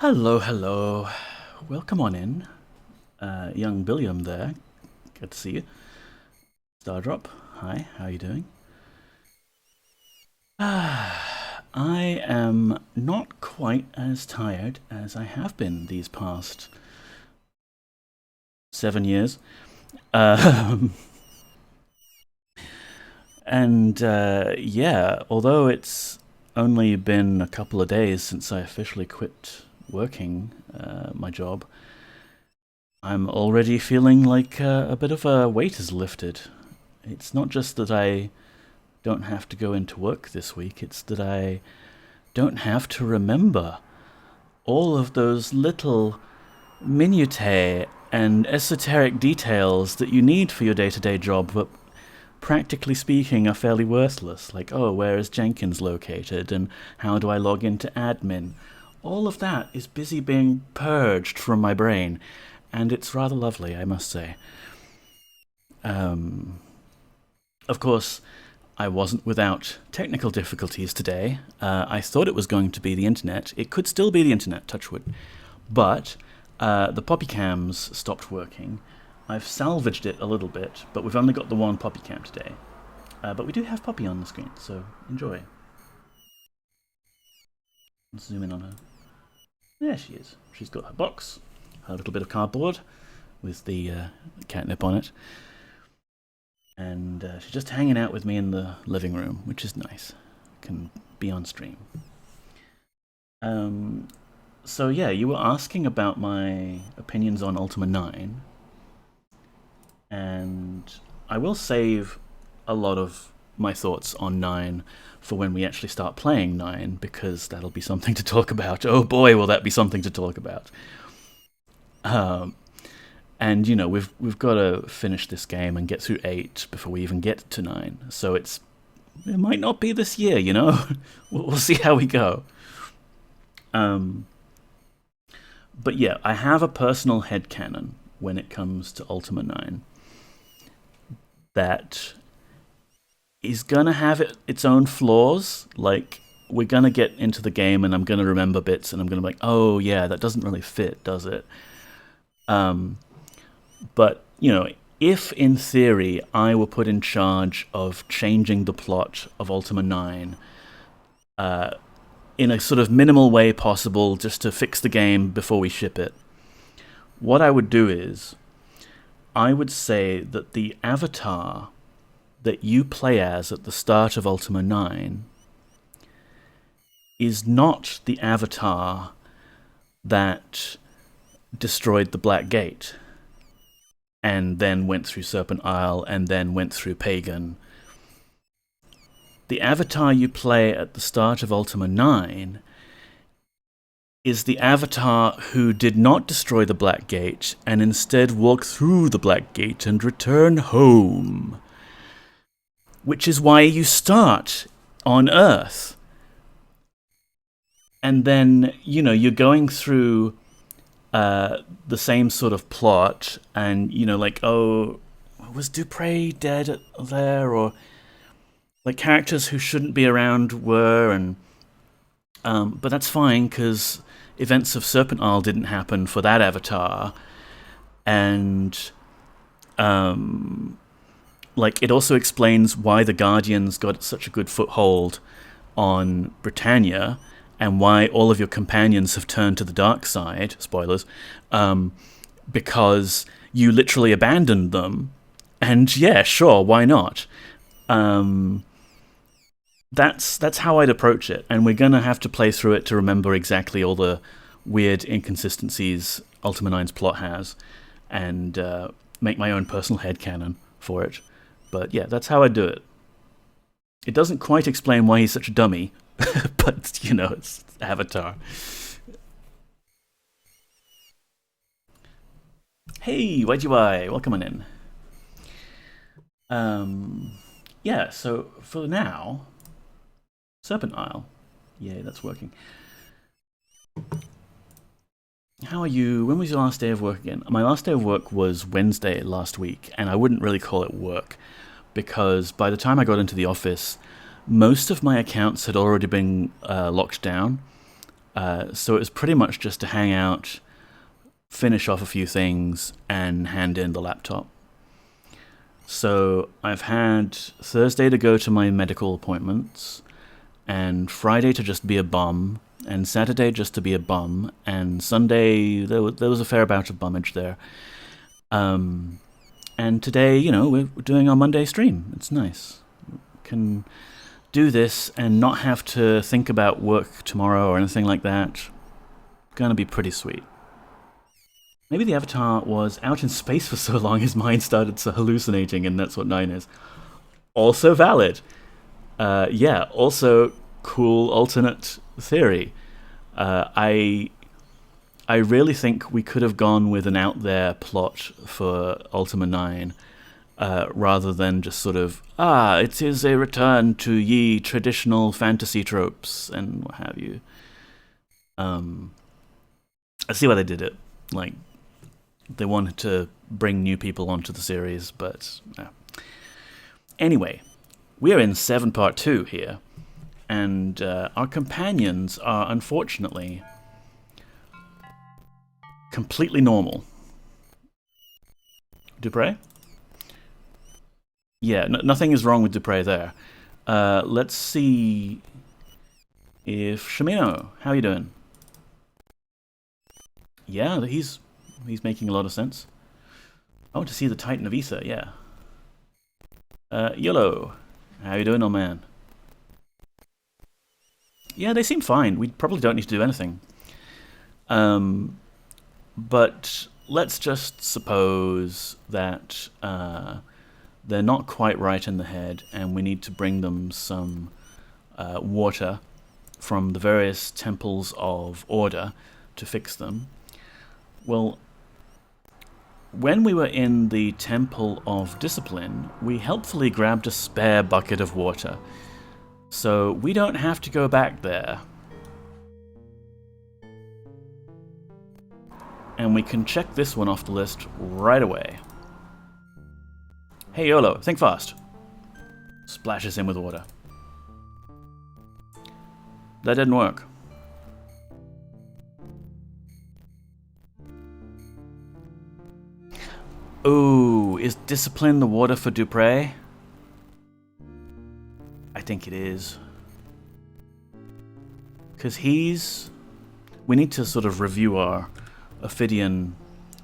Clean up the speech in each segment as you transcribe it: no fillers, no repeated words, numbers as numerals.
Hello, hello. Welcome on in. Young Billiam there. Good to see you. Stardrop, hi, how are you doing? I am not quite as tired as I have been these past 7 years. Um, and although it's only been a couple of days since I officially quit working my job, I'm already feeling like a bit of a weight is lifted. It's not just that I don't have to go into work this week, it's that I don't have to remember all of those little minutiae and esoteric details that you need for your day to day job, but practically speaking are fairly worthless. Like, oh, where is Jenkins located, and how do I log into admin? All of that is busy being purged from my brain, and it's rather lovely, I must say. Um, of course, I wasn't without technical difficulties today. I thought it was going to be the internet. It could still be the internet, touch wood. But the poppy cams stopped working. I've salvaged it a little bit, but we've only got the one poppy cam today. But we do have Poppy on the screen, so enjoy. Let's zoom in on her. There she is. She's got her box, her little bit of cardboard with the catnip on it. And she's just hanging out with me in the living room, which is nice. Can be on stream. So yeah, you were asking about my opinions on Ultima 9. And I will save a lot of my thoughts on 9 for when we actually start playing 9, because that'll be something to talk about. Oh boy, will that be something to talk about. And you know, we've got to finish this game and get through 8 before we even get to 9. So it might not be this year, you know. We'll see how we go. But yeah, I have a personal headcanon when it comes to Ultima 9 that is gonna have its own flaws. Like, we're gonna get into the game and I'm gonna remember bits and I'm gonna be like, oh yeah, that doesn't really fit, does it? But, you know, if in theory I were put in charge of changing the plot of Ultima 9 in a sort of minimal way possible, just to fix the game before we ship it, what I would do is I would say that the avatar that you play as at the start of Ultima 9 is not the avatar that destroyed the Black Gate and then went through Serpent Isle and then went through Pagan. The avatar you play at the start of Ultima 9 is the avatar who did not destroy the Black Gate and instead walked through the Black Gate and return home. Which is why you start on Earth. And then, you know, you're going through the same sort of plot, and, you know, like, oh, was Dupre dead there? Or, like, characters who shouldn't be around were, and but that's fine, because events of Serpent Isle didn't happen for that avatar, and like, it also explains why the Guardians got such a good foothold on Britannia, and why all of your companions have turned to the dark side, spoilers, because you literally abandoned them, and yeah, sure, why not? That's how I'd approach it, and we're gonna have to play through it to remember exactly all the weird inconsistencies Ultima 9's plot has, and make my own personal headcanon for it. But yeah, that's how I do it. It doesn't quite explain why he's such a dummy, but, you know, it's Avatar. Hey, YGY, welcome on in. Yeah, so for now, Serpent Isle. Yay, that's working. How are you? When was your last day of work again? My last day of work was Wednesday last week, and I wouldn't really call it work, because by the time I got into the office, most of my accounts had already been locked down. So it was pretty much just to hang out, finish off a few things, and hand in the laptop. So I've had Thursday to go to my medical appointments, and Friday to just be a bum, and Saturday just to be a bum, and Sunday there was a fair amount of bummage there. And today, we're doing our Monday stream. It's nice. Can do this and not have to think about work tomorrow or anything like that. Gonna be pretty sweet. Maybe the Avatar was out in space for so long his mind started hallucinating, and that's what 9 is. Also valid. Yeah, also cool alternate theory. I really think we could have gone with an out there plot for Ultima 9, rather than just sort of, it is a return to ye traditional fantasy tropes and what have you. I see why they did it. Like, they wanted to bring new people onto the series, but anyway, we are in 7 Part 2 here, and our companions are unfortunately completely normal. Dupre? Yeah, nothing is wrong with Dupre there. Let's see if Shimino, how you doing? Yeah, he's making a lot of sense. I want to see the Titan of Issa, yeah. Yellow, how you doing, old man? Yeah, they seem fine. We probably don't need to do anything. But let's just suppose that they're not quite right in the head, and we need to bring them some water from the various temples of order to fix them. Well, when we were in the Temple of Discipline, we helpfully grabbed a spare bucket of water, so we don't have to go back there. And we can check this one off the list right away. Hey YOLO, think fast. Splashes him with water. That didn't work. Ooh, is Discipline the water for Dupre? I think it is. Because we need to sort of review our Ophidian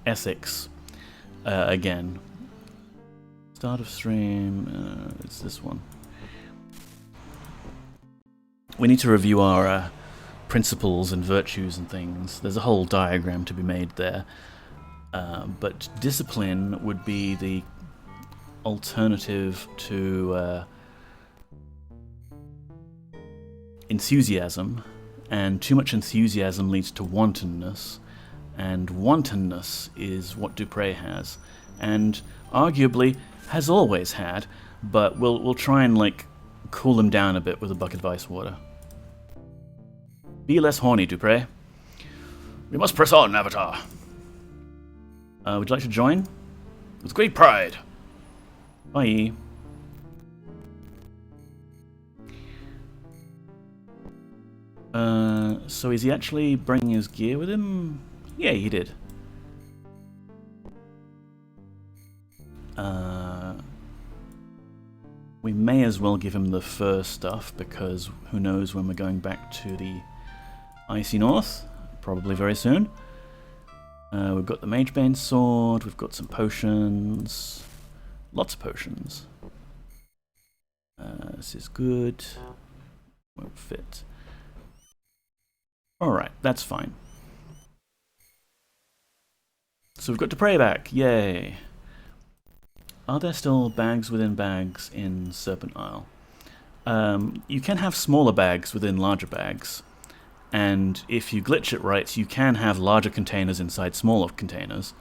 ethics again. Start of stream, it's this one. We need to review our principles and virtues and things. There's a whole diagram to be made there. But discipline would be the alternative to enthusiasm, and too much enthusiasm leads to wantonness, and wantonness is what Dupre has, and arguably has always had, but we'll try and like cool him down a bit with a bucket of ice water. Be less horny, Dupre. We must press on, Avatar. Would you like to join? With great pride. Bye. So is he actually bringing his gear with him? Yeah, he did. We may as well give him the fur stuff, because who knows when we're going back to the Icy North. Probably very soon. We've got the Magebane sword, we've got some potions. Lots of potions. This is good. Won't fit. Alright, that's fine. So we've got Dupre back, yay! Are there still bags within bags in Serpent Isle? You can have smaller bags within larger bags. And if you glitch it right, you can have larger containers inside smaller containers.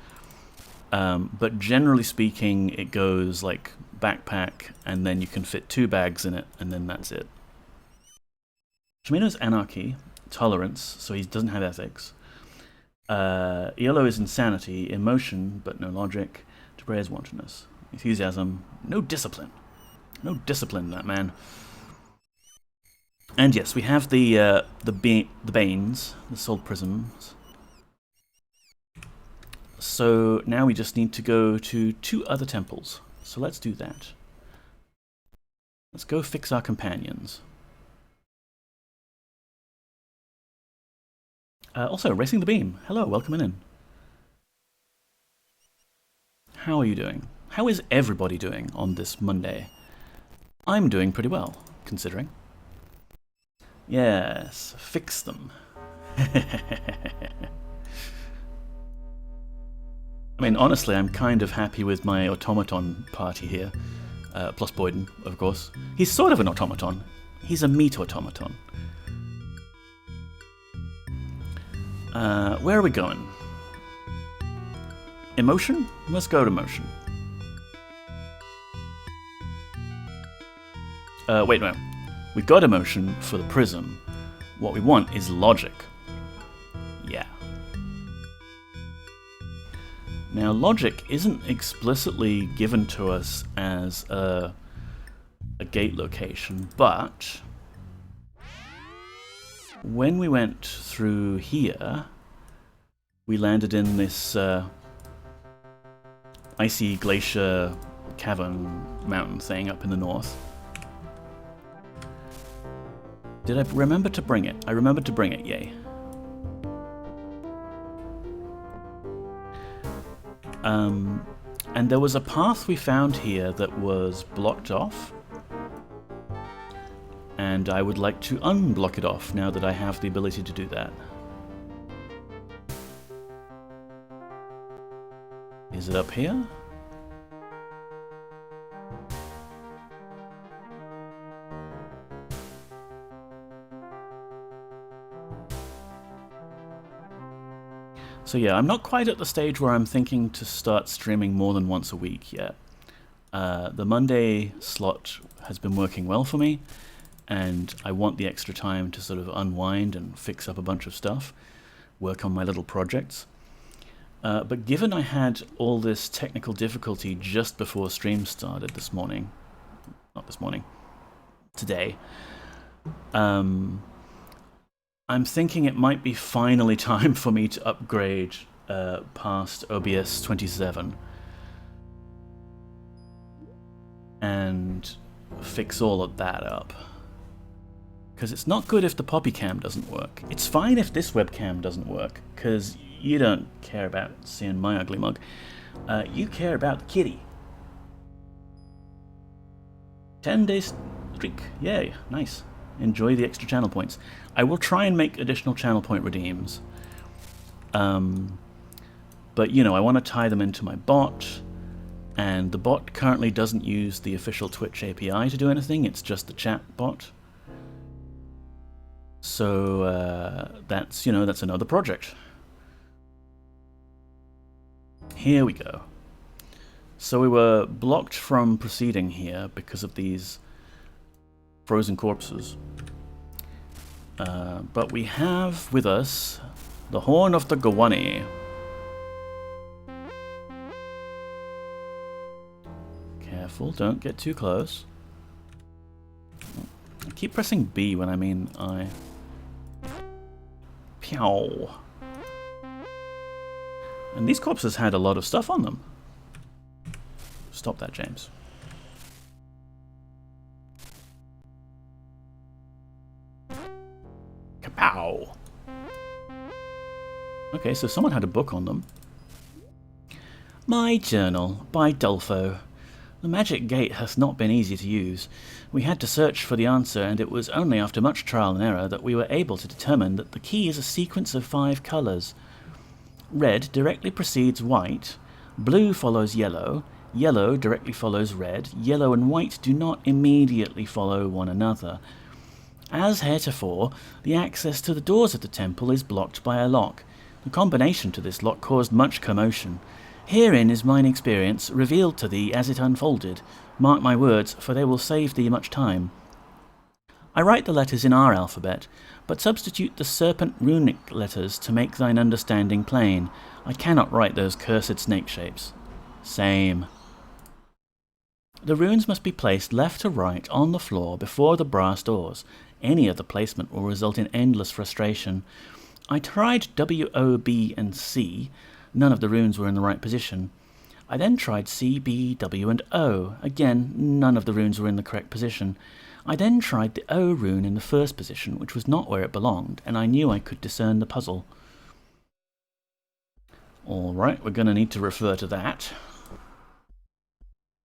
But generally speaking, it goes like backpack, and then you can fit 2 bags in it, and then that's it. Shimino's anarchy, tolerance, so he doesn't have ethics. Yellow is insanity, emotion, but no logic. Dupre is wantonness. Enthusiasm, no discipline. No discipline, that man. And yes, we have the banes, the soul prisms. So now we just need to go to 2 other temples. So let's do that. Let's go fix our companions. Also, Racing the Beam. Hello, welcome in. How are you doing? How is everybody doing on this Monday? I'm doing pretty well, considering. Yes, fix them. I mean, honestly, I'm kind of happy with my automaton party here. Plus Boyden, of course. He's sort of an automaton. He's a meat automaton. Where are we going? Emotion? Let's go to emotion. Wait. We got emotion for the prism. What we want is logic. Yeah. Now, logic isn't explicitly given to us as a gate location, but when we went through here, we landed in this icy glacier cavern mountain thing up in the north. Did I remember to bring it? I remembered to bring it, yay. And there was a path we found here that was blocked off. And I would like to unblock it off now that I have the ability to do that. Is it up here? So yeah, I'm not quite at the stage where I'm thinking to start streaming more than once a week yet. The Monday slot has been working well for me, and I want the extra time to sort of unwind and fix up a bunch of stuff, work on my little projects. But given I had all this technical difficulty just before stream started this morning, today, I'm thinking it might be finally time for me to upgrade past OBS 27 and fix all of that up. Because it's not good if the poppy cam doesn't work. It's fine if this webcam doesn't work, because you don't care about seeing my ugly mug. You care about the kitty. 10-day streak. Yay, nice. Enjoy the extra channel points. I will try and make additional channel point redeems. But, you know, I want to tie them into my bot, and the bot currently doesn't use the official Twitch API to do anything, it's just the chat bot. So, that's, you know, that's another project. Here we go. So we were blocked from proceeding here because of these frozen corpses. But we have with us the Horn of the Gawani. Careful, don't get too close. I keep pressing B when I mean I. Pew. And these corpses had a lot of stuff on them. Stop that, James. Kapow! Okay, so someone had a book on them. My Journal, by Dulfo. The magic gate hath not been easy to use. We had to search for the answer, and it was only after much trial and error that we were able to determine that the key is a sequence of 5 colours. Red directly precedes white, blue follows yellow, yellow directly follows red, yellow and white do not immediately follow one another. As heretofore, the access to the doors of the temple is blocked by a lock. The combination to this lock caused much commotion. Herein is mine experience, revealed to thee as it unfolded. Mark my words, for they will save thee much time. I write the letters in our alphabet, but substitute the serpent runic letters to make thine understanding plain. I cannot write those cursed snake shapes. Same. The runes must be placed left to right on the floor before the brass doors. Any other placement will result in endless frustration. I tried W, O, B, and C. None of the runes were in the right position. I then tried C, B, W, and O. Again, none of the runes were in the correct position. I then tried the O rune in the first position, which was not where it belonged, and I knew I could discern the puzzle. Alright, we're going to need to refer to that.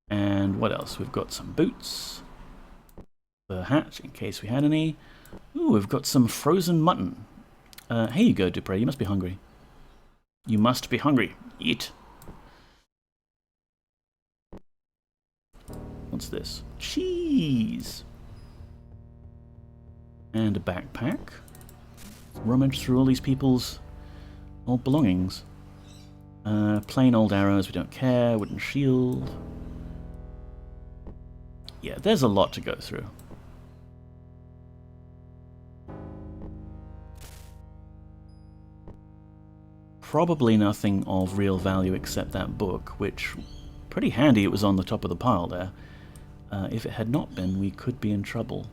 And what else? We've got some boots. A hat, in case we had any. Ooh, we've got some frozen mutton. Here you go, Dupre. You must be hungry. You must be hungry. Eat. What's this? Cheese! And a backpack. Rummage through all these people's old belongings. Plain old arrows, we don't care. Wooden shield. Yeah, there's a lot to go through. Probably nothing of real value except that book, which, pretty handy it was on the top of the pile there. If it had not been, we could be in trouble.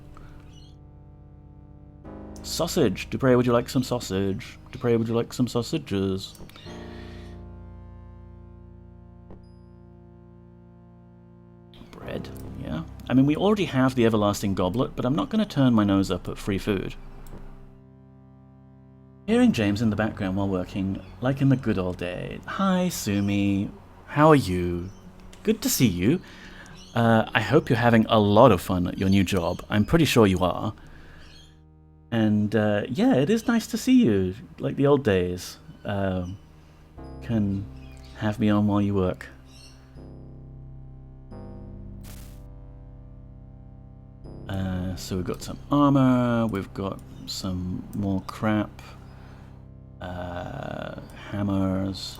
Sausage! Dupre, would you like some sausage? Dupre, would you like some sausages? Bread, yeah. I mean, we already have the everlasting goblet, but I'm not going to turn my nose up at free food. Hearing James in the background while working, like in the good old days. Hi, Sumi. How are you? Good to see you. I hope you're having a lot of fun at your new job. I'm pretty sure you are. And yeah, it is nice to see you, like the old days. Can have me on while you work. So we've got some armor, we've got some more crap. Hammers.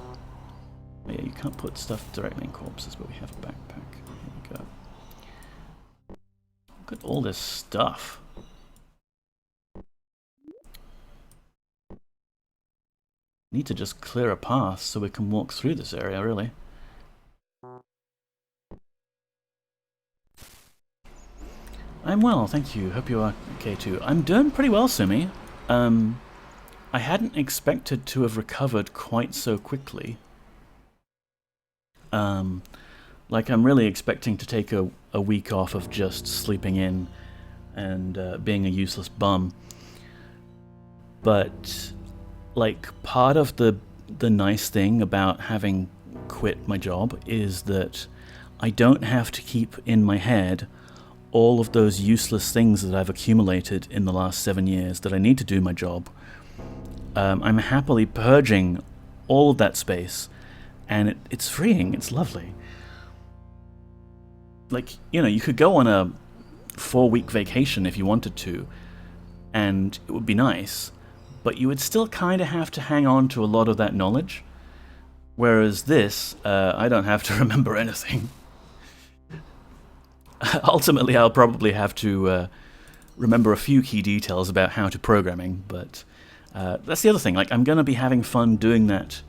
Oh, yeah, you can't put stuff directly in corpses, but we have a backpack. Here we go. Look at all this stuff. Need to just clear a path so we can walk through this area, really. I'm well, thank you. Hope you are okay too. I'm doing pretty well, Sumi. I hadn't expected to have recovered quite so quickly. Like, I'm really expecting to take a week off of just sleeping in and being a useless bum. But, like, part of the nice thing about having quit my job is that I don't have to keep in my head all of those useless things that I've accumulated in the last 7 years that I need to do my job. I'm happily purging all of that space, and it's freeing, it's lovely. Like, you know, you could go on a 4-week vacation if you wanted to, and it would be nice, but you would still kind of have to hang on to a lot of that knowledge. Whereas this, I don't have to remember anything. Ultimately, I'll probably have to remember a few key details about how to programming, but that's the other thing. Like, I'm going to be having fun doing that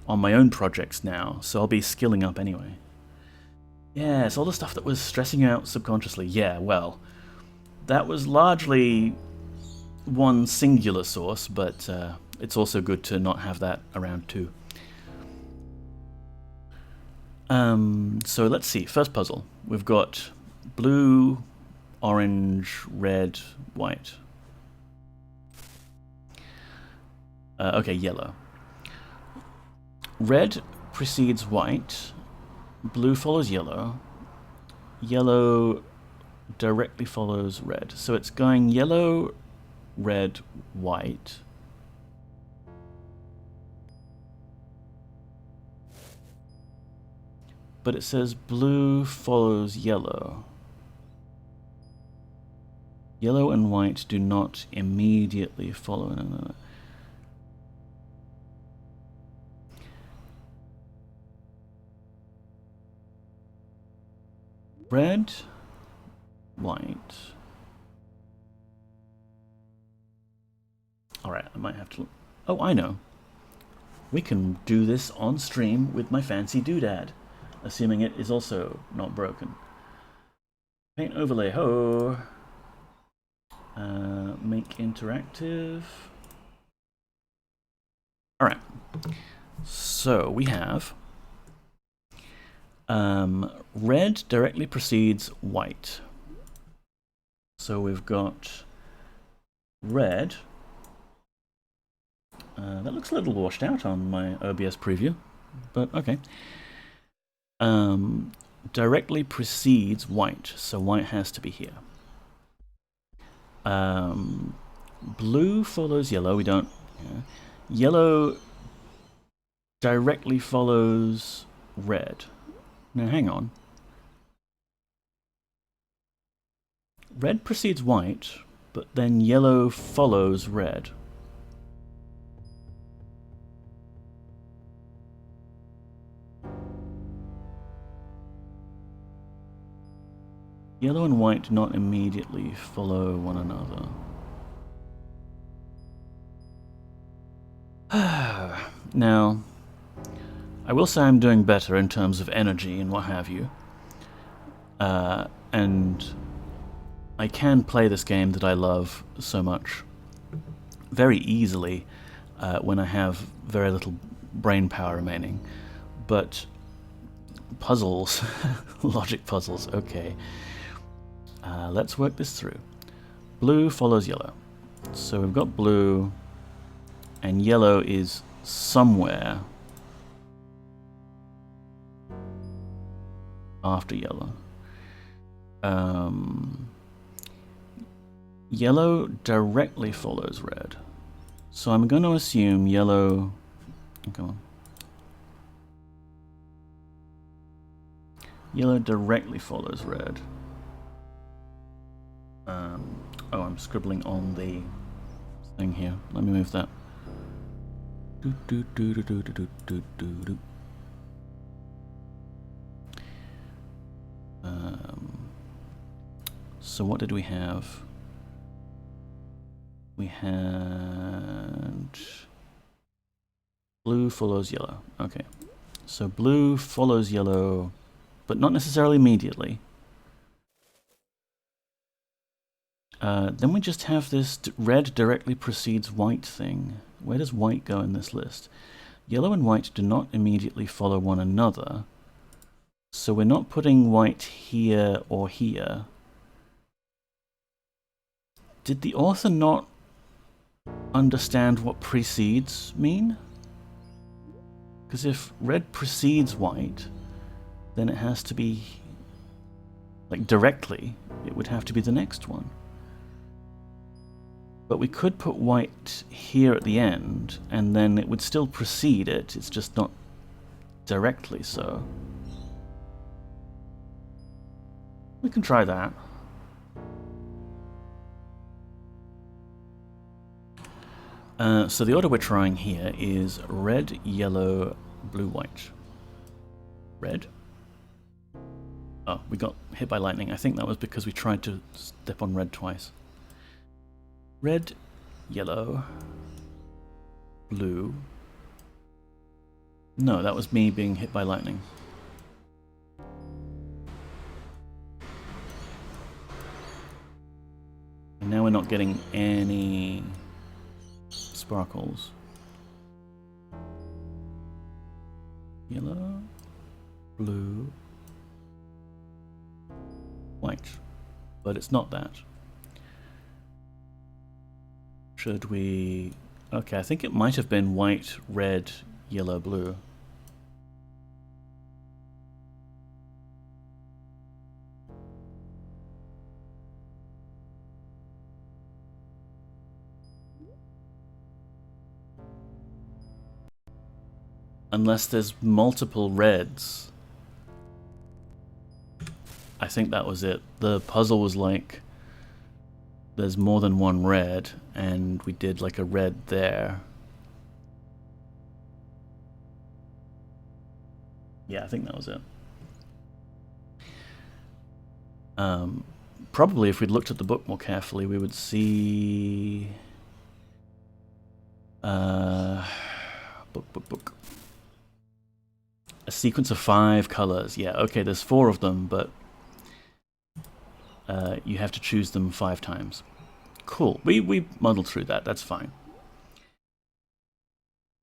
on my own projects now, so I'll be skilling up anyway. Yeah, it's all the stuff that was stressing you out subconsciously. Yeah, well, that was largely one singular source, but it's also good to not have that around too. So let's see. First puzzle. We've got blue, orange, red, white. Okay, yellow. Red precedes white. Blue follows yellow. Yellow directly follows red. So it's going yellow, red, white. But it says blue follows yellow. Yellow and white do not immediately follow one another. Red, white. Alright, I might have to look. Oh, I know. We can do this on stream with my fancy doodad, assuming it is also not broken. Paint overlay, ho! make interactive. Alright, so we have red directly precedes white. So we've got red. That looks a little washed out on my OBS preview, but okay. Directly precedes white, so white has to be here. Blue follows yellow, we don't... Yeah. Yellow directly follows red. Now hang on. Red precedes white, but then yellow follows red. Yellow and white do not immediately follow one another. Now, I will say I'm doing better in terms of energy and what have you. And I can play this game that I love so much very easily when I have very little brain power remaining. But puzzles, logic puzzles, okay. Let's work this through. Blue follows yellow. So we've got blue, and yellow is somewhere after yellow. Yellow directly follows red. So I'm going to assume yellow... Come on. Yellow directly follows red. Oh, I'm scribbling on the thing here. Let me move that. So what did we have? We had blue follows yellow. Okay, so blue follows yellow, but not necessarily immediately. Then we just have this red directly precedes white thing. Where does white go in this list? Yellow and white do not immediately follow one another. So we're not putting white here or here. Did the author not understand what precedes mean? Because if red precedes white, then it has to be, like directly, it would have to be the next one. But we could put white here at the end, and then it would still precede it, it's just not directly so. We can try that. So the order we're trying here is red, yellow, blue, white. Red. Oh, we got hit by lightning. I think that was because we tried to step on red twice. Red, yellow, blue. No, that was me being hit by lightning. And now we're not getting any sparkles. Yellow, blue, white. But it's not that. Should we... Okay, I think it might have been white, red, yellow, blue. Unless there's multiple reds. I think that was it. The puzzle was like, there's more than one red, and we did like a red there. Yeah, I think that was it. Probably if we'd looked at the book more carefully, we would see... book. A sequence of 5 colors. Yeah, okay, there's 4 of them, but you have to choose them 5 times. Cool. We muddled through that. That's fine.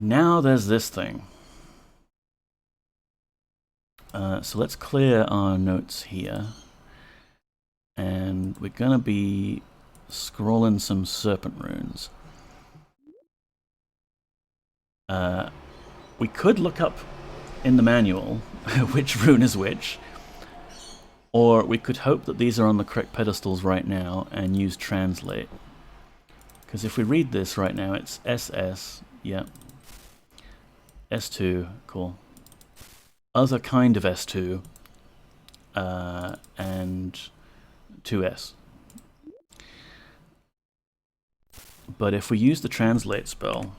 Now there's this thing. So let's clear our notes here. And we're going to be scrolling some serpent runes. We could look up in the manual which rune is which. Or we could hope that these are on the correct pedestals right now and use translate. Because if we read this right now, it's SS, yeah. S2, cool. Other kind of S2, and 2S. But if we use the translate spell,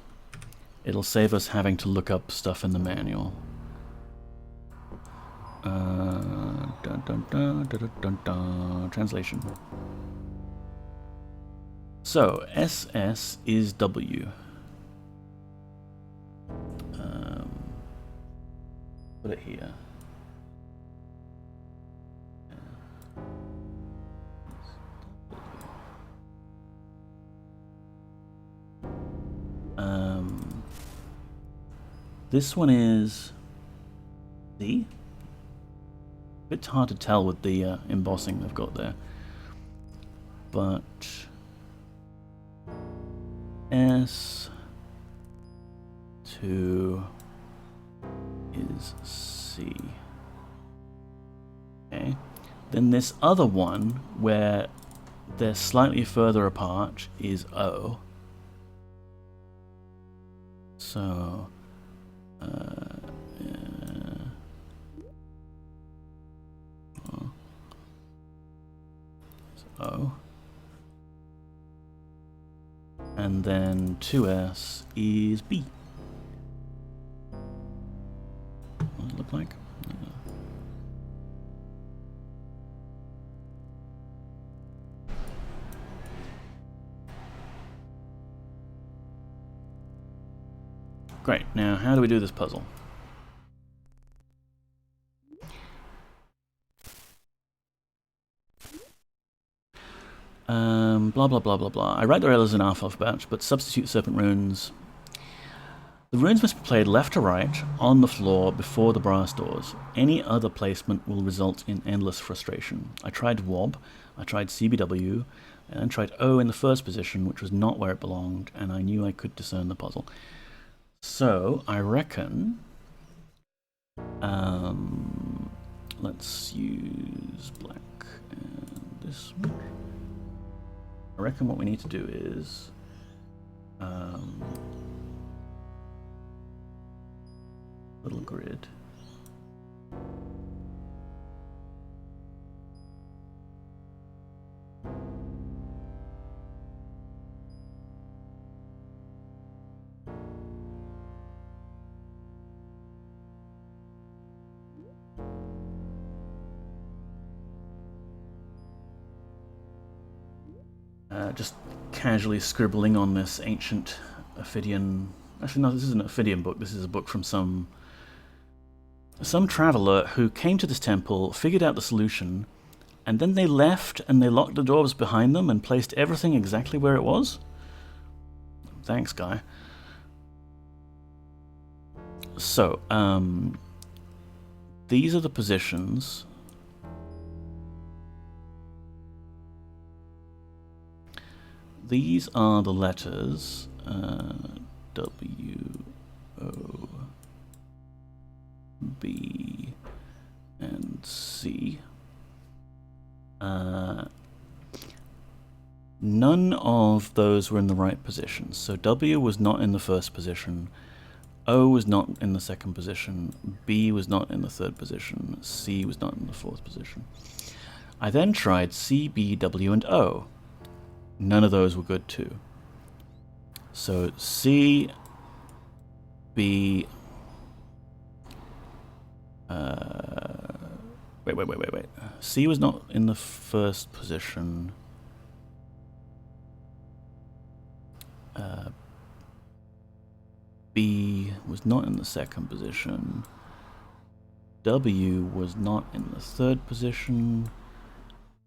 it'll save us having to look up stuff in the manual. Translation. So, SS is W. Put it here. This one is D. Bit hard to tell with the embossing they've got there, but S2 is C. Okay. Then this other one where they're slightly further apart is O. So O. And then 2S is B. What does it look like? Great, now how do we do this puzzle? Blah blah blah blah blah. I write the rails in alphabet, but substitute serpent runes. The runes must be played left to right on the floor before the brass doors. Any other placement will result in endless frustration. I tried WOB, I tried CBW, and then tried O in the first position, which was not where it belonged, and I knew I could discern the puzzle. So I reckon let's use black and this one. I reckon what we need to do is little grid. Just casually scribbling on this ancient Ophidian... Actually, no, this isn't an Ophidian book. This is a book from some traveler who came to this temple, figured out the solution, and then they left and they locked the doors behind them and placed everything exactly where it was. Thanks, guy. So, these are the positions. These are the letters W, O, B, and C. None of those were in the right position. So W was not in the first position, O was not in the second position, B was not in the third position, C was not in the fourth position. I then tried C, B, W, and O. None of those were good too. So C, B, wait. C was not in the first position. B was not in the second position. W was not in the third position.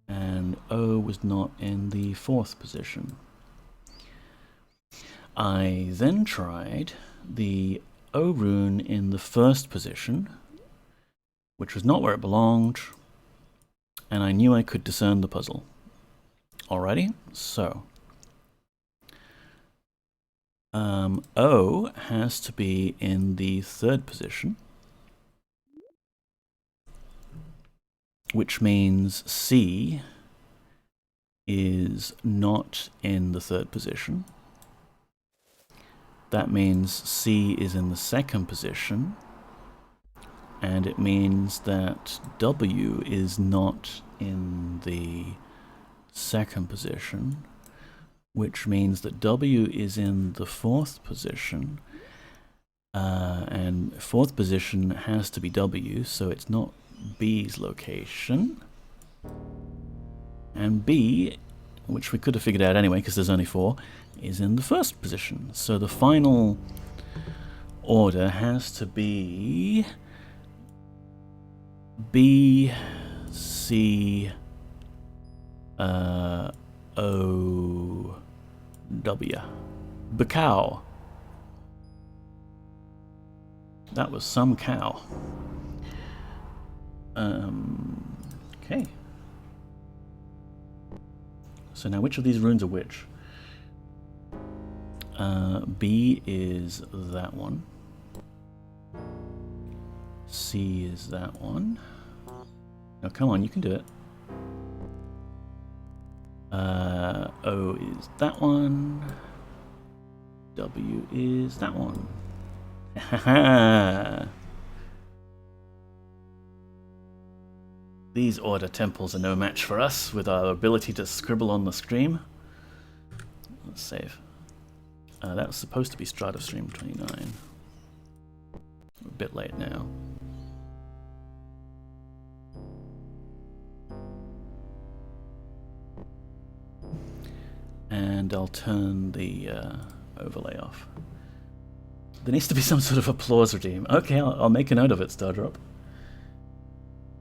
and O was not in the 4th position. I then tried the O rune in the 1st position, which was not where it belonged, and I knew I could discern the puzzle. Alrighty, so O has to be in the 3rd position, which means C is not in the 3rd position. That means C is in the 2nd position, and it means that W is not in the 2nd position, which means that W is in the 4th position, and 4th position has to be W, so it's not B's location. And B, which we could have figured out anyway because there's only 4, is in the 1st position. So the final order has to be B, C, O, W. Bacow. That was some cow. Okay. So now which of these runes are which? B is that one. C is that one. Now come on, you can do it. O is that one. W is that one. Haha. These order temples are no match for us with our ability to scribble on the screen. Let's save. That was supposed to be Strata Stream 29. We're a bit late now. And I'll turn the overlay off. There needs to be some sort of applause redeem. Okay, I'll make a note of it, Stardrop.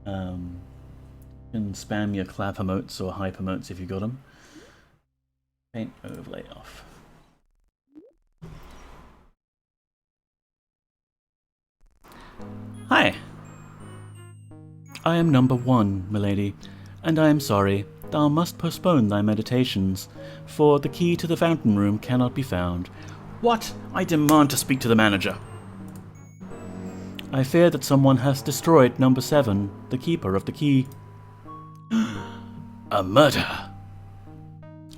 You can spam your clap emotes or hype emotes if you got them. Paint overlay off. Hi. I am number 1, milady, and I am sorry. Thou must postpone thy meditations, for the key to the fountain room cannot be found. What? I demand to speak to the manager. I fear that someone has destroyed number 7, the keeper of the key. A murder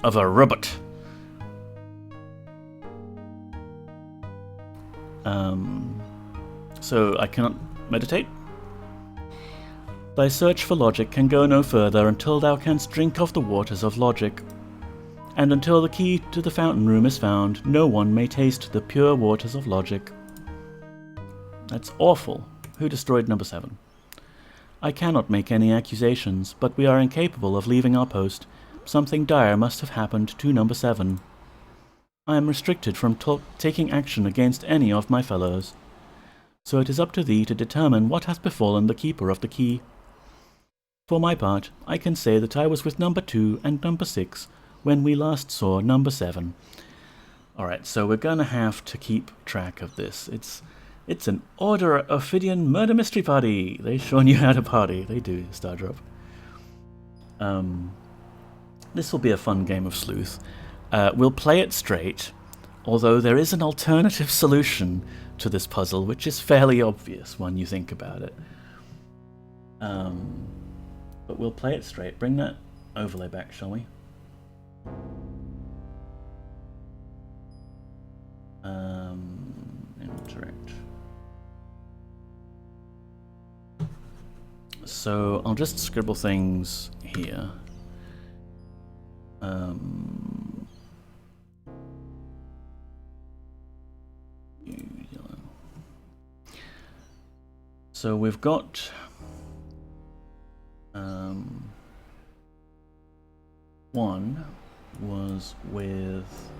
of a robot. So I cannot meditate? Thy search for logic can go no further until thou canst drink of the waters of logic. And until the key to the fountain room is found, no one may taste the pure waters of logic. That's awful. Who destroyed number 7? I cannot make any accusations, but we are incapable of leaving our post. Something dire must have happened to number 7. I am restricted from taking action against any of my fellows. So it is up to thee to determine what has befallen the keeper of the key. For my part, I can say that I was with number 2 and number 6 when we last saw number 7. Alright, so we're going to have to keep track of this. It's an Order Ophidian murder mystery party. They sure knew how to party. They do, Stardrop. This will be a fun game of sleuth. We'll play it straight, although there is an alternative solution to this puzzle, which is fairly obvious when you think about it. But we'll play it straight. Bring that overlay back, shall we? Interact. So I'll just scribble things here. So we've got one was with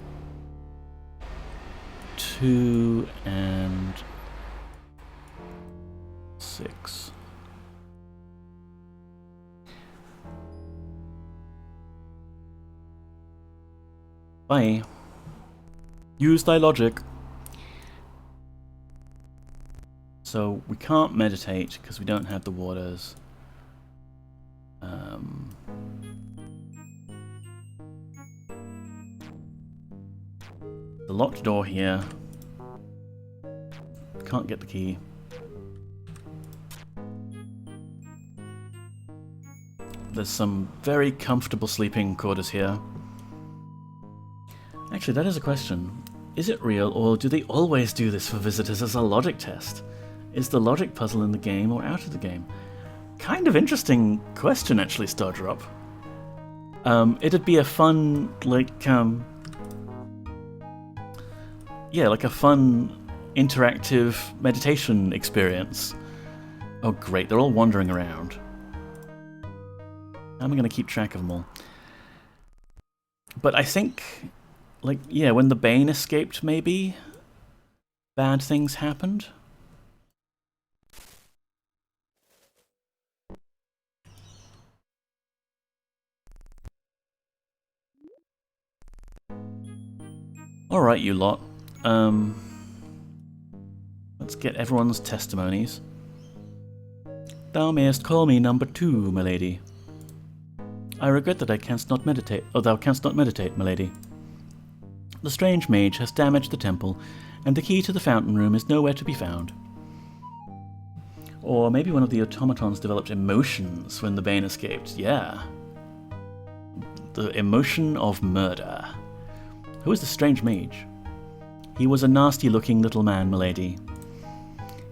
2 and 6. Bye. Use thy logic. So we can't meditate because we don't have the waters. The locked door here. Can't get the key. There's some very comfortable sleeping quarters here. Actually, that is a question. Is it real, or do they always do this for visitors as a logic test? Is the logic puzzle in the game or out of the game? Kind of interesting question, actually, Stardrop. It'd be a fun, like a fun interactive meditation experience. Oh great, they're all wandering around. How am I going to keep track of them all? But I think, when the Bane escaped, maybe bad things happened? Alright, you lot. Let's get everyone's testimonies. Thou mayest call me number 2, milady. I regret that I canst not meditate. Oh, thou canst not meditate, milady. The strange mage has damaged the temple, and the key to the fountain room is nowhere to be found. Or maybe one of the automatons developed emotions when the Bane escaped. Yeah. The emotion of murder. Who is the strange mage? He was a nasty-looking little man, milady.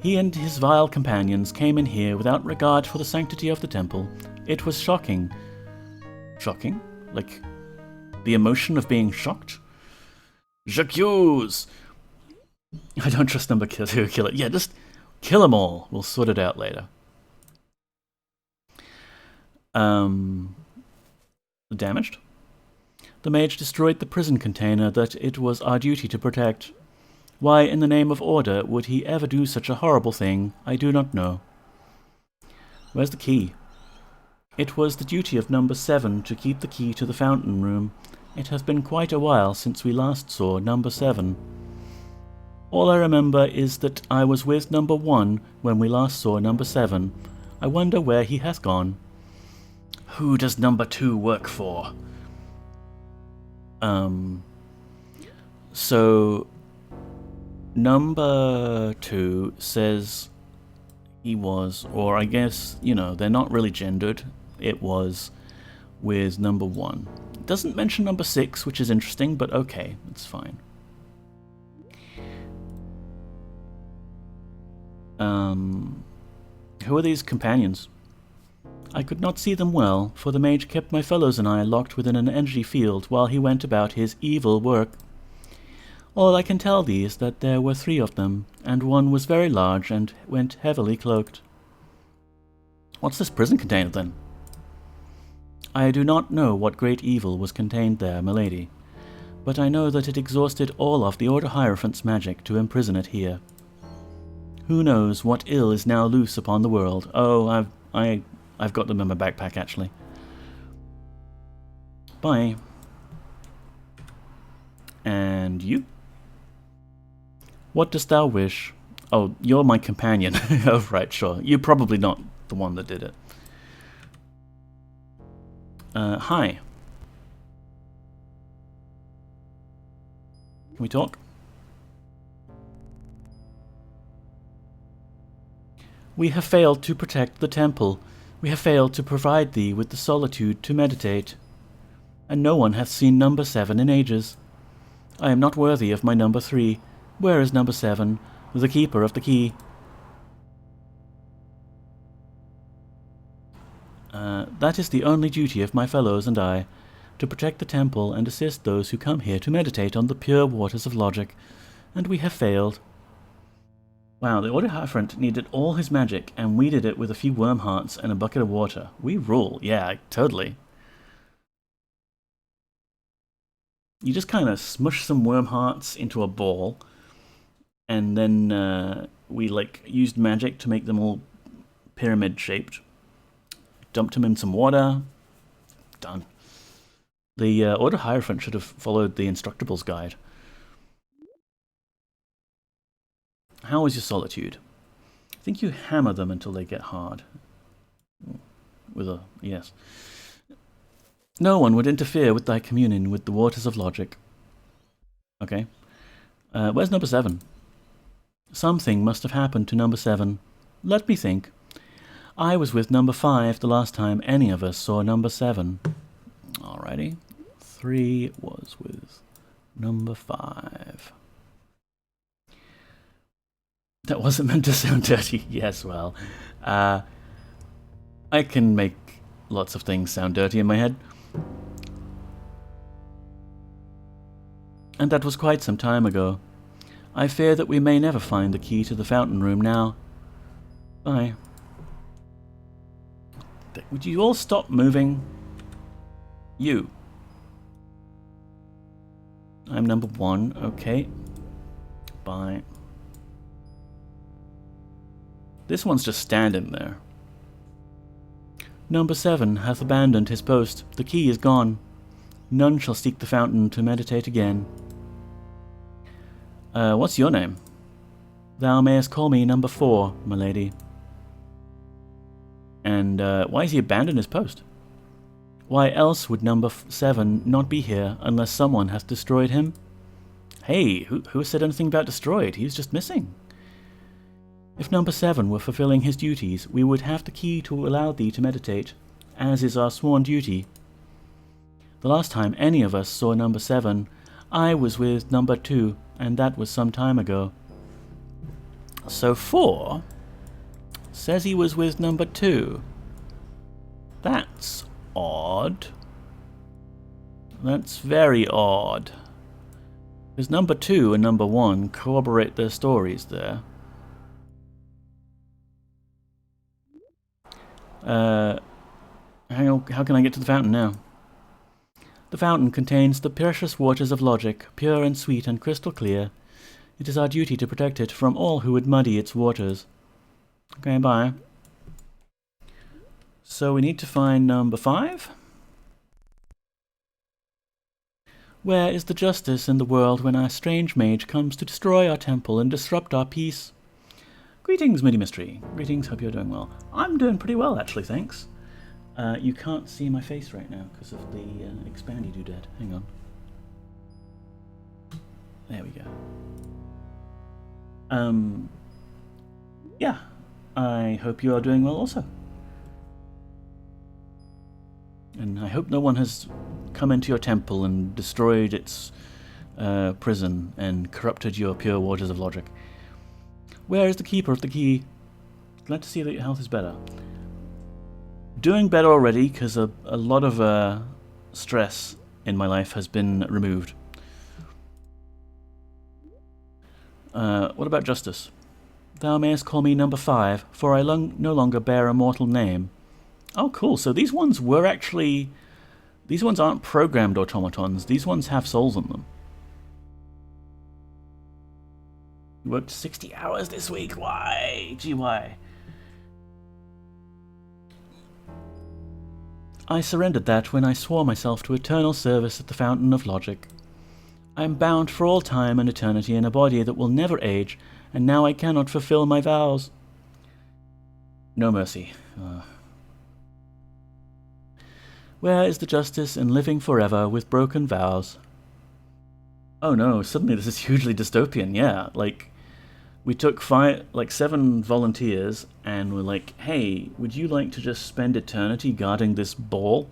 He and his vile companions came in here without regard for the sanctity of the temple. It was shocking. Shocking? Like, the emotion of being shocked? J'accuse! I don't trust number 2 kill it. Yeah, just kill them all. We'll sort it out later. Damaged? The mage destroyed the prison container that it was our duty to protect. Why, in the name of order, would he ever do such a horrible thing? I do not know. Where's the key? It was the duty of number 7 to keep the key to the fountain room. It has been quite a while since we last saw number 7. All I remember is that I was with number 1 when we last saw number 7. I wonder where he has gone. Who does number 2 work for? So number 2 says he was, or I guess, they're not really gendered. It was with number 1. It doesn't mention number 6, which is interesting, but okay, it's fine. Who are these companions? I could not see them well, for the mage kept my fellows and I locked within an energy field while he went about his evil work. All I can tell thee is that there were 3 of them, and one was very large and went heavily cloaked. What's this prison container, then? I do not know what great evil was contained there, milady, but I know that it exhausted all of the Order Hierophant's magic to imprison it here. Who knows what ill is now loose upon the world? Oh, I've got them in my backpack, actually. Bye. And you? What dost thou wish? Oh, you're my companion. Oh, right, sure. You're probably not the one that did it. Hi. Can we talk? We have failed to protect the temple. We have failed to provide thee with the solitude to meditate. And no one hath seen number 7 in ages. I am not worthy of my number 3. Where is number 7, the keeper of the key? That is the only duty of my fellows and I, to protect the temple and assist those who come here to meditate on the pure waters of logic, and we have failed. Wow, the Order Hierophant needed all his magic, and we did it with a few worm hearts and a bucket of water. We rule, yeah, totally. You just kind of smush some worm hearts into a ball, and then we used magic to make them all pyramid shaped. Dumped them in some water. Done. The Order Hierophant should have followed the Instructable's guide. How is your solitude? I think you hammer them until they get hard. With a yes. No one would interfere with thy communion with the waters of logic. Okay. Where's number 7? Something must have happened to number 7. Let me think. I was with number 5 the last time any of us saw number 7. Alrighty. 3 was with number 5. That wasn't meant to sound dirty. Yes, well. I can make lots of things sound dirty in my head. And that was quite some time ago. I fear that we may never find the key to the fountain room now. Bye. Would you all stop moving? You. I'm number 1, okay. Bye. This one's just standing there. Number 7 hath abandoned his post. The key is gone. None shall seek the fountain to meditate again. What's your name? Thou mayest call me number 4, my lady. And why has he abandoned his post? Why else would number 7 not be here unless someone hath destroyed him? Hey, who said anything about destroyed? He was just missing. If number 7 were fulfilling his duties, we would have the key to allow thee to meditate, as is our sworn duty. The last time any of us saw number 7, I was with number 2, and that was some time ago. So 4 says he was with number 2. That's odd. That's very odd. Because number 2 and number 1 corroborate their stories there. How can I get to the fountain now? The fountain contains the precious waters of logic, pure and sweet and crystal clear. It is our duty to protect it from all who would muddy its waters. Okay, bye. So we need to find number 5? Where is the justice in the world when our strange mage comes to destroy our temple and disrupt our peace? Greetings, Moody Mystery. Greetings, hope you're doing well. I'm doing pretty well, actually, thanks. You can't see my face right now because of the expandy doodad. Hang on. There we go. Yeah, I hope you are doing well also. And I hope no one has come into your temple and destroyed its prison and corrupted your pure waters of logic. Where is the keeper of the key? Glad to see that your health is better. Doing better already, because a lot of stress in my life has been removed. What about justice? Thou mayest call me number 5, for I no longer bear a mortal name. Oh, cool. So these ones were actually... These ones aren't programmed automatons. These ones have souls in them. You worked 60 hours this week. Why? Gee, why? I surrendered that when I swore myself to eternal service at the fountain of logic. I am bound for all time and eternity in a body that will never age, and now I cannot fulfill my vows. No mercy. Where is the justice in living forever with broken vows? Oh no, suddenly this is hugely dystopian, yeah. Like, we took 7 volunteers and we're like, hey, would you like to just spend eternity guarding this ball?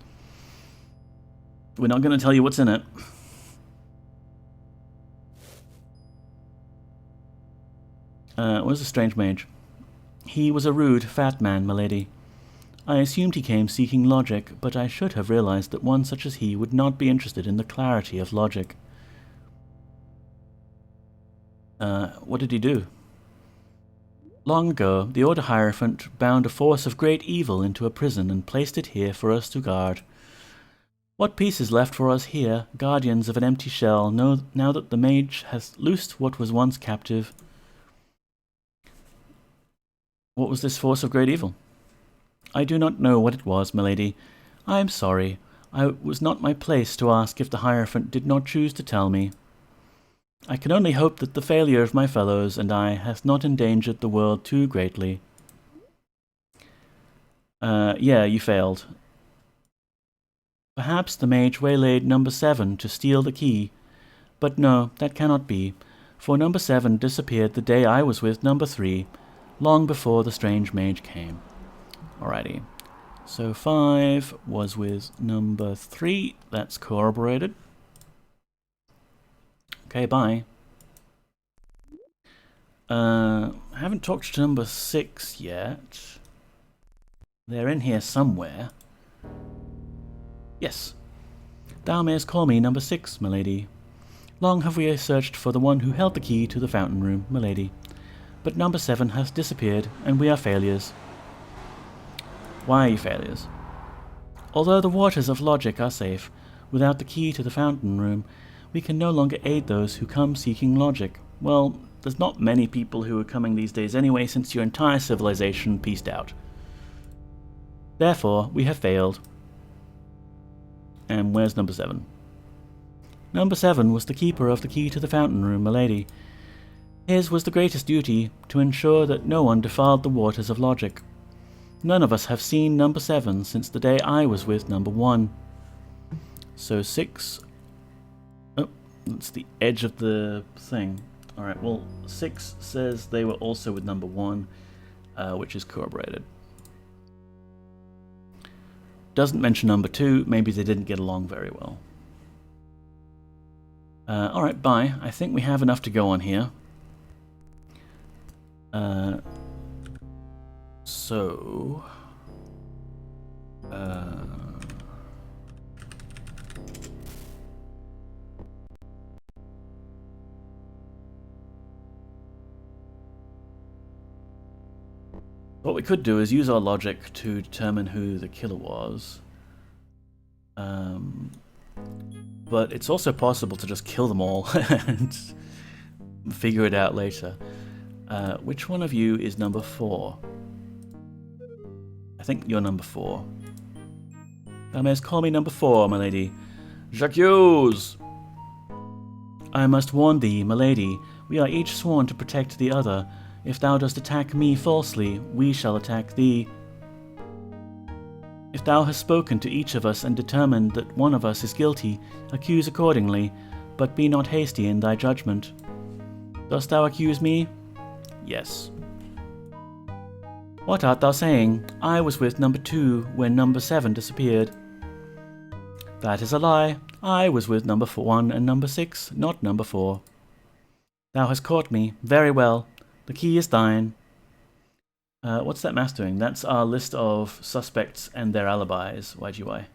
We're not going to tell you what's in it. Where's the strange mage? He was a rude, fat man, milady. I assumed he came seeking logic, but I should have realized that one such as he would not be interested in the clarity of logic. What did he do? Long ago, the Order Hierophant bound a force of great evil into a prison and placed it here for us to guard. What peace is left for us here, guardians of an empty shell, now that the mage has loosed what was once captive? What was this force of great evil? I do not know what it was, milady. I am sorry. It was not my place to ask if the Hierophant did not choose to tell me. I can only hope that the failure of my fellows and I hath not endangered the world too greatly. Yeah, you failed. Perhaps the mage waylaid number 7 to steal the key, but no, that cannot be, for number 7 disappeared the day I was with number 3, long before the strange mage came. Alrighty, so 5 was with number 3, that's corroborated. Okay, bye. Haven't talked to number 6 yet. They're in here somewhere. Yes. Thou mayest call me number 6, milady. Long have we searched for the one who held the key to the fountain room, milady. But number 7 has disappeared, and we are failures. Why are you failures? Although the waters of logic are safe, without the key to the fountain room, we can no longer aid those who come seeking logic. Well, there's not many people who are coming these days anyway, since your entire civilization pieced out. Therefore, we have failed. And where's number 7? Number 7 was the keeper of the key to the fountain room, milady. His was the greatest duty, to ensure that no one defiled the waters of logic. None of us have seen number 7 since the day I was with number 1. So 6... Oh, that's the edge of the thing. Alright, well, 6 says they were also with number 1, which is corroborated. Doesn't mention number 2, maybe they didn't get along very well. Alright, bye. I think we have enough to go on here. So... what we could do is use our logic to determine who the killer was. But it's also possible to just kill them all and figure it out later. Which one of you is number 4? I think you're number 4. Thou mayest call me number 4, my lady. J'accuse! I must warn thee, my lady, we are each sworn to protect the other. If thou dost attack me falsely, we shall attack thee. If thou hast spoken to each of us and determined that one of us is guilty, accuse accordingly, but be not hasty in thy judgment. Dost thou accuse me? Yes. What art thou saying? I was with number 2 when number 7 disappeared. That is a lie. I was with number 1 and number 6, not number 4. Thou hast caught me. Very well. The key is thine. What's that mass doing? That's our list of suspects and their alibis, YGY.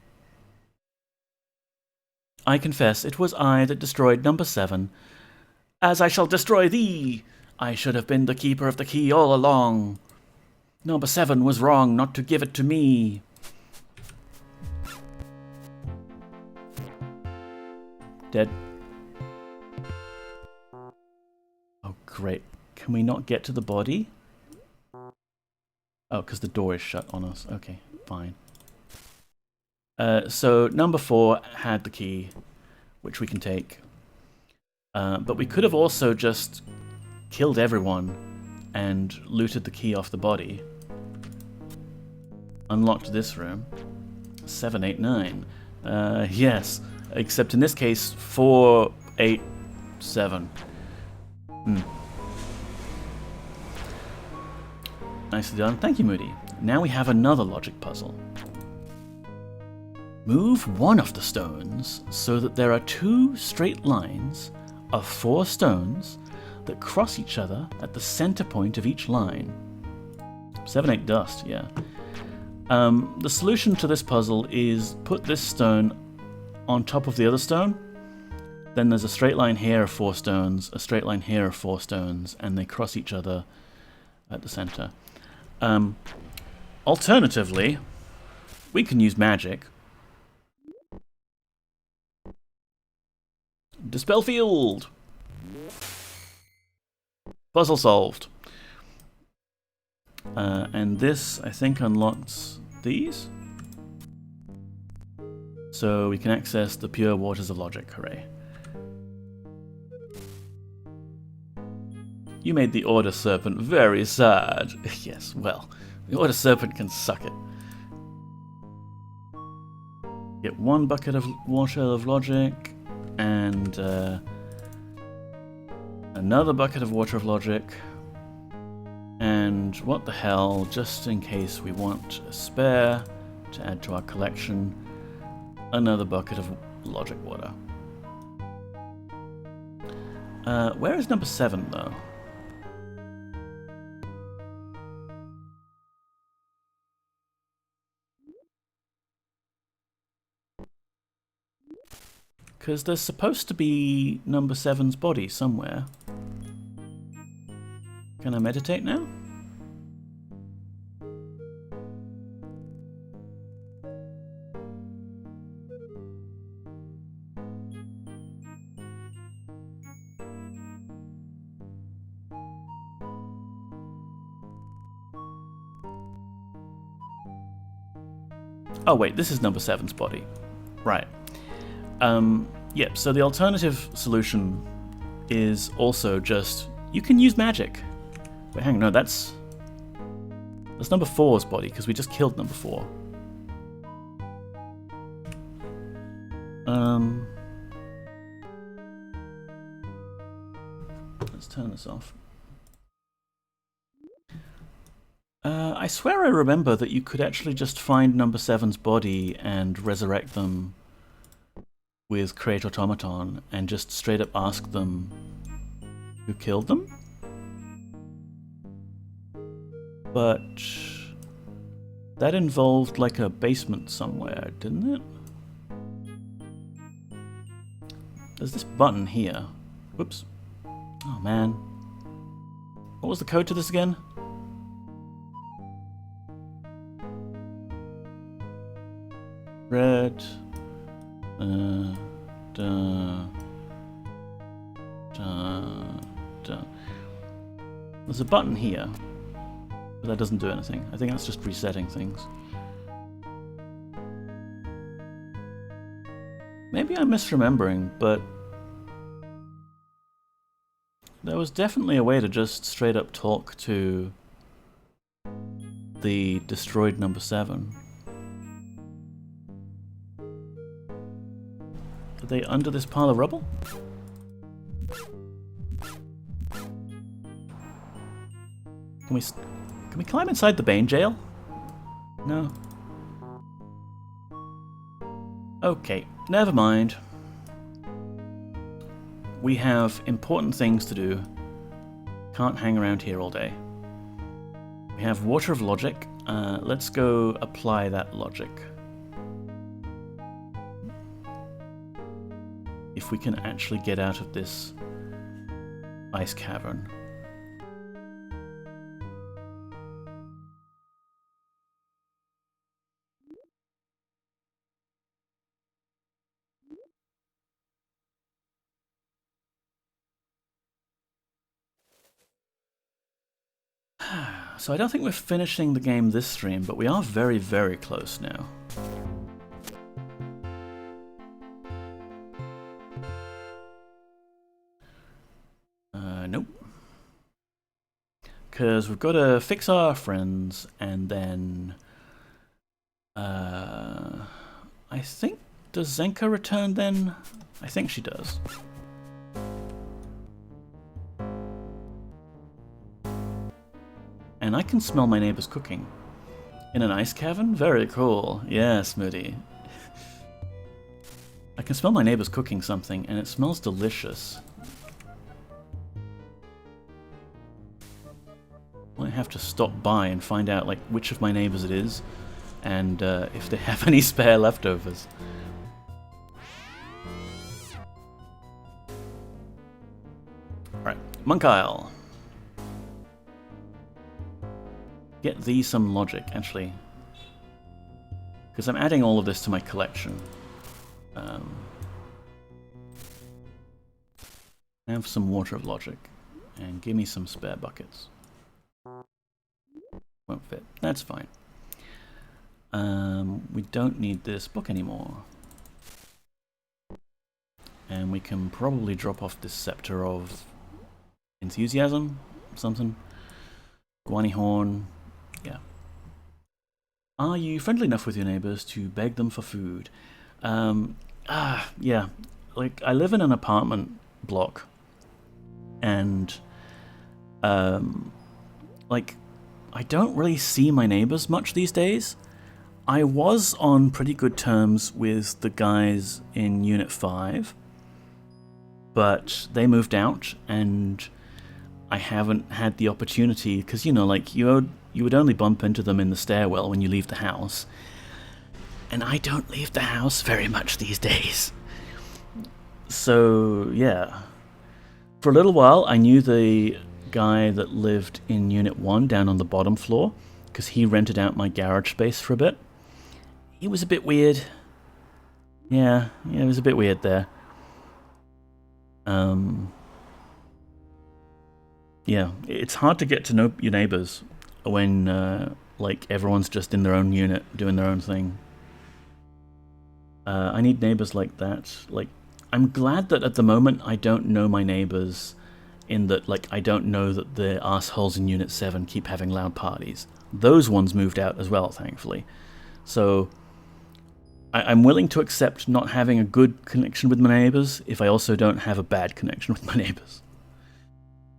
I confess it was I that destroyed number 7. As I shall destroy thee! I should have been the keeper of the key all along. Number 7 was wrong not to give it to me. Dead. Oh, great. Can we not get to the body? Oh, because the door is shut on us. Okay, fine. So number 4 had the key, which we can take. But we could have also just killed everyone and looted the key off the body. Unlocked this room. 7, 8, 9. Yes, except in this case, 4, 8, 7. Nicely done. Thank you, Moody. Now we have another logic puzzle. Move one of the stones so that there are 2 straight lines of 4 stones that cross each other at the center point of each line. 7, 8 dust, yeah. The solution to this puzzle is put this stone on top of the other stone. Then there's a straight line here of 4 stones, a straight line here of 4 stones, and they cross each other at the center. Alternatively, we can use magic. Dispel field! Puzzle solved. And this, I think, unlocks these? So we can access the pure waters of logic, hooray. You made the Order Serpent very sad. Yes, well, the Order Serpent can suck it. Get 1 bucket of water of logic, and another bucket of water of logic, and what the hell, just in case we want a spare to add to our collection, another bucket of logic water. Where is number 7 though? Because there's supposed to be number 7's body somewhere. Can I meditate now? Oh wait, this is number 7's body. Right. Yep, so the alternative solution is also just, you can use magic. Wait, hang on, no, that's number 4's body, because we just killed number 4. Let's turn this off. I swear I remember that you could actually just find number 7's body and resurrect them with Create Automaton and just straight up ask them who killed them? But that involved like a basement somewhere, didn't it? There's this button here. Whoops. Oh man. What was the code to this again? Red. There's a button here, but that doesn't do anything. I think that's just resetting things. Maybe I'm misremembering, but there was definitely a way to just straight up talk to the destroyed number 7. Are they under this pile of rubble? Can we climb inside the Bane jail? No. Okay, never mind. We have important things to do. Can't hang around here all day. We have Water of Logic. Let's go apply that logic. If we can actually get out of this ice cavern. So I don't think we're finishing the game this stream, but we are very, very close now. Nope. Because we've got to fix our friends, and then... I think... Does Xenka return then? I think she does. And I can smell my neighbors cooking. In an ice cavern? Very cool. Yes, Moody. I can smell my neighbors cooking something, and it smells delicious. I have to stop by and find out like which of my neighbors it is, and if they have any spare leftovers. Alright, Monk Isle. Get thee some logic, actually. Because I'm adding all of this to my collection. Have some Water of Logic, and give me some spare buckets. Won't fit. That's fine. We don't need this book anymore. And we can probably drop off this Scepter of Enthusiasm, something. Guani Horn, yeah. Are you friendly enough with your neighbors to beg them for food? Yeah. Like, I live in an apartment block, and, like, I don't really see my neighbors much these days. I was on pretty good terms with the guys in Unit 5, but they moved out, and I haven't had the opportunity, because, you know, like, you would only bump into them in the stairwell when you leave the house, and I don't leave the house very much these days. So, yeah. For a little while, I knew the guy that lived in Unit 1 down on the bottom floor, because he rented out my garage space for a bit. He was a bit weird. Yeah, it was a bit weird there. Yeah, it's hard to get to know your neighbors when, like, everyone's just in their own unit, doing their own thing. I need neighbors like that. Like, I'm glad that at the moment I don't know my neighbors, in that, like, I don't know that the assholes in Unit 7 keep having loud parties. Those ones moved out as well, thankfully. So I'm willing to accept not having a good connection with my neighbors if I also don't have a bad connection with my neighbors.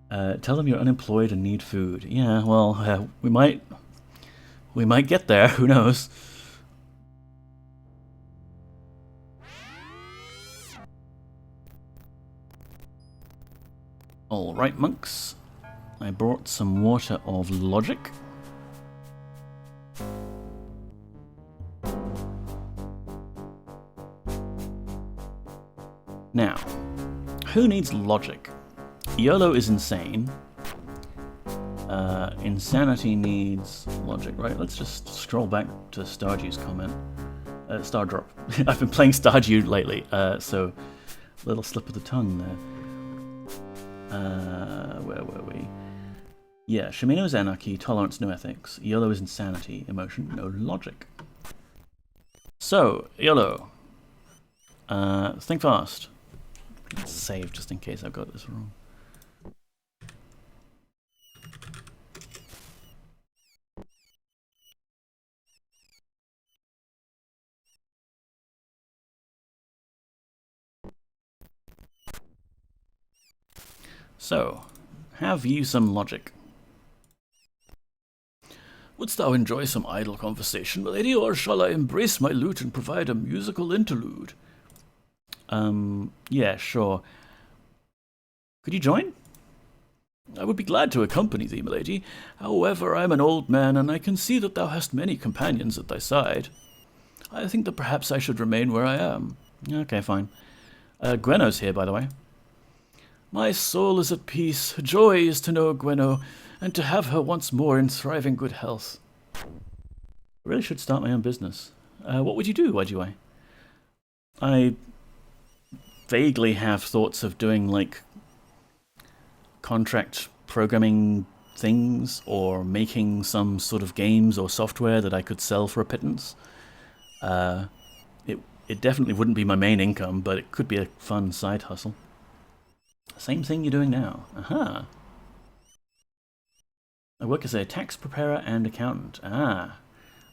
Tell them you're unemployed and need food. Yeah, well, we might get there. Who knows? All right, monks. I brought some water of logic. Now, who needs logic? YOLO is insane. Insanity needs logic, right? Let's just scroll back to Stardew's comment. Stardrop. I've been playing Stardew lately, so little slip of the tongue there. Where were we? Yeah, Shimeno is anarchy, tolerance, no ethics. YOLO is insanity, emotion, no logic. So, YOLO. Think fast. Let's save just in case I've got this wrong. So, have you some logic? Wouldst thou enjoy some idle conversation, milady, or shall I embrace my lute and provide a musical interlude? Yeah, sure. Could you join? I would be glad to accompany thee, milady. However, I am an old man, and I can see that thou hast many companions at thy side. I think that perhaps I should remain where I am. Okay, fine. Gweno's here, by the way. My soul is at peace. Joy is to know Gweno, and to have her once more in thriving good health. I really should start my own business. What would you do, YGY? I vaguely have thoughts of doing, like, contract programming things, or making some sort of games or software that I could sell for a pittance. It definitely wouldn't be my main income, but it could be a fun side hustle. Same thing you're doing now. Aha. I work as a tax preparer and accountant. Ah.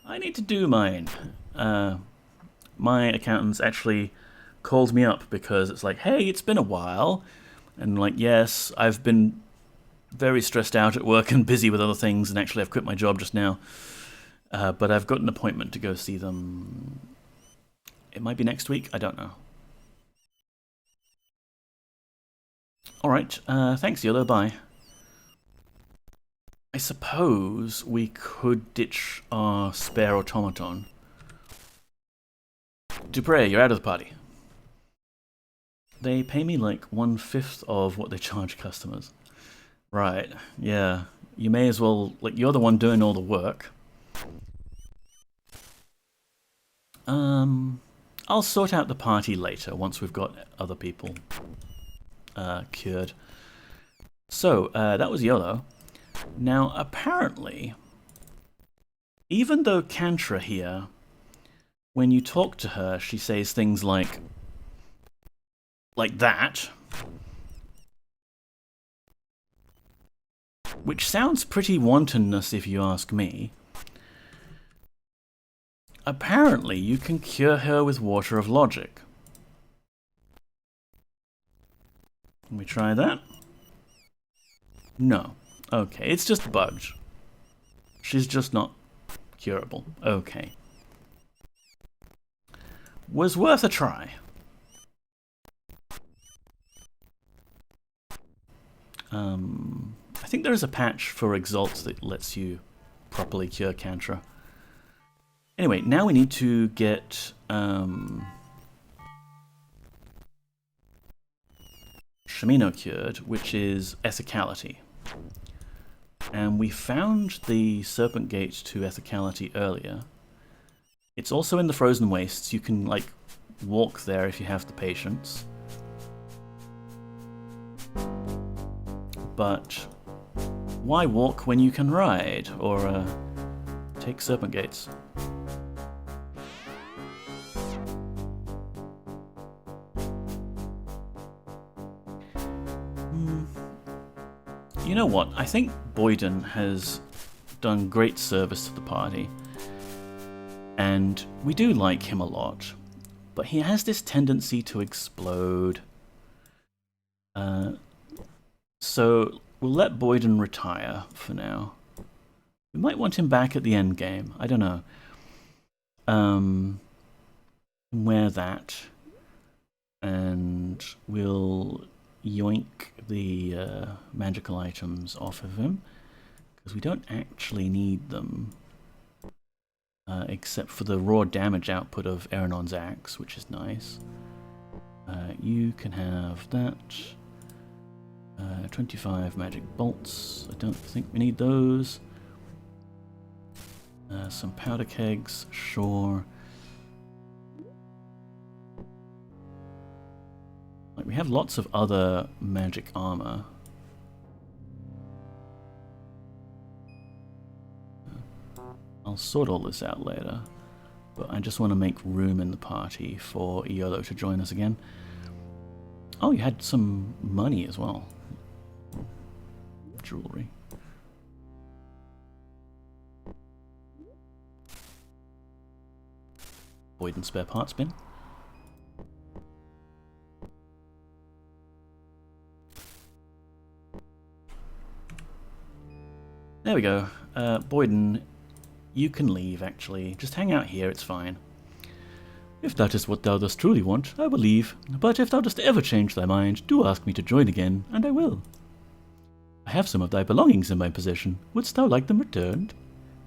I need to do mine. My accountant's actually called me up because it's like, hey, it's been a while. And like, yes, I've been very stressed out at work and busy with other things, and actually I've quit my job just now. But I've got an appointment to go see them. It might be next week, I don't know. Alright, thanks YOLO, bye. I suppose we could ditch our spare automaton. Dupre, you're out of the party. They pay me like 1/5 of what they charge customers. Right, yeah. You may as well, like, you're the one doing all the work. I'll sort out the party later once we've got other people cured. So, that was YOLO. Now, apparently, even though Kantra here, when you talk to her, she says things like, like that. Which sounds pretty wantonness if you ask me. Apparently, you can cure her with Water of Logic. Can we try that? No. Okay, it's just bugged. She's just not curable. Okay. Was worth a try. I think there is a patch for Exalt that lets you properly cure Cantra. Anyway, now we need to get Shamino cured, which is Ethicality. And we found the Serpent Gate to Ethicality earlier. It's also in the Frozen Wastes. You can, like, walk there if you have the patience. But why walk when you can ride? Or take Serpent Gates? You know what? I think Boyden has done great service to the party. And we do like him a lot. But he has this tendency to explode. So we'll let Boyden retire for now. We might want him back at the end game. I don't know. Wear that. And we'll yoink the magical items off of him. Because we don't actually need them. Except for the raw damage output of Erenon's axe, which is nice. You can have that. 25 magic bolts. I don't think we need those. Some powder kegs, sure. Like, we have lots of other magic armor. I'll sort all this out later, but I just want to make room in the party for Iolo to join us again. Oh, you had some money as well. Jewelry. Boyden spare parts bin. There we go. Boyden, you can leave, actually. Just hang out here, it's fine. If that is what thou dost truly want, I will leave. But if thou dost ever change thy mind, do ask me to join again, and I will. I have some of thy belongings in my possession. Wouldst thou like them returned?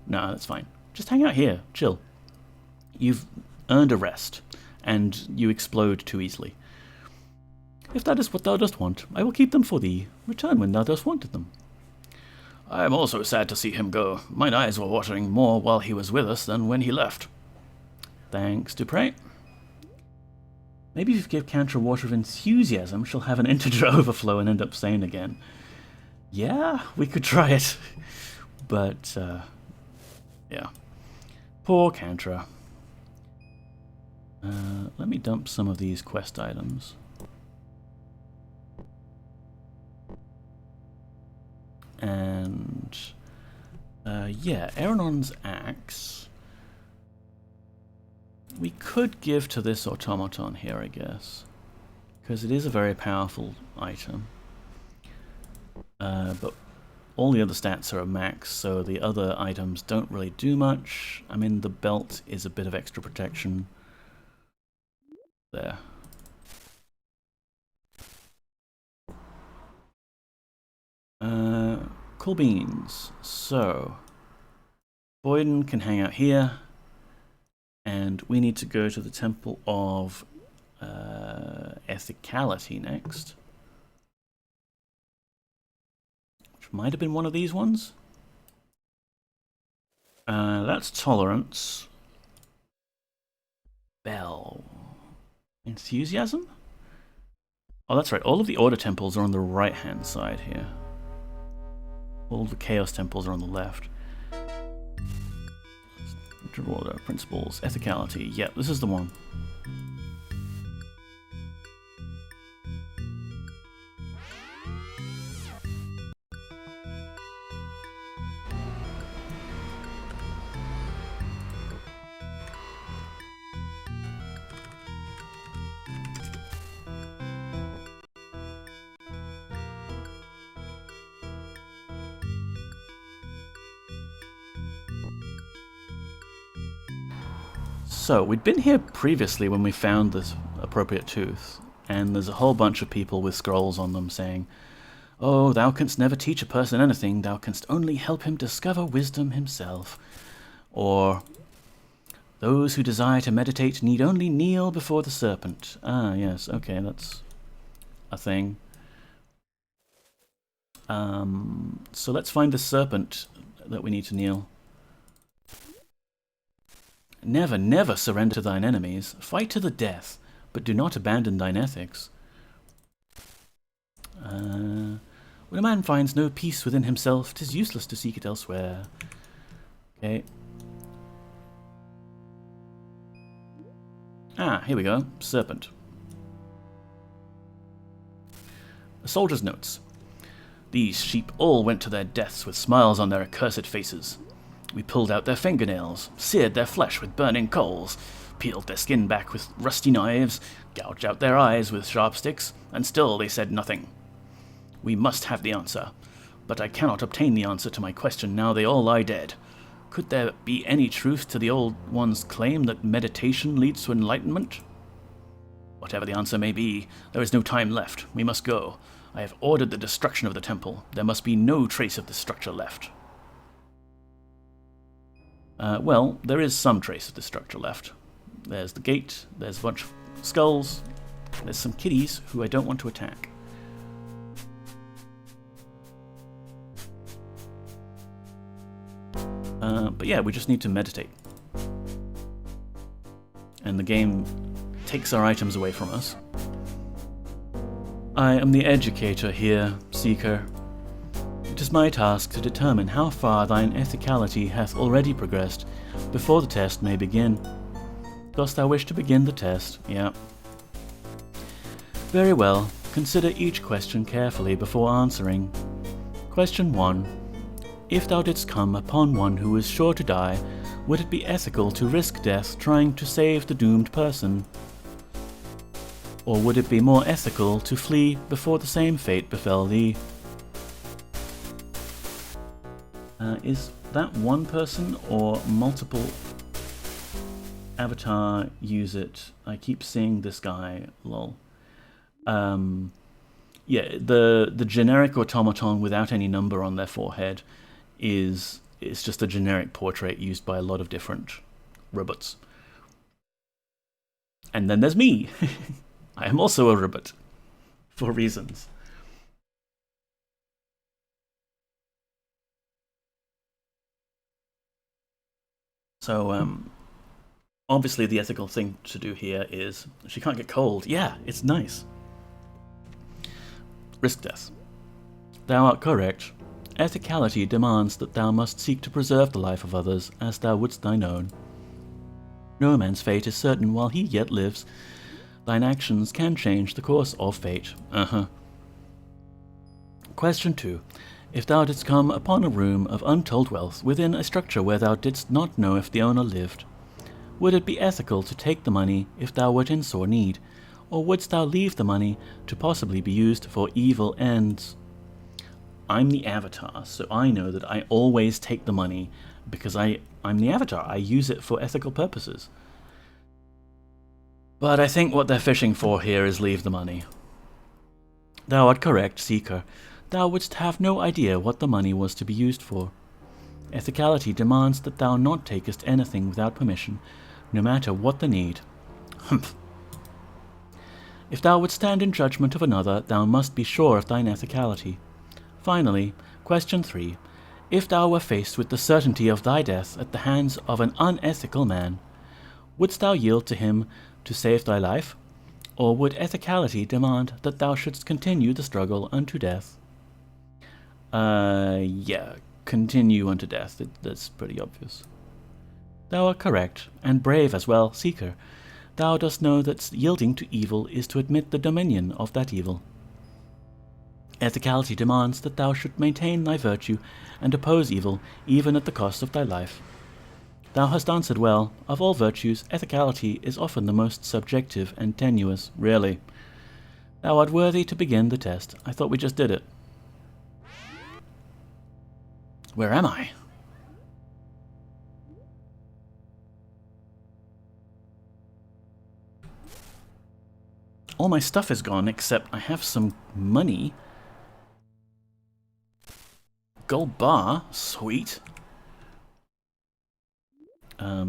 Nah, that's fine. Just hang out here. Chill. You've earned a rest, and you explode too easily. If that is what thou dost want, I will keep them for thee. Return when thou dost wanted them. I am also sad to see him go. Mine eyes were watering more while he was with us than when he left. Thanks, Dupre. Maybe if you give Cantra Water of Enthusiasm, she'll have an integer overflow and end up sane again. Yeah, we could try it. But, yeah. Poor Cantra. Let me dump some of these quest items. And, yeah, Erenon's axe. We could give to this automaton here, I guess. Because it is a very powerful item. But all the other stats are a max, so the other items don't really do much. I mean, the belt is a bit of extra protection. There. Cool beans. So, Boyden can hang out here, and we need to go to the Temple of Ethicality next. Which might have been one of these ones. That's Tolerance. Bell. Enthusiasm? Oh, that's right. All of the Order Temples are on the right-hand side here. All the Chaos Temples are on the left. Order, Principles, Ethicality. Yep, this is the one. So, we'd been here previously when we found this appropriate tooth, and there's a whole bunch of people with scrolls on them saying, "Oh, thou canst never teach a person anything, thou canst only help him discover wisdom himself." Or, "Those who desire to meditate need only kneel before the serpent." Ah, yes, okay, that's a thing. So let's find the serpent that we need to kneel. "Never, never surrender to thine enemies. Fight to the death, but do not abandon thine ethics. When a man finds no peace within himself, 'tis useless to seek it elsewhere." Okay. Ah, here we go. Serpent. The soldier's notes. "These sheep all went to their deaths with smiles on their accursed faces. We pulled out their fingernails, seared their flesh with burning coals, peeled their skin back with rusty knives, gouged out their eyes with sharp sticks, and still they said nothing. We must have the answer, but I cannot obtain the answer to my question now they all lie dead. Could there be any truth to the old one's claim that meditation leads to enlightenment? Whatever the answer may be, there is no time left. We must go. I have ordered the destruction of the temple. There must be no trace of the structure left." Well, there is some trace of the structure left. There's the gate, there's a bunch of skulls, there's some kitties who I don't want to attack. But yeah, we just need to meditate. And the game takes our items away from us. "I am the educator here, Seeker. It is my task to determine how far thine ethicality hath already progressed before the test may begin. Dost thou wish to begin the test?" Yeah. "Very well. Consider each question carefully before answering. Question 1. If thou didst come upon one who is sure to die, would it be ethical to risk death trying to save the doomed person? Or would it be more ethical to flee before the same fate befell thee?" Is that one person or multiple avatar use it? I keep seeing this guy, lol. Yeah, the generic automaton without any number on their forehead is just a generic portrait used by a lot of different robots. And then there's me. I am also a robot, for reasons. So, obviously the ethical thing to do here is, she can't get cold. Yeah, it's nice. Risk death. Thou art correct. Ethicality demands that thou must seek to preserve the life of others as thou wouldst thine own. No man's fate is certain while he yet lives. Thine actions can change the course of fate. Question 2. If thou didst come upon a room of untold wealth within a structure where thou didst not know if the owner lived, would it be ethical to take the money if thou wert in sore need, or wouldst thou leave the money to possibly be used for evil ends? I'm the avatar, so I know that I always take the money because I'm the avatar. I use it for ethical purposes. But I think what they're fishing for here is leave the money. Thou art correct, Seeker. Thou wouldst have no idea what the money was to be used for. Ethicality demands that thou not takest anything without permission, no matter what the need. Humph. If thou wouldst stand in judgment of another, thou must be sure of thine ethicality. Finally, question 3. If thou were faced with the certainty of thy death at the hands of an unethical man, wouldst thou yield to him to save thy life? Or would ethicality demand that thou shouldst continue the struggle unto death? Yeah, continue unto death. That's pretty obvious. Thou art correct, and brave as well, Seeker. Thou dost know that yielding to evil is to admit the dominion of that evil. Ethicality demands that thou should maintain thy virtue and oppose evil, even at the cost of thy life. Thou hast answered well. Of all virtues, ethicality is often the most subjective and tenuous. Really. Thou art worthy to begin the test. I thought we just did it. Where am I? all my stuff is gone except I have some money. Gold bar, sweet.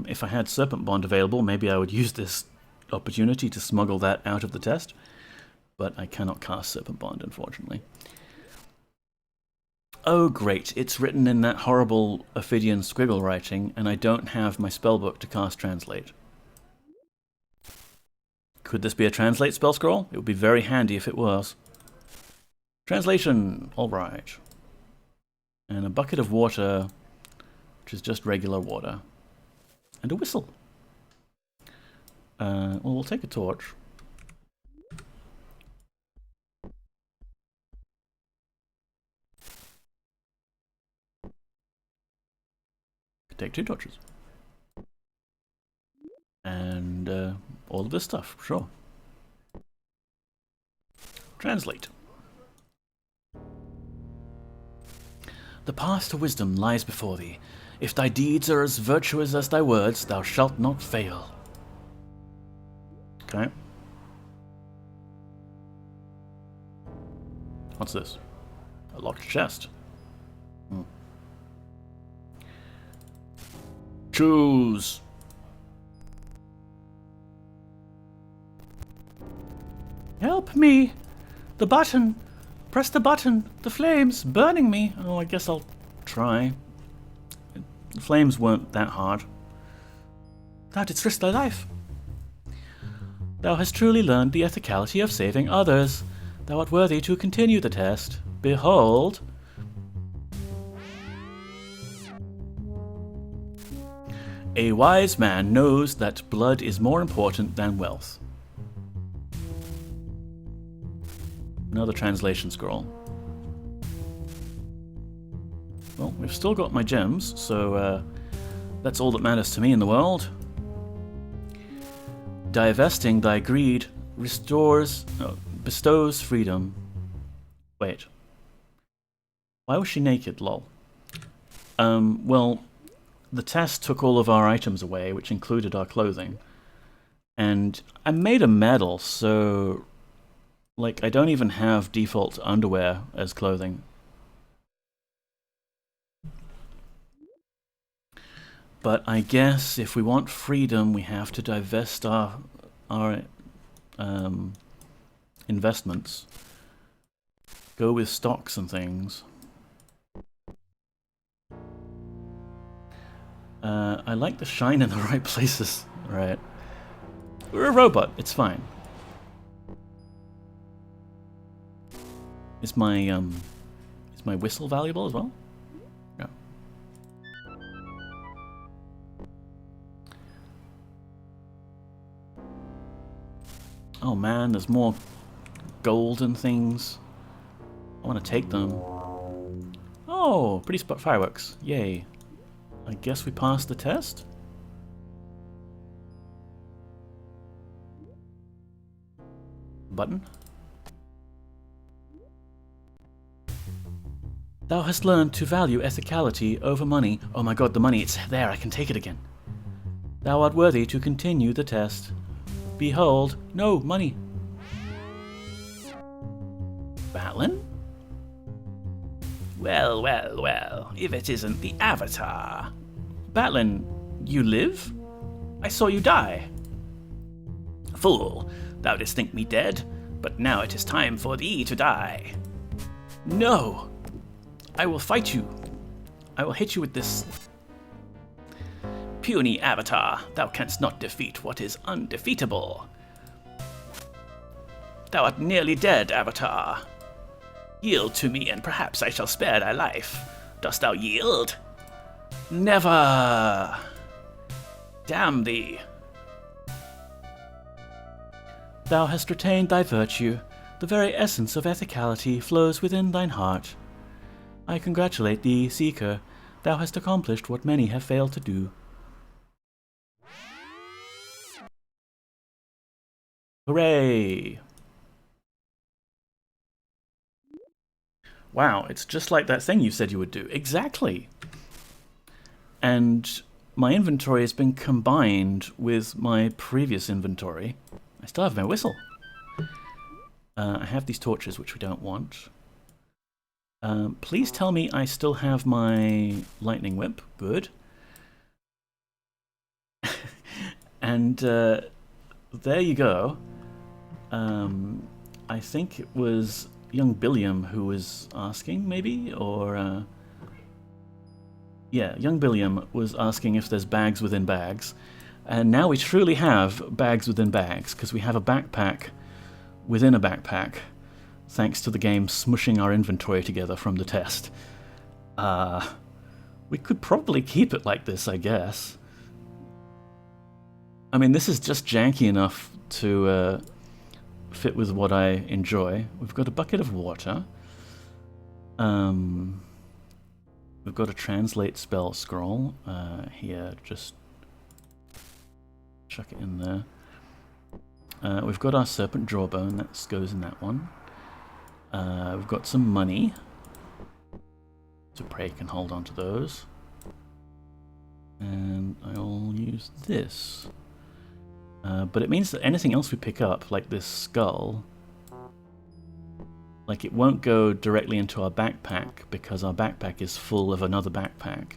If I had Serpent Bond available, maybe I would use this opportunity to smuggle that out of the test. But I cannot cast Serpent Bond, unfortunately. Oh great, it's written in that horrible Ophidian squiggle writing, and I don't have my spellbook to cast Translate. Could this be a Translate spell scroll? It would be very handy if it was. Translation, alright. And a bucket of water, which is just regular water. And a whistle. Well, we'll take a torch. Take 2 torches. And all of this stuff, sure. Translate. The path to wisdom lies before thee. If thy deeds are as virtuous as thy words, thou shalt not fail. Okay. What's this? A locked chest. Choose. Help me! The button! Press the button! The flames burning me! Oh, I guess I'll try. The flames weren't that hard. Thou didst risk thy life. Thou hast truly learned the ethicality of saving others. Thou art worthy to continue the test. Behold. A wise man knows that blood is more important than wealth. Another translation scroll. Well, we've still got my gems, so that's all that matters to me in the world. Divesting thy greed bestows freedom. Wait. Why was she naked, lol? Well, the test took all of our items away, which included our clothing. And I made a medal, so like I don't even have default underwear as clothing. But I guess if we want freedom, we have to divest our investments. Go with stocks and things. I like the shine in the right places. Right. We're a robot. It's fine. Is my whistle valuable as well? No. Oh man, there's more golden things. I want to take them. Oh, pretty spot fireworks. Yay. I guess we passed the test? Button. Thou hast learned to value ethicality over money. Oh my god, the money, it's there, I can take it again. Thou art worthy to continue the test. Behold, no, money. Batlin? Well, well, well, if it isn't the Avatar. Batlin, you live? I saw you die. Fool, thou didst think me dead, but now it is time for thee to die. No! I will fight you. I will hit you with this. Puny Avatar, thou canst not defeat what is undefeatable. Thou art nearly dead, Avatar. Yield to me, and perhaps I shall spare thy life. Dost thou yield? Never! Damn thee! Thou hast retained thy virtue. The very essence of ethicality flows within thine heart. I congratulate thee, Seeker. Thou hast accomplished what many have failed to do. Hooray! Wow, it's just like that thing you said you would do. Exactly! And my inventory has been combined with my previous inventory. I still have my whistle. I have these torches, which we don't want. Please tell me I still have my lightning whip. Good. And there you go. I think it was young Billiam who was asking, maybe? Or, yeah, young Billiam was asking if there's bags within bags. And now we truly have bags within bags, because we have a backpack within a backpack, thanks to the game smushing our inventory together from the test. We could probably keep it like this, I guess. I mean, this is just janky enough to fit with what I enjoy. We've got a bucket of water. We've got a translate spell scroll here. Just chuck it in there. We've got our serpent jawbone. That goes in that one. We've got some money. So Prey can hold on to those. And I'll use this. But it means that anything else we pick up, like this skull, like it won't go directly into our backpack because our backpack is full of another backpack.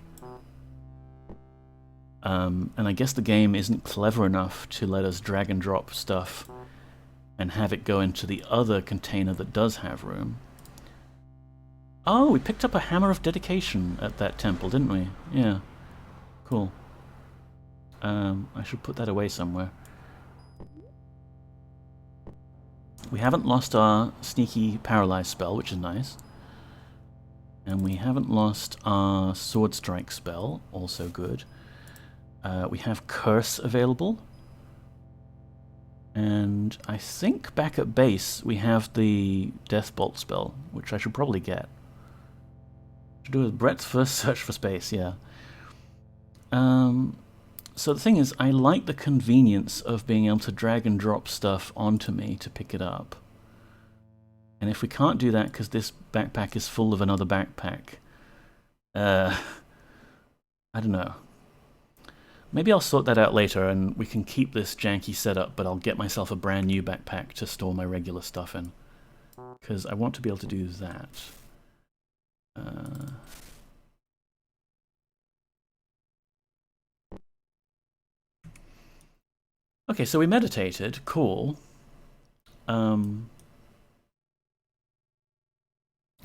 And I guess the game isn't clever enough to let us drag and drop stuff and have it go into the other container that does have room. Oh, we picked up a Hammer of Dedication at that temple, didn't we? Yeah. Cool. I should put that away somewhere. We haven't lost our sneaky paralyze spell, which is nice. And we haven't lost our sword strike spell, also good. We have curse available. And I think back at base we have the death bolt spell, which I should probably get. Should do a breadth first search for space, yeah. So the thing is, I like the convenience of being able to drag and drop stuff onto me to pick it up. And if we can't do that because this backpack is full of another backpack, I don't know. Maybe I'll sort that out later and we can keep this janky setup, but I'll get myself a brand new backpack to store my regular stuff in. Because I want to be able to do that. Okay, so we meditated. Cool. Hang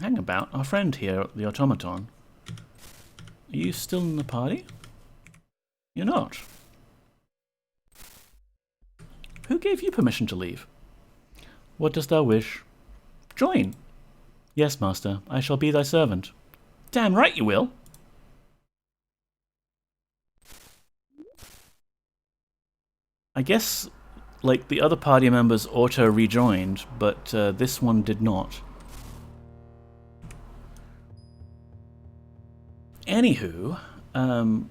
about. Our friend here, the automaton. Are you still in the party? You're not. Who gave you permission to leave? What dost thou wish? Join. Yes, master. I shall be thy servant. Damn right you will. I guess, like, the other party members auto-rejoined, but this one did not. Anywho,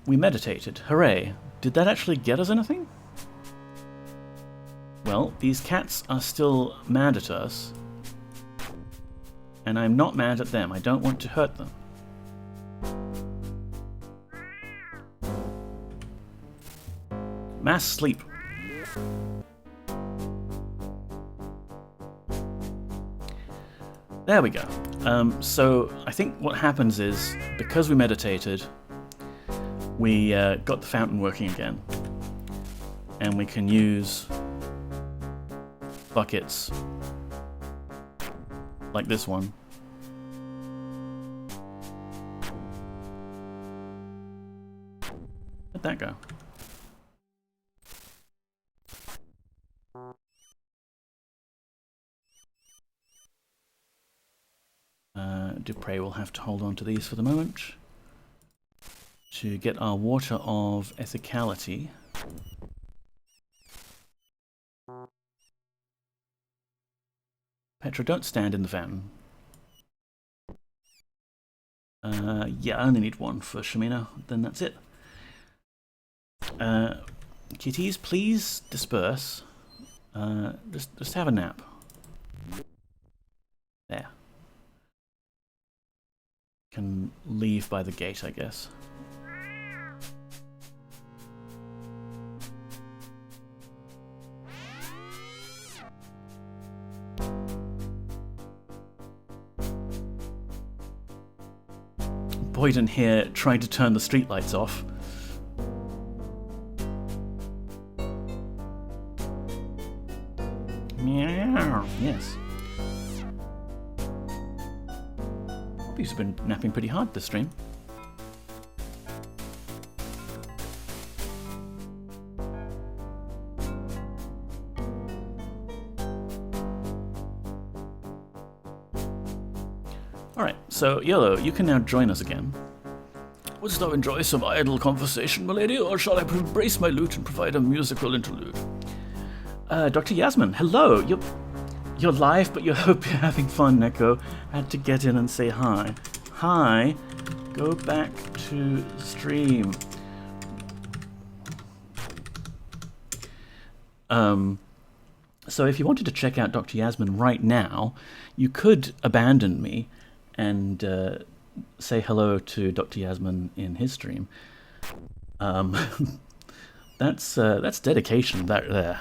we meditated. Hooray. Did that actually get us anything? Well, these cats are still mad at us. And I'm not mad at them. I don't want to hurt them. Mass sleep. There we go. So I think what happens is, because we meditated, we got the fountain working again. And we can use buckets like this one. Where'd that go? Dupre will have to hold on to these for the moment to get our water of ethicality. Petra, don't stand in the fountain. Yeah, I only need one for Shamina, then that's it. Kitties, please disperse. Just have a nap. There. Can leave by the gate, I guess. void in here trying to turn the streetlights off. Meow. Yes. He's been napping pretty hard this stream. Alright, so Yellow, you can now join us again. Wouldst thou enjoy some idle conversation, my lady, or shall I embrace my lute and provide a musical interlude? Dr. Yasmin, hello! You're live, but you hope you're having fun, Neko. Had to get in and say hi. Hi. Go back to stream. So if you wanted to check out Dr. Yasmin right now, you could abandon me and say hello to Dr. Yasmin in his stream. That's dedication there.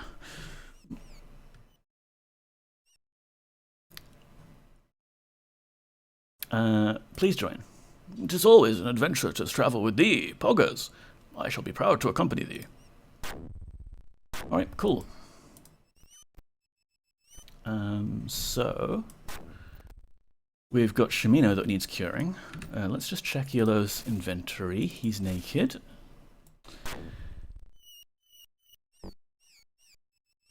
Please join. 'Tis always an adventure to travel with thee, Poggers. I shall be proud to accompany thee. Alright, cool. So we've got Shimino that needs curing. Let's just check Yellow's inventory. He's naked.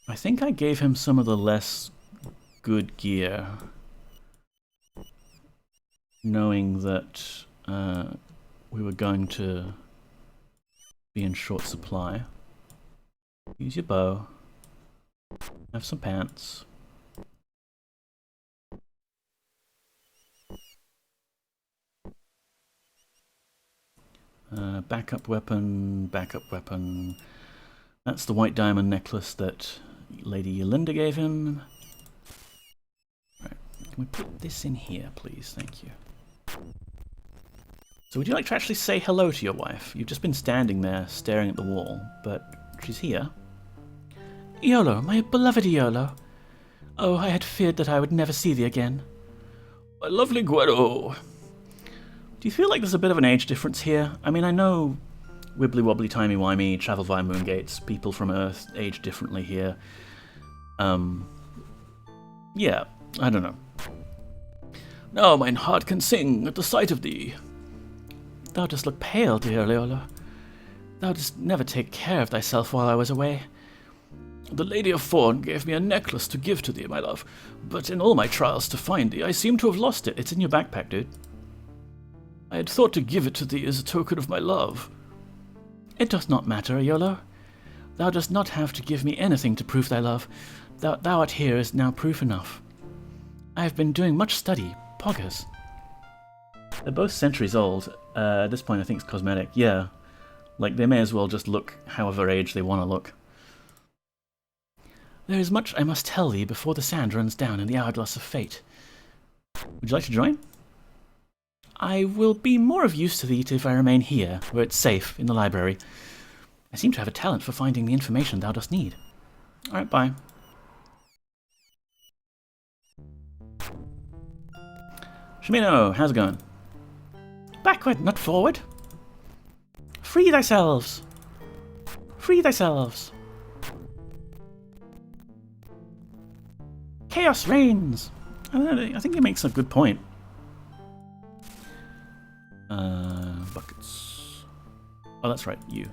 I think I gave him some of the less good gear, knowing that we were going to be in short supply. Use your bow. Have some pants. Backup weapon, backup weapon. That's the white diamond necklace that Lady Yolinda gave him. Right. Can we put this in here, please? Thank you. So would you like to actually say hello to your wife? You've just been standing there staring at the wall, but she's here. Iolo, my beloved Iolo. Oh, I had feared that I would never see thee again. My lovely Guero. Do you feel like there's a bit of an age difference here? I mean, I know wibbly wobbly timey wimey, travel via moongates, people from Earth age differently here. Yeah, I don't know. Now mine heart can sing at the sight of thee. Thou dost look pale, dear Leola. Thou didst never take care of thyself while I was away. The Lady of Fawn gave me a necklace to give to thee, my love, but in all my trials to find thee, I seem to have lost it. It's in your backpack, dude. I had thought to give it to thee as a token of my love. It doth not matter, Iolo. Thou dost not have to give me anything to prove thy love. Thou art here is now proof enough. I have been doing much study, Poggers. They're both centuries old. At this point I think it's cosmetic. Yeah, like they may as well just look however age they want to look. There is much I must tell thee before the sand runs down in the hourglass of fate. Would you like to join? I will be more of use to thee if I remain here, where it's safe, in the library. I seem to have a talent for finding the information thou dost need. Alright, bye. Shimino, how's it going? Backward, not forward. Free thyselves. Free thyselves. Chaos reigns. I think he makes a good point. Buckets. Oh, that's right, you.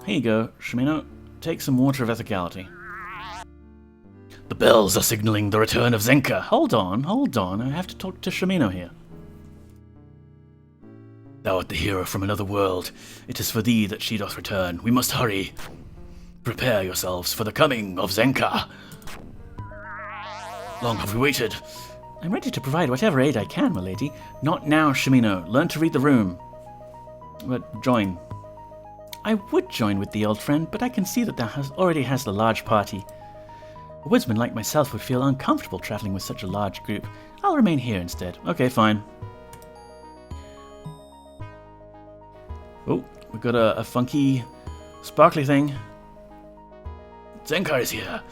Here you go, Shimino. Take some water of Ethicality. The bells are signaling the return of Xenka. Hold on. I have to talk to Shimino here. Thou art the hero from another world. It is for thee that she doth return. We must hurry. Prepare yourselves for the coming of Xenka. Long have we waited. I'm ready to provide whatever aid I can, my lady. Not now, Shimino. Learn to read the room. But join. I would join with thee, old friend, but I can see that thou already has a large party. A woodsman like myself would feel uncomfortable traveling with such a large group. I'll remain here instead. Okay, fine. Oh, we've got a funky, sparkly thing. Xenka is here.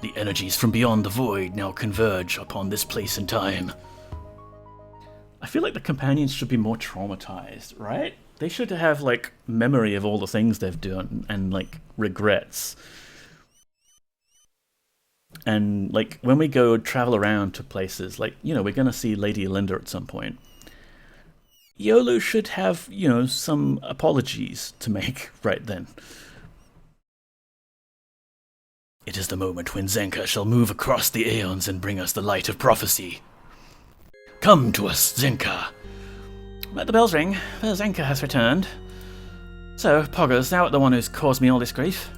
The energies from beyond the void now converge upon this place and time. I feel like the companions should be more traumatized, right? They should have, like, memory of all the things they've done and, like, regrets. And, like, when we go travel around to places, like, you know, we're going to see Lady Linda at some point. Yolu should have, you know, some apologies to make right then. It is the moment when Xenka shall move across the aeons and bring us the light of prophecy. Come to us, Xenka. Let the bells ring, for Xenka has returned. So, Poggers, thou art the one who's caused me all this grief.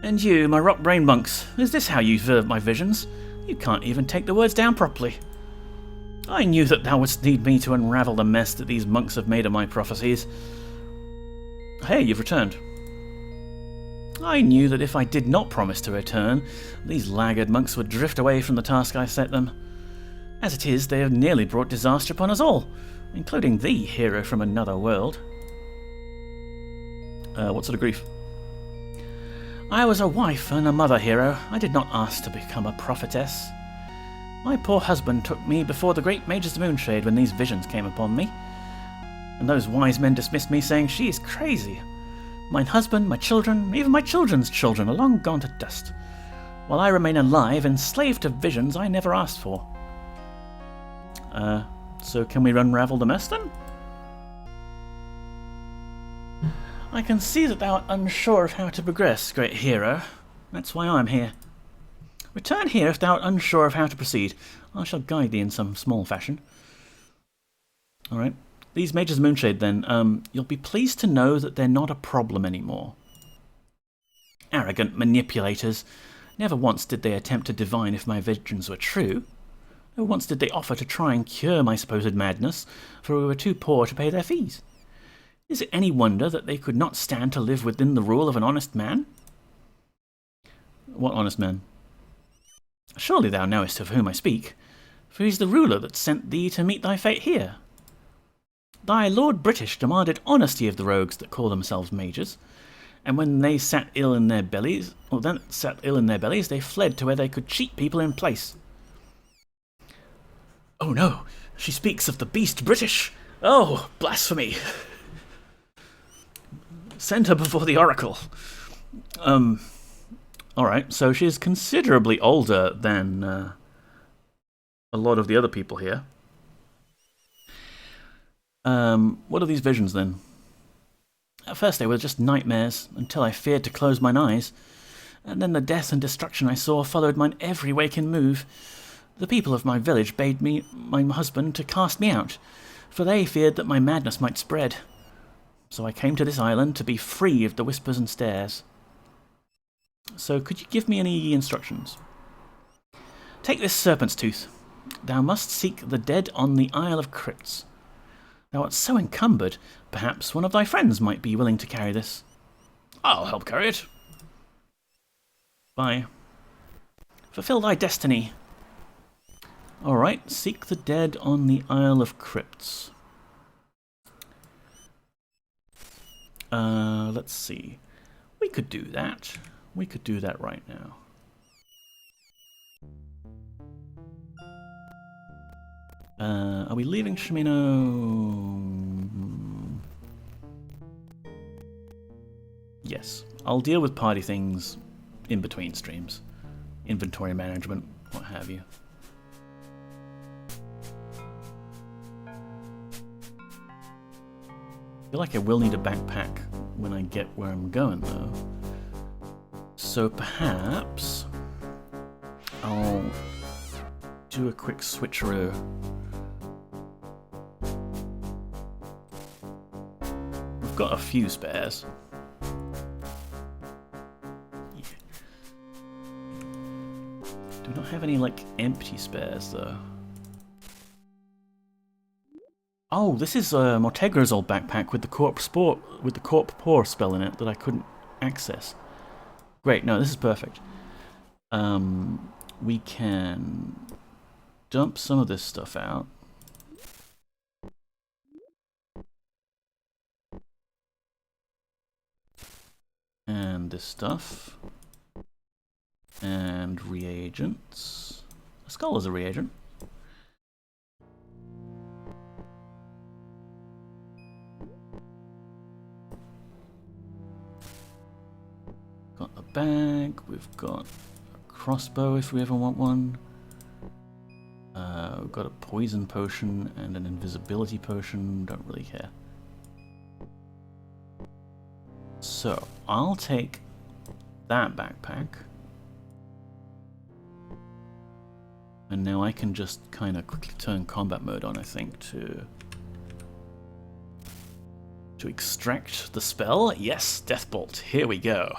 And you, my rock-brained monks, is this how you verve my visions? You can't even take the words down properly. I knew that thou wouldst need me to unravel the mess that these monks have made of my prophecies. Hey, you've returned. I knew that if I did not promise to return, these laggard monks would drift away from the task I set them. As it is, they have nearly brought disaster upon us all, including thee, hero from another world. What sort of grief? I was a wife and a mother, hero. I did not ask to become a prophetess. My poor husband took me before the great Mage's Moonshade when these visions came upon me. And those wise men dismissed me, saying she is crazy. Mine husband, my children, even my children's children are long gone to dust, while I remain alive, enslaved to visions I never asked for. So can we unravel the mess then? I can see that thou art unsure of how to progress, great hero. That's why I'm here. Return here if thou art unsure of how to proceed. I shall guide thee in some small fashion. Alright. These Mage's Moonshade then, you'll be pleased to know that they're not a problem anymore. Arrogant manipulators. Never once did they attempt to divine if my visions were true. Never once did they offer to try and cure my supposed madness, for we were too poor to pay their fees. Is it any wonder that they could not stand to live within the rule of an honest man? What honest man? Surely thou knowest of whom I speak, for he is the ruler that sent thee to meet thy fate here. Thy Lord British demanded honesty of the rogues that call themselves mages, and when they sat ill in their bellies, they fled to where they could cheat people in place. Oh no, she speaks of the beast British. Oh, blasphemy. Send her before the oracle. Alright, so she's considerably older than a lot of the other people here. What are these visions then? At first they were just nightmares, until I feared to close mine eyes. And then the death and destruction I saw followed mine every waking move. The people of my village bade me, my husband, to cast me out, for they feared that my madness might spread. So I came to this island to be free of the whispers and stares. So could you give me any instructions? Take this serpent's tooth. Thou must seek the dead on the Isle of Crypts. Thou art so encumbered, perhaps one of thy friends might be willing to carry this. I'll help carry it. Bye. Fulfill thy destiny. Alright, seek the dead on the Isle of Crypts. Let's see. We could do that. We could do that right now. Are we leaving Shimino? Yes. I'll deal with party things in between streams. Inventory management, what have you. I feel like I will need a backpack when I get where I'm going, though. So perhaps I'll do a quick switcheroo. We've got a few spares. Yeah. Do we not have any, like, empty spares, though? Oh, this is Mortegra's old backpack with the Corp Pour spell in it that I couldn't access. Great, no, this is perfect. We can dump some of this stuff out. And this stuff. And reagents. A skull is a reagent. bag. We've got a crossbow if we ever want one. We've got a poison potion and an invisibility potion. Don't really care. So, I'll take that backpack. And now I can just kind of quickly turn combat mode on, I think, to extract the spell. Yes, Deathbolt. Here we go.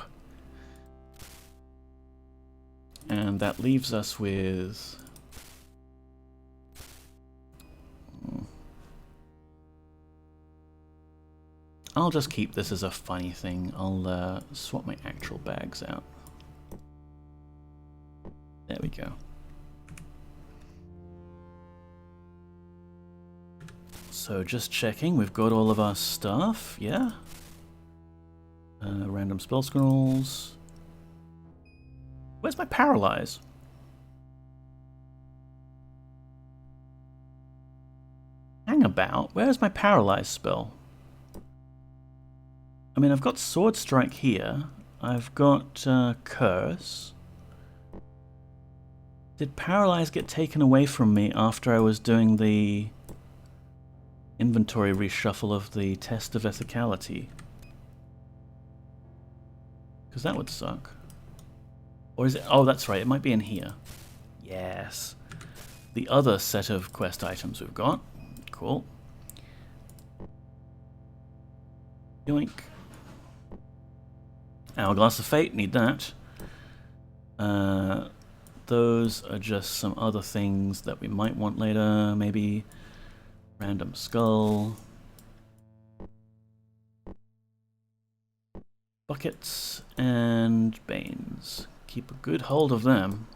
And that leaves us with... I'll just keep this as a funny thing. I'll swap my actual bags out. There we go. So just checking, we've got all of our stuff, yeah? Random spell scrolls. Where's my paralyze? Hang about, where's my paralyze spell? I mean, I've got Sword Strike here. I've got Curse. Did paralyze get taken away from me after I was doing the inventory reshuffle of the test of ethicality? Because that would suck. Or is it? Oh, that's right. It might be in here. Yes. The other set of quest items we've got. Cool. Yoink. Hourglass of Fate. Need that. Those are just some other things that we might want later. Maybe random skull. Buckets and banes. Keep a good hold of them.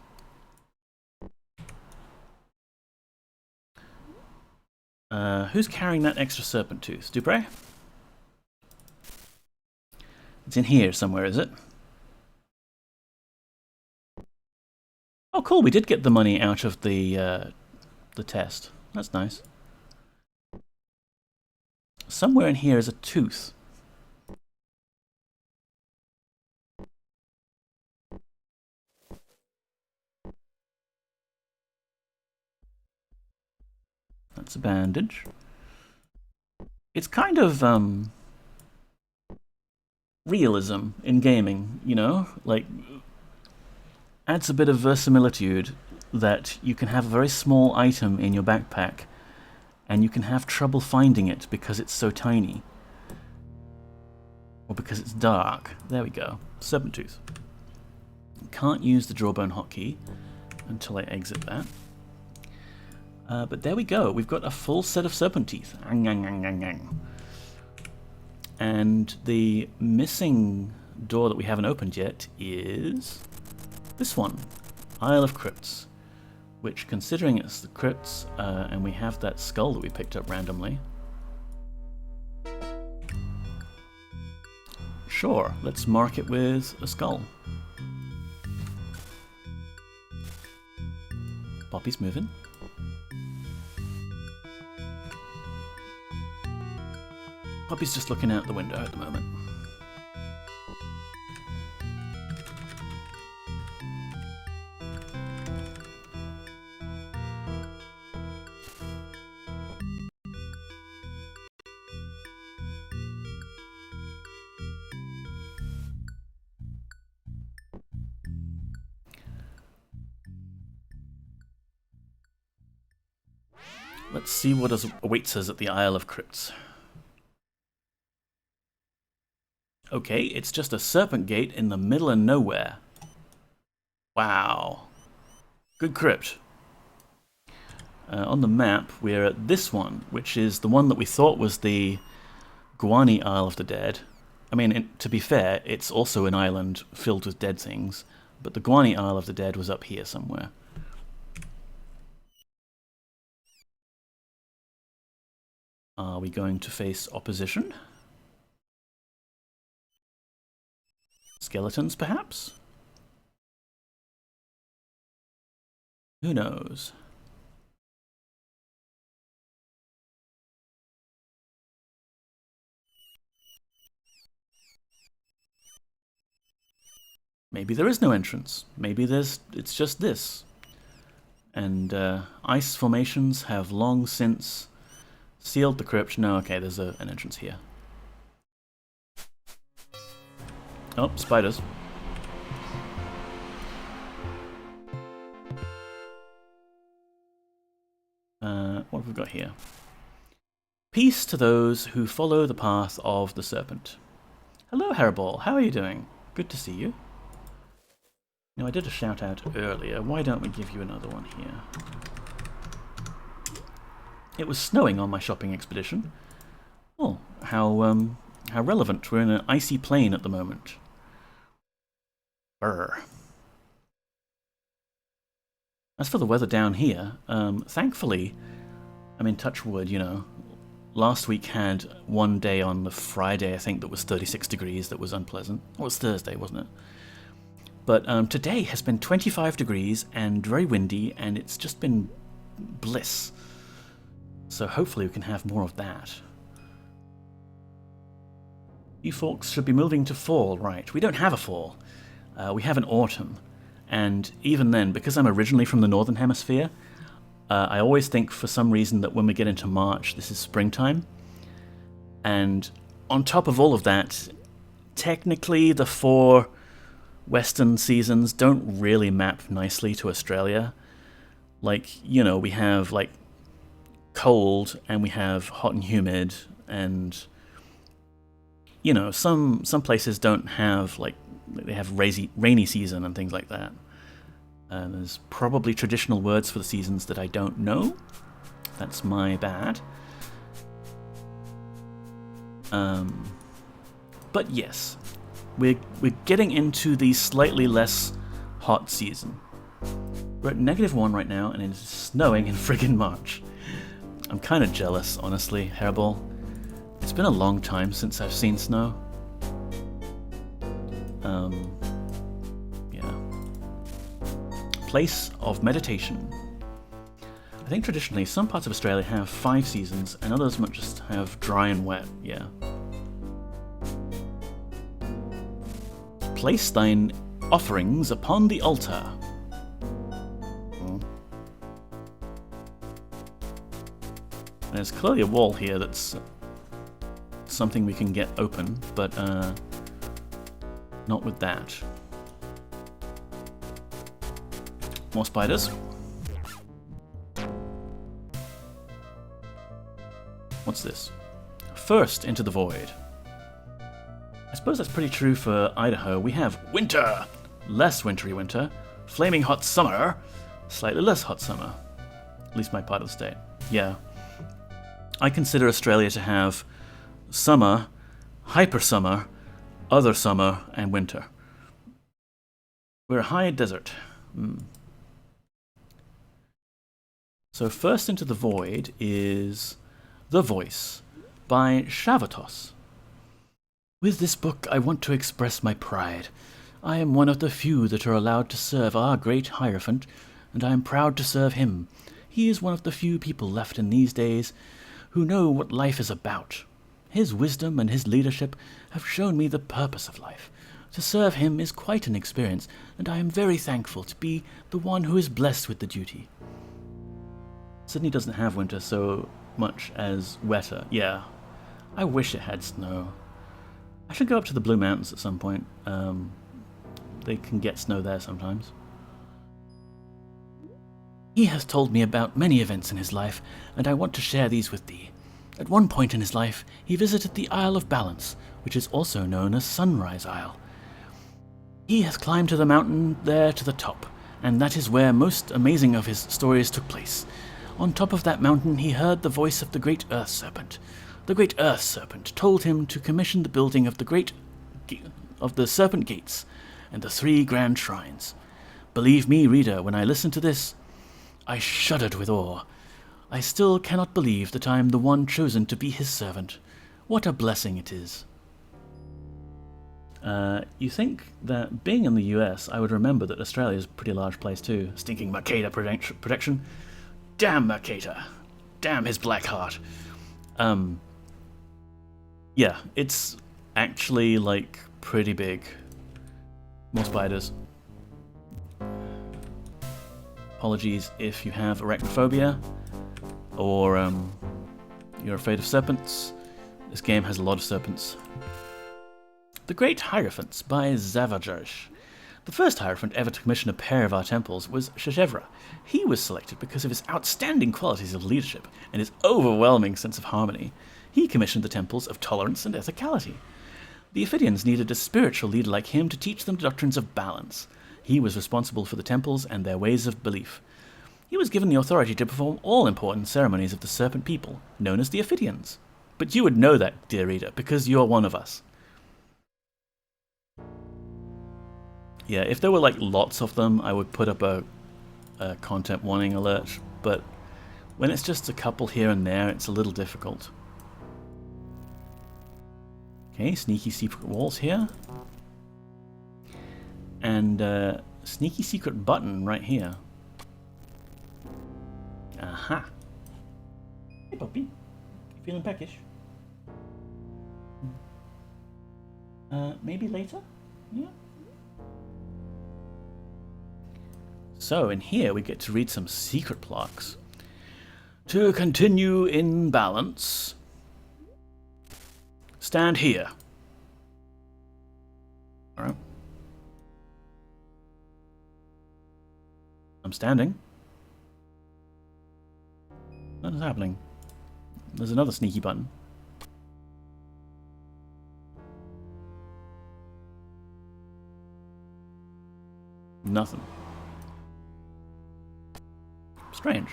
Who's carrying that extra serpent tooth? Dupre? It's in here somewhere, is it? Oh, cool. We did get the money out of the test. That's nice. Somewhere in here is a tooth. That's a bandage. It's kind of realism in gaming, you know? Like, adds a bit of verisimilitude that you can have a very small item in your backpack and you can have trouble finding it because it's so tiny. Or because it's dark. There we go. Serpent tooth. Can't use the jawbone hotkey until I exit that. But there we go. We've got a full set of serpent teeth. And the missing door that we haven't opened yet is this one, Isle of Crypts. Which, considering it's the Crypts, and we have that skull that we picked up randomly. Sure, let's mark it with a skull. Poppy's moving. Poppy's just looking out the window at the moment. Let's see what awaits us at the Isle of Crypts. Okay, it's just a serpent gate in the middle of nowhere. Wow. Good crypt. On the map, we're at this one, which is the one that we thought was the Guani Isle of the Dead. I mean, to be fair, it's also an island filled with dead things, but the Guani Isle of the Dead was up here somewhere. Are we going to face opposition? Skeletons, perhaps? Who knows? Maybe there is no entrance. Maybe it's just this. And ice formations have long since sealed the crypt. No, okay, there's an entrance here. Oh, spiders. What have we got here? Peace to those who follow the path of the serpent. Hello, Hairball. How are you doing? Good to see you. Now, I did a shout out earlier. Why don't we give you another one here? It was snowing on my shopping expedition. Oh, how relevant. We're in an icy plain at the moment. Brr. As for the weather down here, thankfully, I mean, touch wood, you know, last week had one day on the Friday, I think, that was 36 degrees, that was unpleasant. It was Thursday, wasn't it? But today has been 25 degrees and very windy, and it's just been bliss. So hopefully we can have more of that. You folks should be moving to fall, right? We don't have a fall. We have an autumn. And even then, because I'm originally from the Northern Hemisphere, I always think for some reason that when we get into March, this is springtime. And on top of all of that, technically the 4 Western seasons don't really map nicely to Australia. Like, you know, we have like cold and we have hot and humid, and you know, some places don't have, like, they have rainy season and things like that. There's probably traditional words for the seasons that I don't know. That's my bad. But yes, we're getting into the slightly less hot season. We're at -1 right now, and it's snowing in friggin' March. I'm kind of jealous, honestly, Hairball. It's been a long time since I've seen snow. Yeah. Place of meditation. I think traditionally some parts of Australia have 5 seasons, and others might just have dry and wet, yeah. Place thine offerings upon the altar. There's clearly a wall here that's something we can get open, but not with that. More spiders. What's this? First into the void. I suppose that's pretty true for Idaho. We have winter, less wintry winter, flaming hot summer, slightly less hot summer. At least my part of the state. Yeah. I consider Australia to have summer, hyper summer, other summer, and winter. We're a high desert. So first into the void is The Voice by Shavatos. With this book I want to express my pride. I am one of the few that are allowed to serve our great Hierophant, and I am proud to serve him. He is one of the few people left in these days who know what life is about. His wisdom and his leadership have shown me the purpose of life. To serve him is quite an experience, and I am very thankful to be the one who is blessed with the duty. Sydney doesn't have winter so much as wetter. Yeah, I wish it had snow. I should go up to the Blue Mountains at some point. They can get snow there sometimes. He has told me about many events in his life, and I want to share these with thee. At one point in his life, he visited the Isle of Balance, which is also known as Sunrise Isle. He has climbed to the mountain there to the top, and that is where most amazing of his stories took place. On top of that mountain, he heard the voice of the great Earth Serpent. The great Earth Serpent told him to commission the building of the Serpent Gates and the 3 grand shrines. Believe me, reader, when I listen to this, I shuddered with awe. I still cannot believe that I am the one chosen to be his servant. What a blessing it is. You think that being in the US, I would remember that Australia is a pretty large place too. Stinking Mercator protection. Damn Mercator. Damn his black heart. Yeah, it's actually, like, pretty big. More spiders. Apologies if you have arachnophobia or you're afraid of serpents. This game has a lot of serpents. The Great Hierophants by Zavajarsh. The first Hierophant ever to commission a pair of our temples was Shashevra. He was selected because of his outstanding qualities of leadership and his overwhelming sense of harmony. He commissioned the temples of tolerance and ethicality. The Ophidians needed a spiritual leader like him to teach them the doctrines of balance. He was responsible for the temples and their ways of belief. He was given the authority to perform all important ceremonies of the Serpent people, known as the Ophidians. But you would know that, dear reader, because you're one of us. Yeah, if there were like lots of them, I would put up a content warning alert, but when it's just a couple here and there, it's a little difficult. Okay, sneaky secret walls here. And sneaky secret button right here. Aha. Hey puppy, you feeling peckish? Maybe later? Yeah. So in here we get to read some secret plaques. To continue in balance, stand here. Alright. I'm standing. What is happening? There's another sneaky button. Nothing. Strange.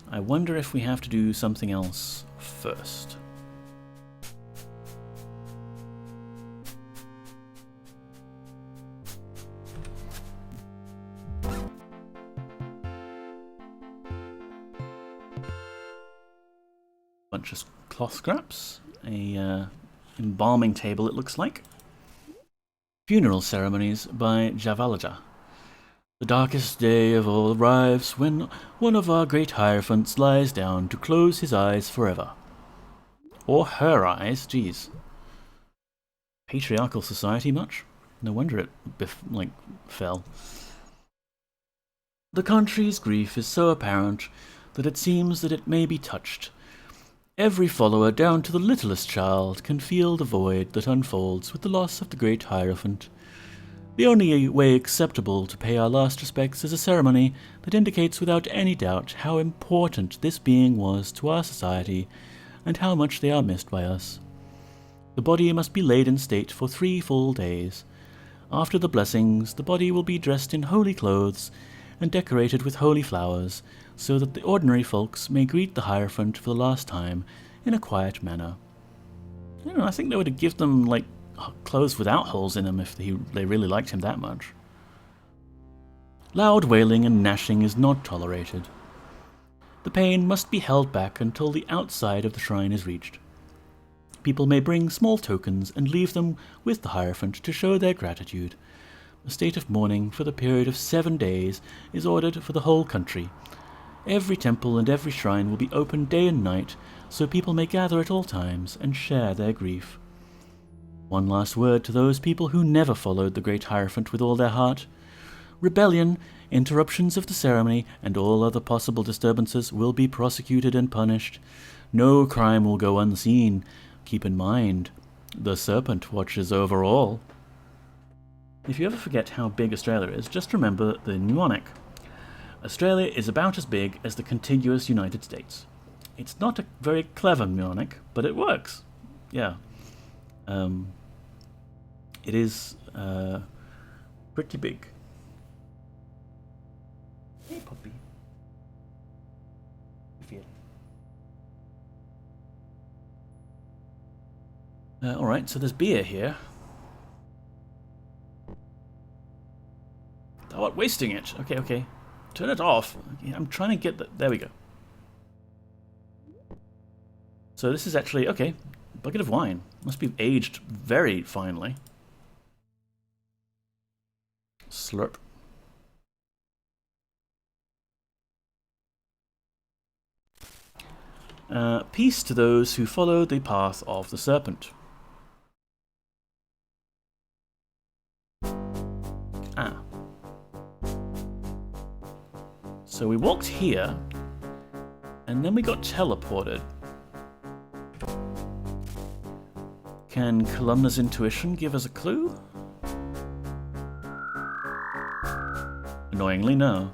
I wonder if we have to do something else first. Bunch of cloth scraps, a embalming table it looks like. Funeral ceremonies by Javalaja. The darkest day of all arrives when one of our great hierophants lies down to close his eyes forever. Or her eyes, geez. Patriarchal society much? No wonder it fell. The country's grief is so apparent that it seems that it may be touched. Every follower, down to the littlest child, can feel the void that unfolds with the loss of the great hierophant. The only way acceptable to pay our last respects is a ceremony that indicates without any doubt how important this being was to our society and how much they are missed by us. The body must be laid in state for 3 full days. After the blessings, the body will be dressed in holy clothes and decorated with holy flowers, so that the ordinary folks may greet the Hierophant for the last time in a quiet manner. I don't know, I think they would give them, like, clothes without holes in them if they really liked him that much. Loud wailing and gnashing is not tolerated. The pain must be held back until the outside of the shrine is reached. People may bring small tokens and leave them with the Hierophant to show their gratitude. A state of mourning for the period of 7 days is ordered for the whole country. Every temple and every shrine will be open day and night, so people may gather at all times and share their grief. One last word to those people who never followed the great Hierophant with all their heart. Rebellion, interruptions of the ceremony, and all other possible disturbances will be prosecuted and punished. No crime will go unseen. Keep in mind, the Serpent watches over all. If you ever forget how big Australia is, just remember the mnemonic. Australia is about as big as the contiguous United States. It's not a very clever mnemonic, but it works. Yeah. It is pretty big. Hey, puppy. You feel it? Alright, so there's beer here. Oh, what? Wasting it. Okay. Turn it off. Okay, I'm trying to get the... There we go. So this is actually... Okay. Bucket of wine. Must be aged very finely. Slurp. Peace to those who follow the path of the Serpent. So we walked here, and then we got teleported. Can Columna's intuition give us a clue? Annoyingly, no.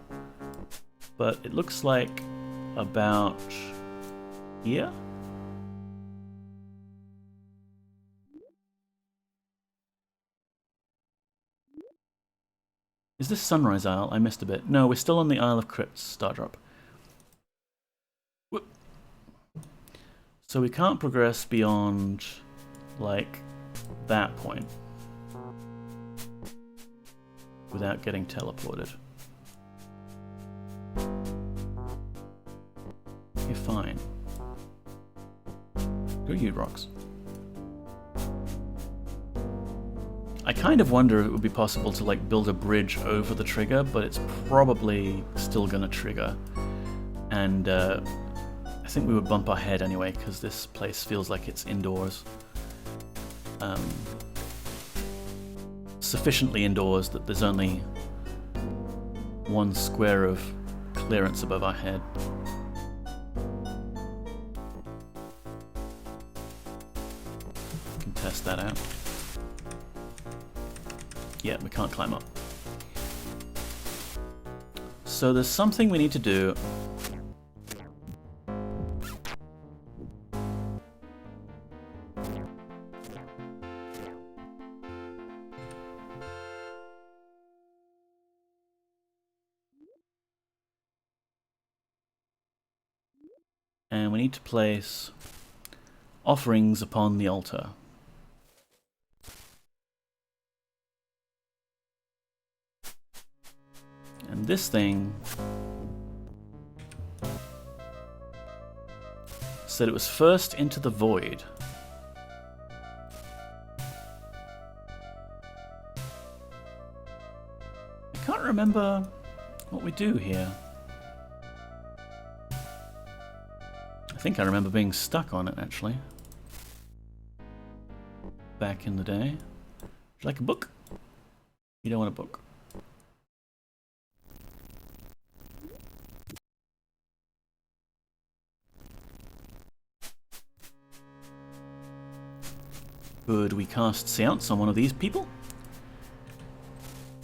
But it looks like about here? Is this Sunrise Isle? I missed a bit. No, we're still on the Isle of Crypts, Stardrop. Whoop. So we can't progress beyond, like, that point without getting teleported. Okay, fine. Who are you, rocks? I kind of wonder if it would be possible to like build a bridge over the trigger, but it's probably still gonna trigger. And I think we would bump our head anyway, because this place feels like it's indoors. Sufficiently indoors that there's only one square of clearance above our head. Can test that out. Yeah, we can't climb up. So there's something we need to do. And we need to place offerings upon the altar. And this thing said it was first into the void. I can't remember what we do here. I think I remember being stuck on it, actually. Back in the day. Would you like a book? You don't want a book. Could we cast Seance on one of these people?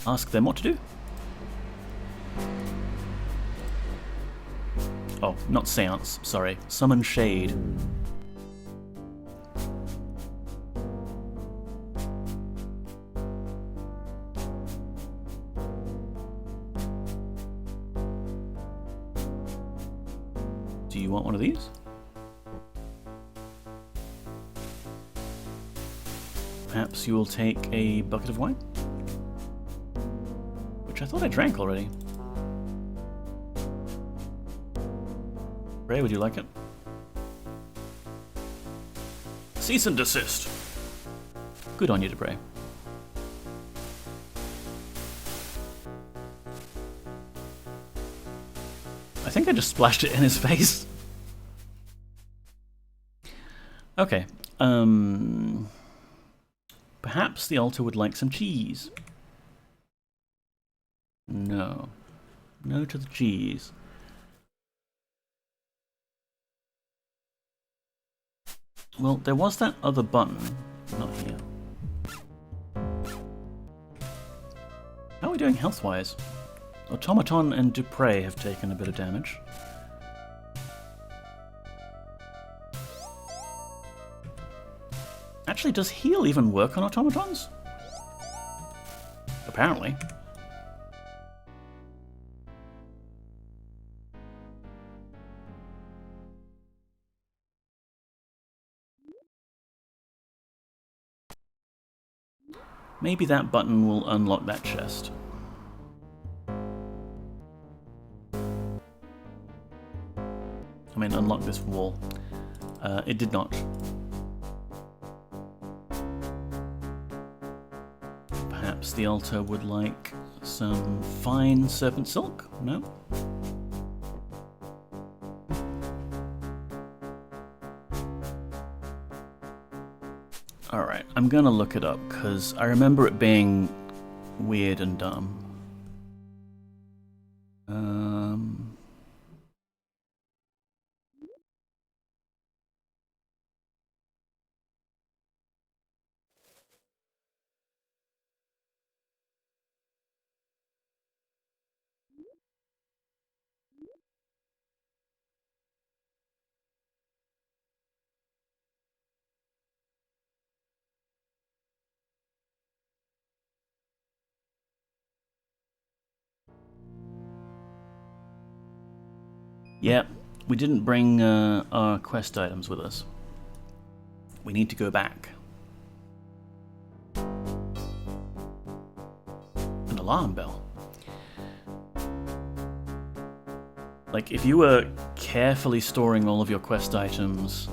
Ask them what to do? Oh, not Seance, sorry. Summon Shade. Do you want one of these? Perhaps you will take a bucket of wine? Which I thought I drank already. Ray, would you like it? Cease and desist! Good on you, Debray. I think I just splashed it in his face. Okay, perhaps the altar would like some cheese. No. No to the cheese. Well, there was that other button. Not here. How are we doing health-wise? Automaton and Dupre have taken a bit of damage. Actually, does heal even work on automatons? Apparently. Maybe that button will unlock that chest. I mean, unlock this wall. It did not. Perhaps the altar would like some fine serpent silk? No? Alright, I'm gonna look it up, because I remember it being weird and dumb. Yeah, we didn't bring our quest items with us. We need to go back. An alarm bell. Like, if you were carefully storing all of your quest items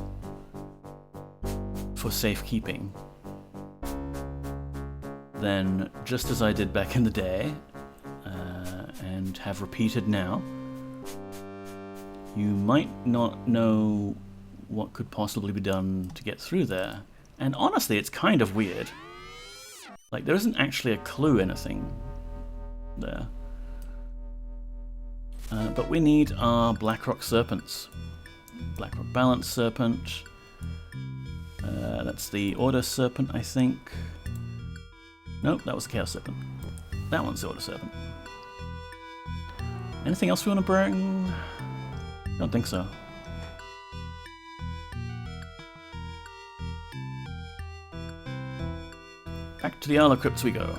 for safekeeping, then just as I did back in the day, and have repeated now, you might not know what could possibly be done to get through there. And honestly, it's kind of weird. Like, there isn't actually a clue anything there. But we need our Blackrock Serpents. Blackrock Balance Serpent. That's the Order Serpent, I think. Nope, that was the Chaos Serpent. That one's the Order Serpent. Anything else we want to bring? Don't think so. Back to the Isle of Crypts we go.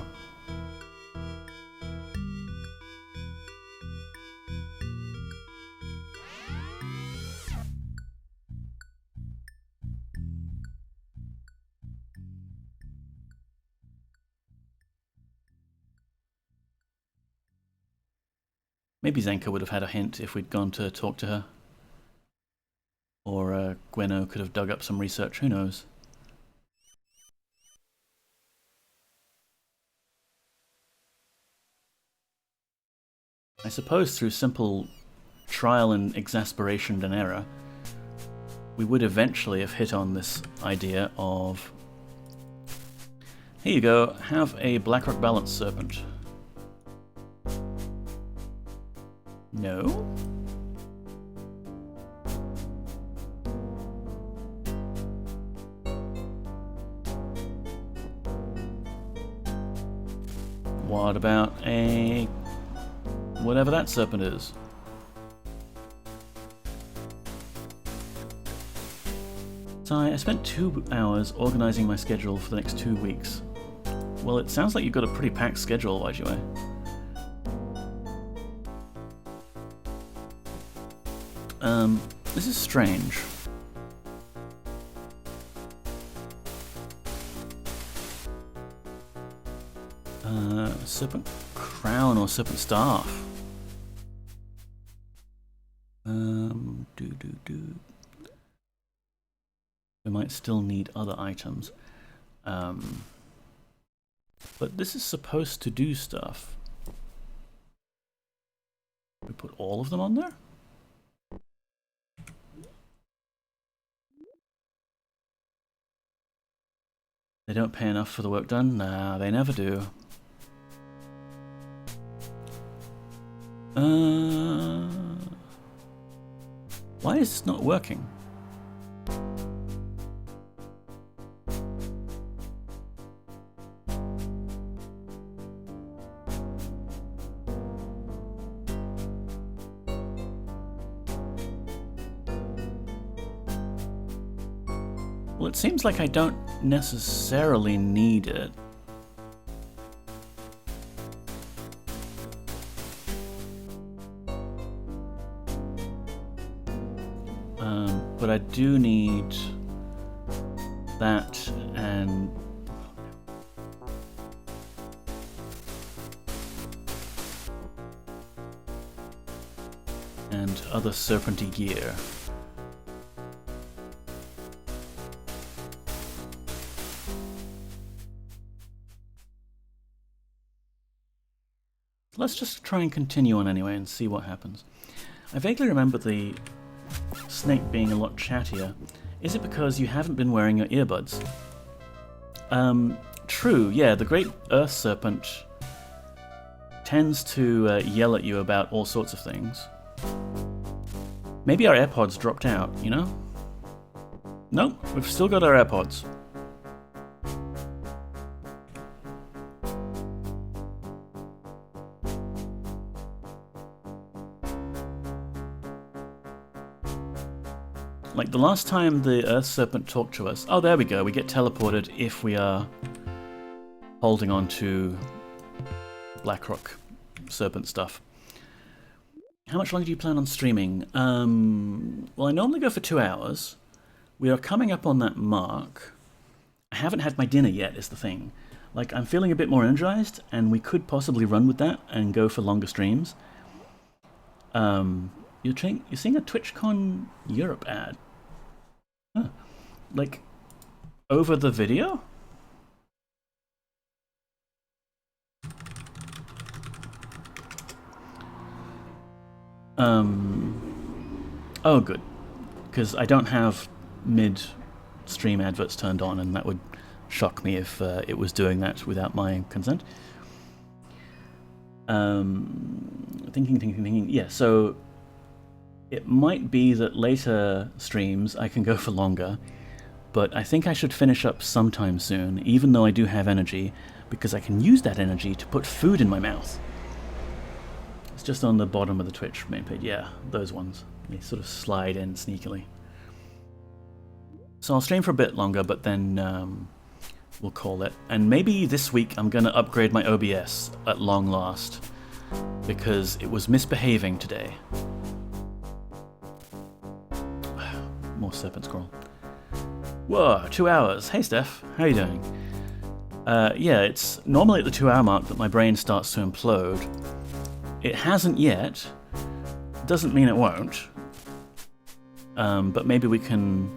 Maybe Xenka would have had a hint if we'd gone to talk to her. Or Gwenno could have dug up some research, who knows. I suppose through simple trial and exasperation and error, we would eventually have hit on this idea of, here you go, have a Blackrock Balance Serpent. No? What about a... whatever that serpent is? So I spent 2 hours organizing my schedule for the next 2 weeks. Well, it sounds like you've got a pretty packed schedule, YGY. This is strange. Serpent Crown or Serpent Staff. We might still need other items. But this is supposed to do stuff. We put all of them on there? They don't pay enough for the work done? Nah, they never do. Why is this not working? Well, it seems like I don't necessarily need it. But I do need that and other serpenty gear. Let's just try and continue on anyway and see what happens. I vaguely remember the snake being a lot chattier. Is it because you haven't been wearing your earbuds? True, yeah, the Great Earth Serpent tends to yell at you about all sorts of things. Maybe our AirPods dropped out, you know? Nope, we've still got our AirPods. Like the last time the Earth Serpent talked to us... Oh, there we go. We get teleported if we are holding on to Blackrock Serpent stuff. How much longer do you plan on streaming? Well, I normally go for 2 hours. We are coming up on that mark. I haven't had my dinner yet, is the thing. Like, I'm feeling a bit more energized, and we could possibly run with that and go for longer streams. You're seeing a TwitchCon Europe ad. Huh. Like, over the video? Oh, good. Because I don't have mid-stream adverts turned on, and that would shock me if it was doing that without my consent. Thinking. Yeah, so it might be that later streams I can go for longer, but I think I should finish up sometime soon, even though I do have energy, because I can use that energy to put food in my mouth. It's just on the bottom of the Twitch main page. Yeah, those ones. They sort of slide in sneakily. So I'll stream for a bit longer, but then we'll call it. And maybe this week I'm going to upgrade my OBS at long last, because it was misbehaving today. More serpent scroll. Whoa, 2 hours. Hey Steph, how you doing? Yeah, it's normally at the 2 hour mark that my brain starts to implode. It hasn't yet. Doesn't mean it won't. But maybe we can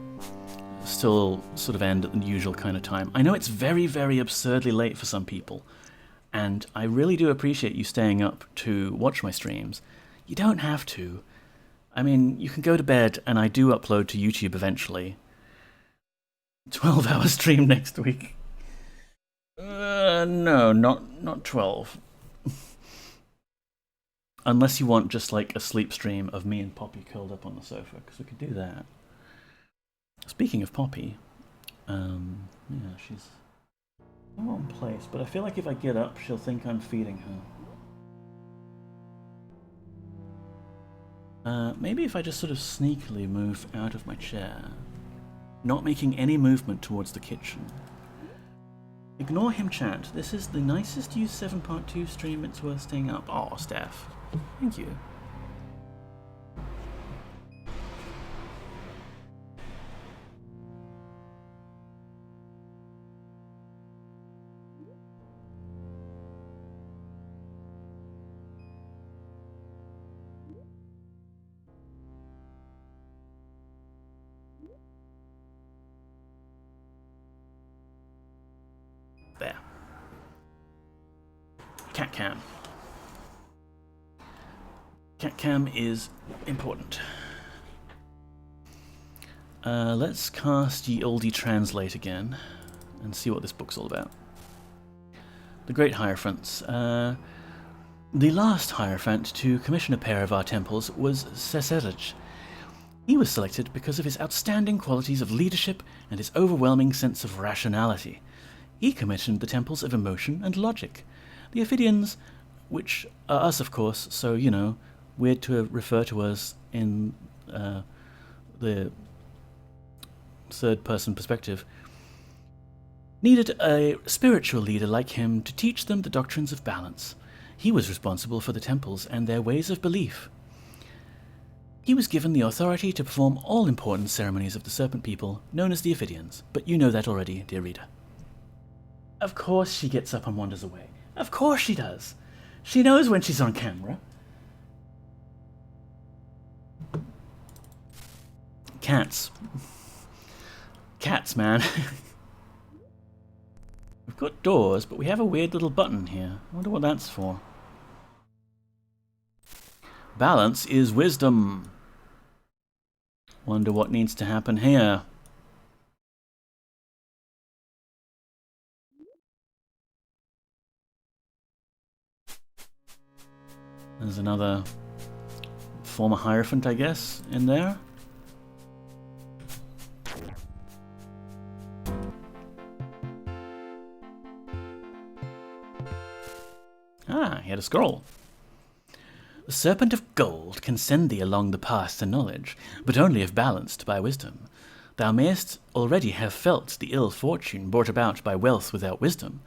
still sort of end at the usual kind of time. I know it's very, very absurdly late for some people, and I really do appreciate you staying up to watch my streams. You don't have to. I mean, you can go to bed, and I do upload to YouTube eventually. 12-hour stream next week. No, not 12. Unless you want just like a sleep stream of me and Poppy curled up on the sofa, because we could do that. Speaking of Poppy, yeah, she's in the wrong place, but I feel like if I get up, she'll think I'm feeding her. Maybe if I just sort of sneakily move out of my chair, not making any movement towards the kitchen. Ignore him, chat. This is the nicest Use 7 Part 2 stream. It's worth staying up. Oh, Steph. Thank you. There. Cat cam. Cat cam is important. Let's cast Ye Olde Translate again and see what this book's all about. The Great Hierophants. The last Hierophant to commission a pair of our temples was Seserich. He was selected because of his outstanding qualities of leadership and his overwhelming sense of rationality. He commissioned the temples of emotion and logic. The Ophidians, which are us, of course, so, you know, weird to refer to us in the third-person perspective, needed a spiritual leader like him to teach them the doctrines of balance. He was responsible for the temples and their ways of belief. He was given the authority to perform all important ceremonies of the Serpent People, known as the Ophidians, but you know that already, dear reader. Of course she gets up and wanders away. Of course she does. She knows when she's on camera. Cats. Cats, man. We've got doors, but we have a weird little button here. I wonder what that's for. Balance is wisdom. Wonder what needs to happen here. There's another former Hierophant, I guess, in there. Ah, he had a scroll. The Serpent of Gold can send thee along the path to knowledge, but only if balanced by wisdom. Thou mayest already have felt the ill fortune brought about by wealth without wisdom.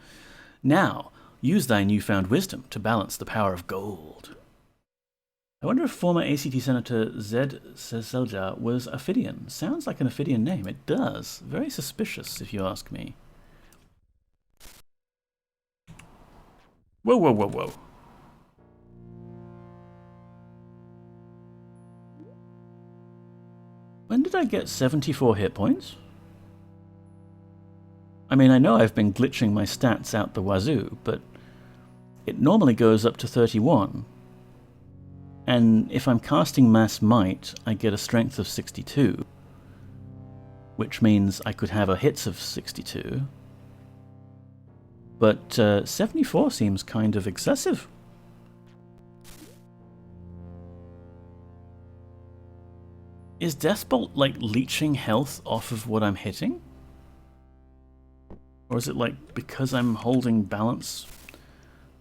Now, use thy newfound wisdom to balance the power of gold. I wonder if former ACT Senator Zed Selja was Ophidian. Sounds like an Ophidian name. It does. Very suspicious, if you ask me. Whoa, whoa, whoa, whoa. When did I get 74 hit points? I mean, I know I've been glitching my stats out the wazoo, but it normally goes up to 31. And if I'm casting Mass Might, I get a strength of 62, which means I could have a hits of 62. But 74 seems kind of excessive. Is Deathbolt like leeching health off of what I'm hitting? Or is it like because I'm holding balance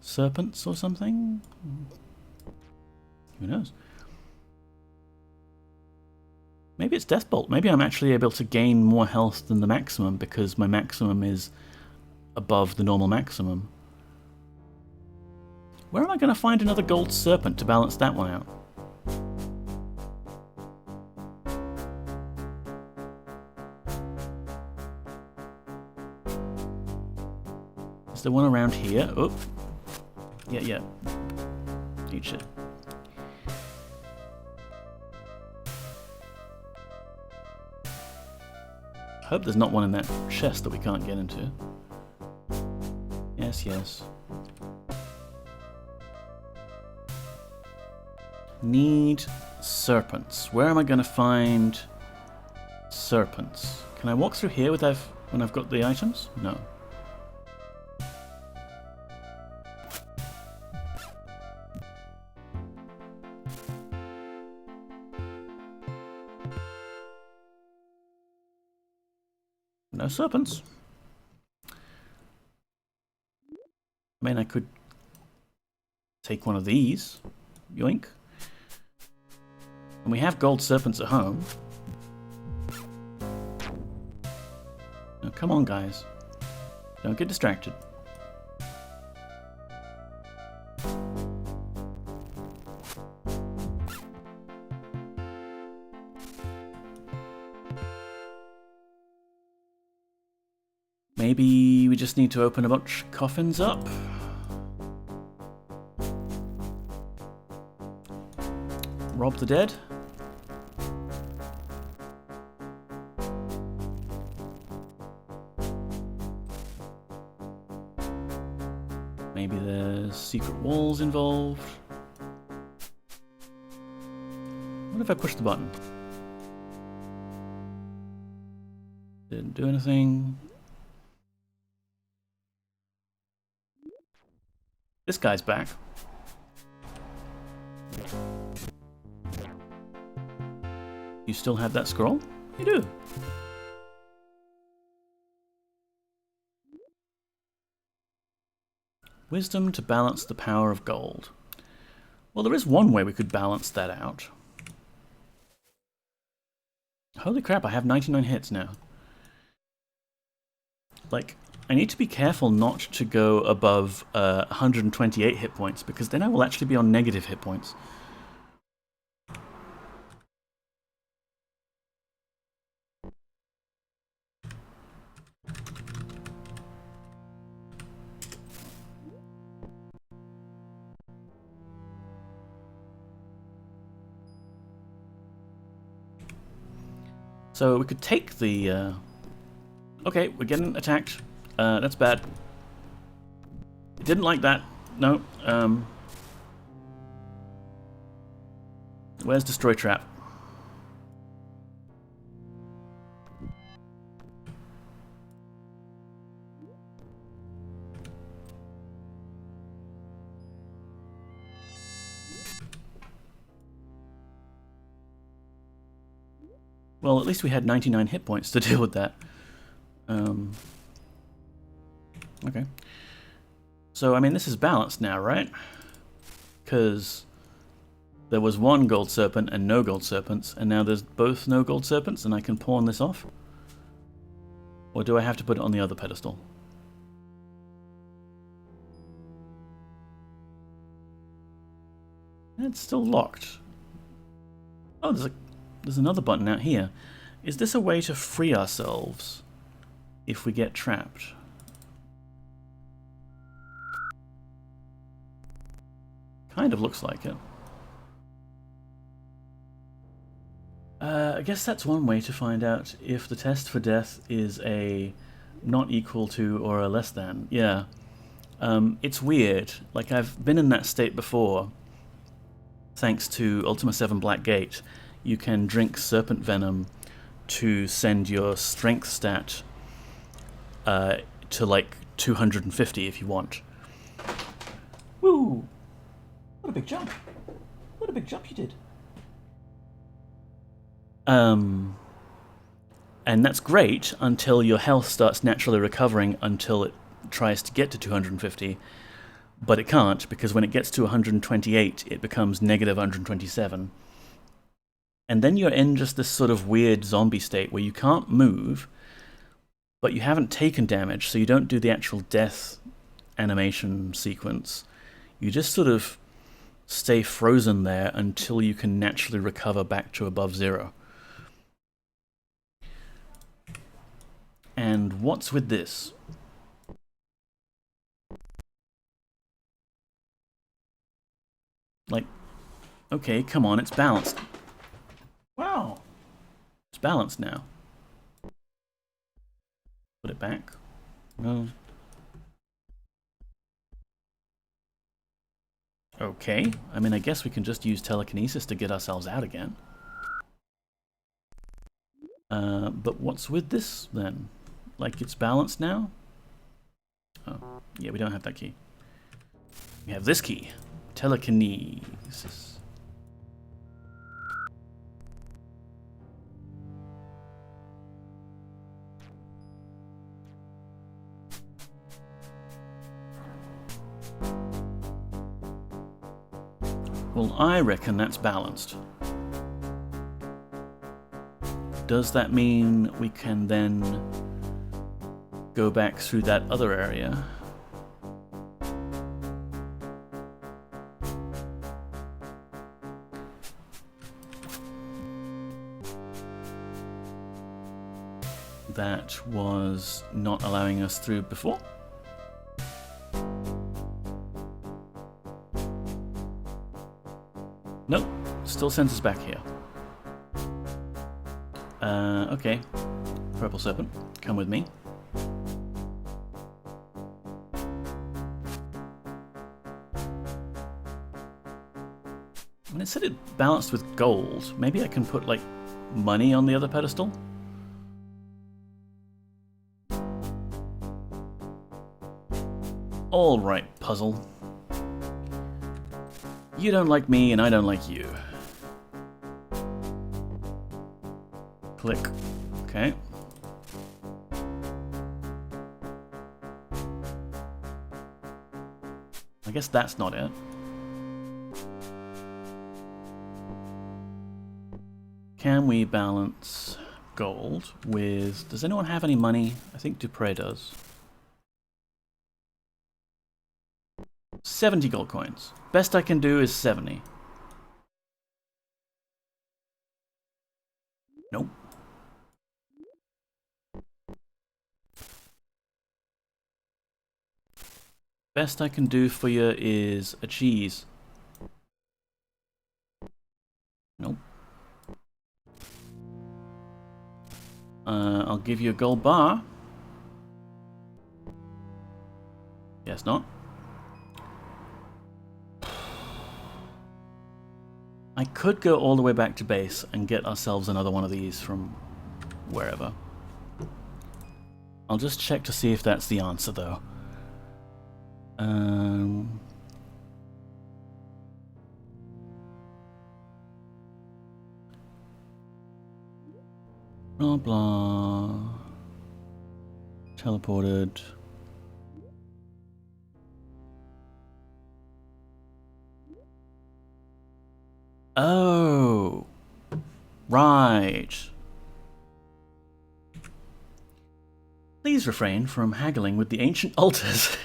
serpents or something? Who knows? Maybe it's Deathbolt. Maybe I'm actually able to gain more health than the maximum because my maximum is above the normal maximum. Where am I going to find another gold serpent to balance that one out? Is there one around here? Oh, yeah. Eat shit. I hope there's not one in that chest that we can't get into. Yes. Need serpents. Where am I going to find serpents? Can I walk through here when I've got the items? No. No serpents. I mean, I could take one of these. Yoink. And we have gold serpents at home. Now, come on, guys. Don't get distracted. Maybe we just need to open a bunch of coffins up. Rob the dead. Maybe there's secret walls involved. What if I push the button? Didn't do anything. This guy's back. You still have that scroll? You do. Wisdom to balance the power of gold. Well, there is one way we could balance that out. Holy crap, I have 99 hits now. Like, I need to be careful not to go above 128 hit points, because then I will actually be on negative hit points. So we could take the... Okay, we're getting attacked. That's bad. Didn't like that. No. Where's Destroy Trap? Well, at least we had 99 hit points to deal with that. Okay. So, I mean, this is balanced now, right? Because there was one gold serpent and no gold serpents, and now there's both no gold serpents, and I can pawn this off? Or do I have to put it on the other pedestal? It's still locked. Oh, there's another button out here. Is this a way to free ourselves if we get trapped? Kind of looks like it. I guess that's one way to find out if the test for death is a not equal to or a less than. Yeah. It's weird. Like, I've been in that state before. Thanks to Ultima VII Black Gate, you can drink serpent venom to send your strength stat to like 250 if you want. Woo! What a big jump! What a big jump you did! And that's great until your health starts naturally recovering until it tries to get to 250. But it can't, because when it gets to 128, it becomes negative 127. And then you're in just this sort of weird zombie state where you can't move, but you haven't taken damage, so you don't do the actual death animation sequence. You just sort of stay frozen there until you can naturally recover back to above zero. And what's with this? Like, okay, come on, it's balanced. Wow. It's balanced now. Put it back. No. Okay, I mean, I guess we can just use telekinesis to get ourselves out again. But what's with this, then? Like, it's balanced now? Oh, yeah, we don't have that key. We have this key. Telekinesis. Well, I reckon that's balanced. Does that mean we can then go back through that other area? That was not allowing us through before? Nope, still sends us back here. Okay. Purple Serpent, come with me. When it said it balanced with gold, maybe I can put, like, money on the other pedestal? Alright, puzzle. You don't like me, and I don't like you. Click. Okay. I guess that's not it. Can we balance gold with... Does anyone have any money? I think Dupre does. 70 gold coins. Best I can do is 70. Nope. Best I can do for you is a cheese. Nope. I'll give you a gold bar. Guess not. I could go all the way back to base and get ourselves another one of these from wherever. I'll just check to see if that's the answer, though. Blah blah. Teleported. Oh, right. Please refrain from haggling with the ancient altars.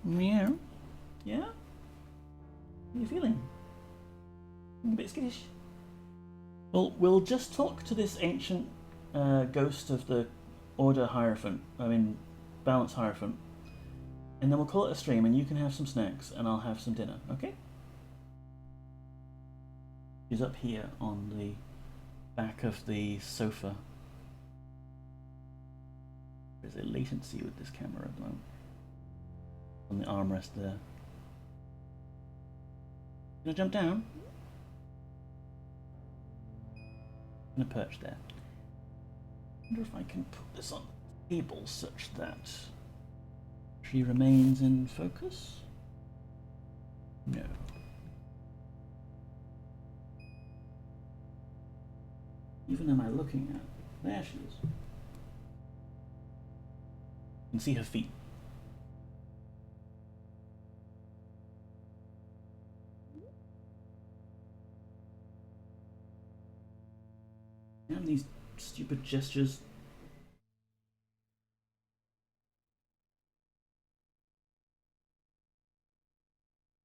Meow. Yeah? How are you feeling? A bit skittish? Well, we'll just talk to this ancient ghost of the Order Hierophant. Balance Hierophant. And then we'll call it a stream, and you can have some snacks, and I'll have some dinner, okay? She's up here on the back of the sofa. There's a latency with this camera at the moment. On the armrest there. Gonna jump down? Gonna perch there. Wonder if I can put this on the table such that she remains in focus? No. Even am I looking at? There she is. You can see her feet. And these stupid gestures.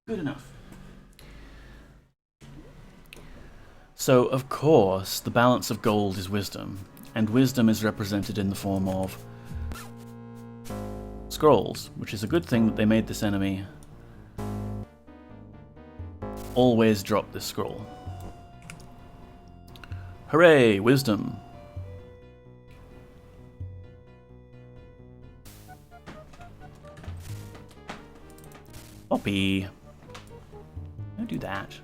Good enough. So, of course, the balance of gold is wisdom, and wisdom is represented in the form of scrolls, which is a good thing that they made this enemy always drop this scroll. Hooray, wisdom! Poppy! Don't do that.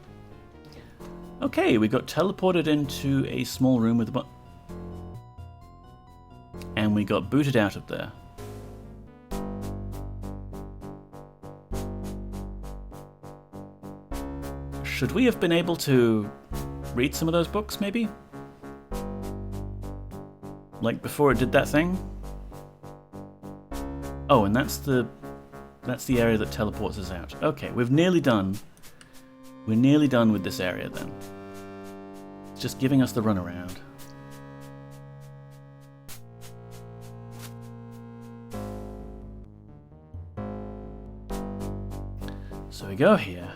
Okay, we got teleported into a small room with a and we got booted out of there. Should we have been able to read some of those books, maybe? Like before it did that thing? Oh, and that's the area that teleports us out. Okay, we're nearly done. We're nearly done with this area then. It's just giving us the runaround. So we go here.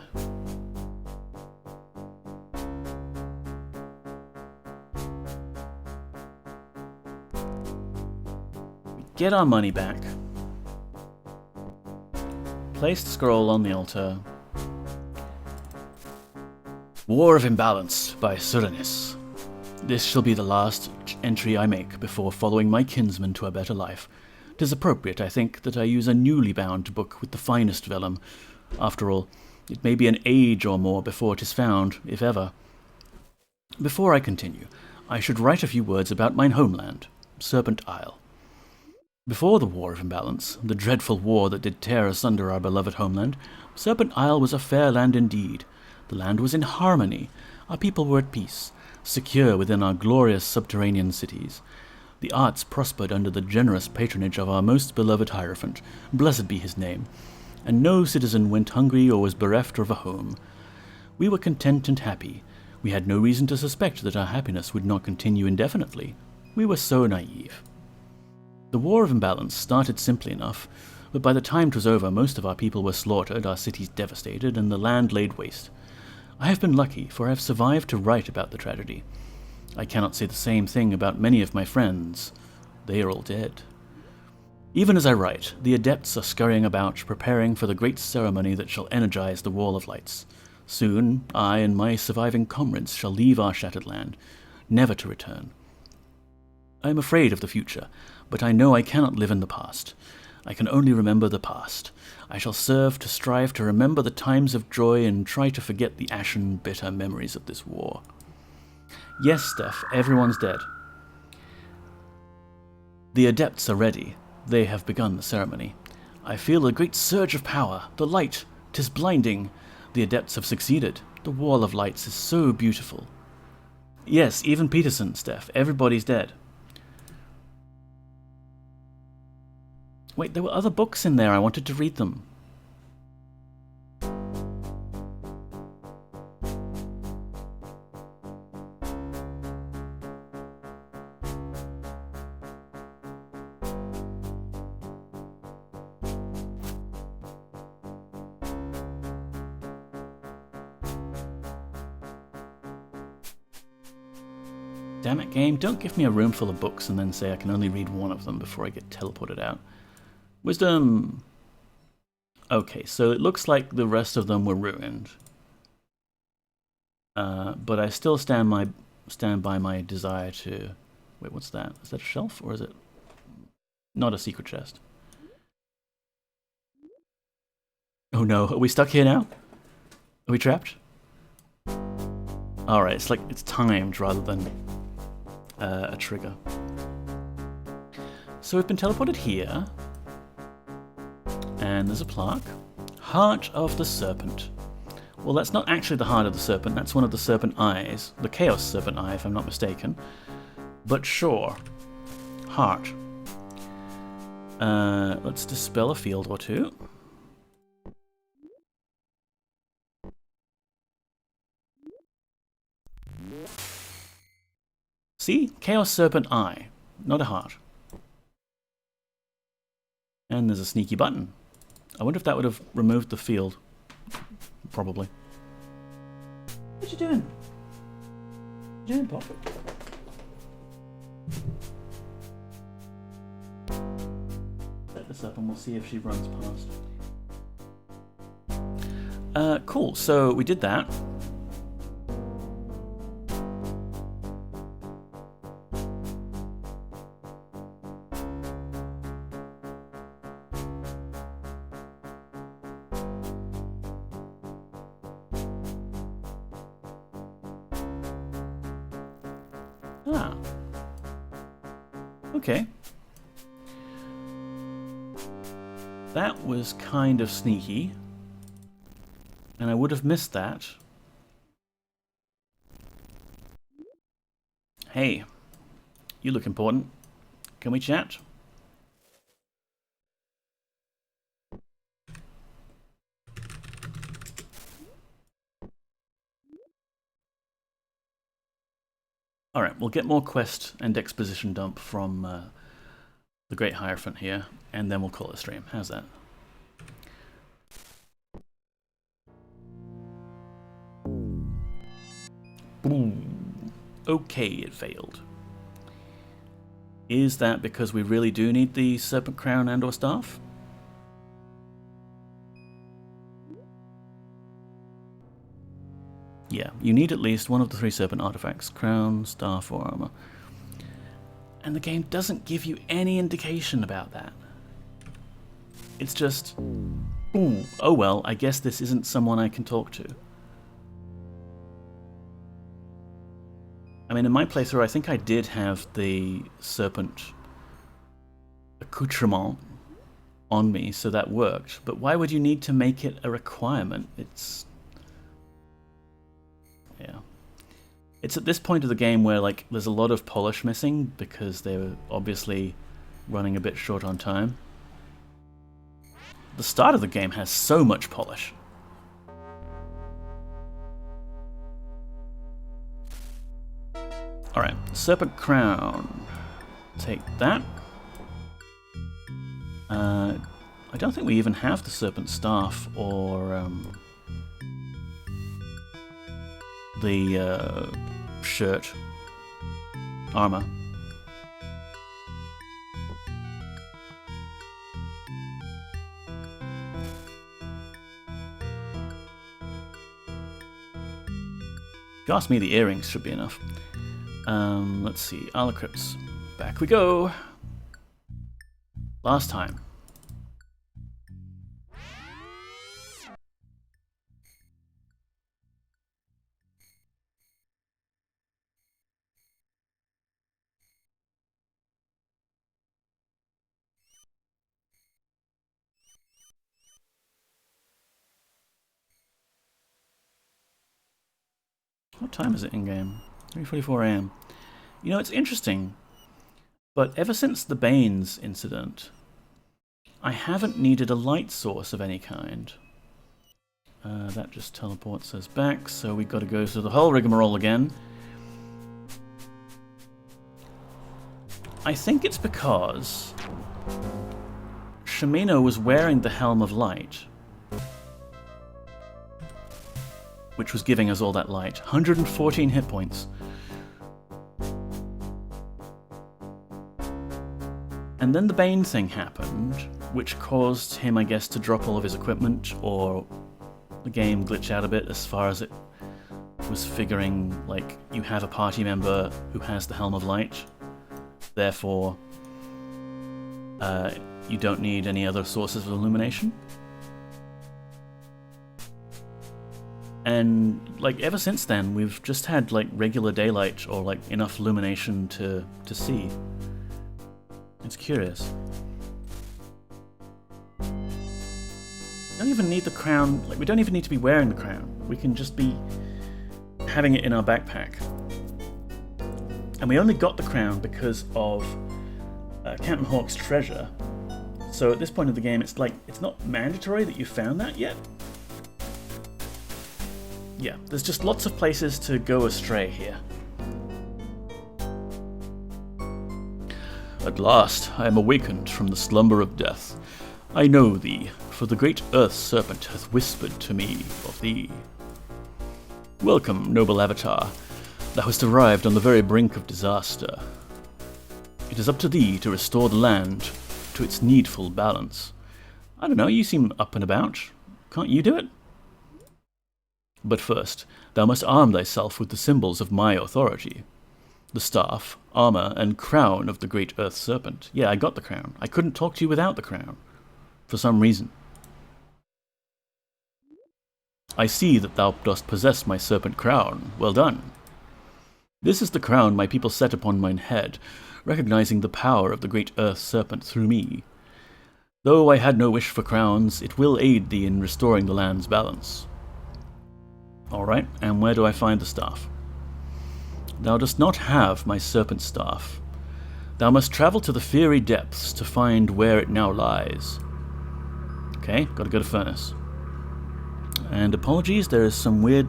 We get our money back. Place the scroll on the altar. War of Imbalance by Suranus. This shall be the last entry I make before following my kinsman to a better life. 'Tis appropriate, I think, that I use a newly bound book with the finest vellum. After all, it may be an age or more before 'tis found, if ever. Before I continue, I should write a few words about mine homeland, Serpent Isle. Before the War of Imbalance, the dreadful war that did tear asunder our beloved homeland, Serpent Isle was a fair land indeed. The land was in harmony, our people were at peace, secure within our glorious subterranean cities. The arts prospered under the generous patronage of our most beloved Hierophant, blessed be his name, and no citizen went hungry or was bereft of a home. We were content and happy. We had no reason to suspect that our happiness would not continue indefinitely. We were so naive. The War of Imbalance started simply enough, but by the time 'twas over, most of our people were slaughtered, our cities devastated, and the land laid waste. I have been lucky, for I have survived to write about the tragedy. I cannot say the same thing about many of my friends. They are all dead. Even as I write, the adepts are scurrying about, preparing for the great ceremony that shall energize the Wall of Lights. Soon, I and my surviving comrades shall leave our shattered land, never to return. I am afraid of the future, but I know I cannot live in the past. I can only remember the past. I shall serve to strive to remember the times of joy and try to forget the ashen, bitter memories of this war. Yes, Steph, everyone's dead. The adepts are ready. They have begun the ceremony. I feel a great surge of power. The light, 'tis blinding. The adepts have succeeded. The Wall of Lights is so beautiful. Yes, even Peterson, Steph. Everybody's dead. Wait, there were other books in there. I wanted to read them. Damn it, game, don't give me a room full of books and then say I can only read one of them before I get teleported out. Wisdom! Okay, so it looks like the rest of them were ruined. But I still stand by my desire to... Wait, what's that? Is that a shelf, or is it not a secret chest? Oh no, are we stuck here now? Are we trapped? Alright, it's like it's timed rather than a trigger. So we've been teleported here. And there's a plaque. Heart of the Serpent. Well, that's not actually the heart of the serpent, that's one of the serpent eyes. The Chaos Serpent Eye, if I'm not mistaken. But sure. Heart. Let's dispel a field or two. See? Chaos Serpent Eye. Not a heart. And there's a sneaky button. I wonder if that would have removed the field. Probably. What you doing? What you doing, Pop? Set this up and we'll see if she runs past. Cool, so we did that. Ah. Okay. That was kind of sneaky. And I would have missed that. Hey. You look important. Can we chat? Alright, we'll get more quest and exposition dump from the Great Hierophant here, and then we'll call it a stream. How's that? Boom. Okay, it failed. Is that because we really do need the Serpent Crown and or Staff? Yeah, you need at least one of the 3 Serpent artifacts. Crown, Staff, or Armor. And the game doesn't give you any indication about that. It's just... Ooh, oh well, I guess this isn't someone I can talk to. I mean, in my playthrough, I think I did have the Serpent accoutrement on me, so that worked. But why would you need to make it a requirement? It's... Yeah. It's at this point of the game where like there's a lot of polish missing because they're obviously running a bit short on time. The start of the game has so much polish. Alright, Serpent Crown. Take that. I don't think we even have the Serpent Staff or the shirt. Armor. If you ask me, the earrings should be enough. Let's see. Crypts. Back we go. Last time. What time is it in game? 3:44 AM. You know, it's interesting, but ever since the Banes incident, I haven't needed a light source of any kind. That just teleports us back, so we've got to go through the whole rigmarole again. I think it's because Shamino was wearing the Helm of Light, which was giving us all that light. 114 hit points. And then the Bane thing happened, which caused him, I guess, to drop all of his equipment, or the game glitch out a bit as far as it was figuring, like, you have a party member who has the Helm of Light, therefore you don't need any other sources of illumination. And, like, ever since then, we've just had, like, regular daylight or, like, enough illumination to see. It's curious. We don't even need the crown, like, we don't even need to be wearing the crown. We can just be having it in our backpack. And we only got the crown because of Captain Hawk's treasure. So at this point of the game, it's like, it's not mandatory that you found that yet. Yeah, there's just lots of places to go astray here. At last I am awakened from the slumber of death. I know thee, for the great Earth Serpent hath whispered to me of thee. Welcome, noble Avatar. Thou hast arrived on the very brink of disaster. It is up to thee to restore the land to its needful balance. I don't know, you seem up and about. Can't you do it? But first, thou must arm thyself with the symbols of my authority. The staff, armor, and crown of the great Earth Serpent. Yeah, I got the crown. I couldn't talk to you without the crown. For some reason. I see that thou dost possess my serpent crown. Well done. This is the crown my people set upon mine head, recognizing the power of the great Earth Serpent through me. Though I had no wish for crowns, it will aid thee in restoring the land's balance. Alright, and where do I find the staff? Thou dost not have my serpent staff. Thou must travel to the fiery depths to find where it now lies. Okay, gotta go to Furnace. And apologies, there is some weird,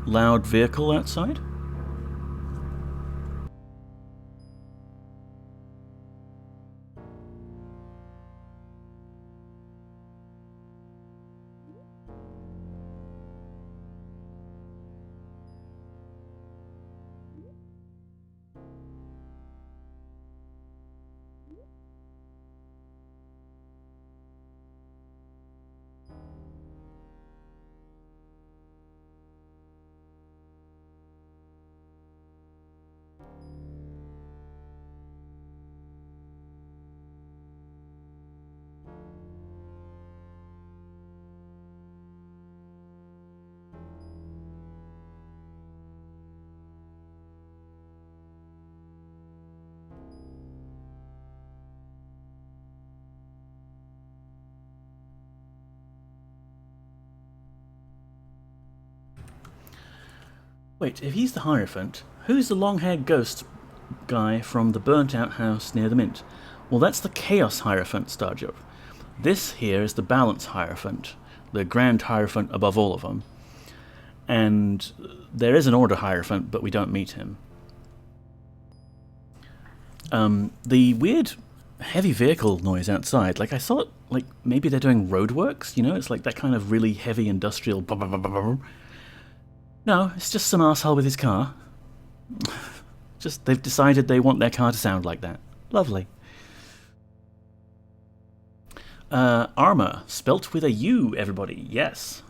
loud vehicle outside. Wait, if he's the Hierophant, who's the long-haired ghost guy from the burnt-out house near the Mint? Well, that's the Chaos Hierophant, Starjob. This here is the Balance Hierophant, the Grand Hierophant above all of them. And there is an Order Hierophant, but we don't meet him. The weird heavy vehicle noise outside, like I saw it, like maybe they're doing roadworks, you know? It's like that kind of really heavy industrial blah, blah, blah, blah, blah. No, it's just some arsehole with his car. Just, they've decided they want their car to sound like that. Lovely. Armor, spelt with a U, everybody, yes.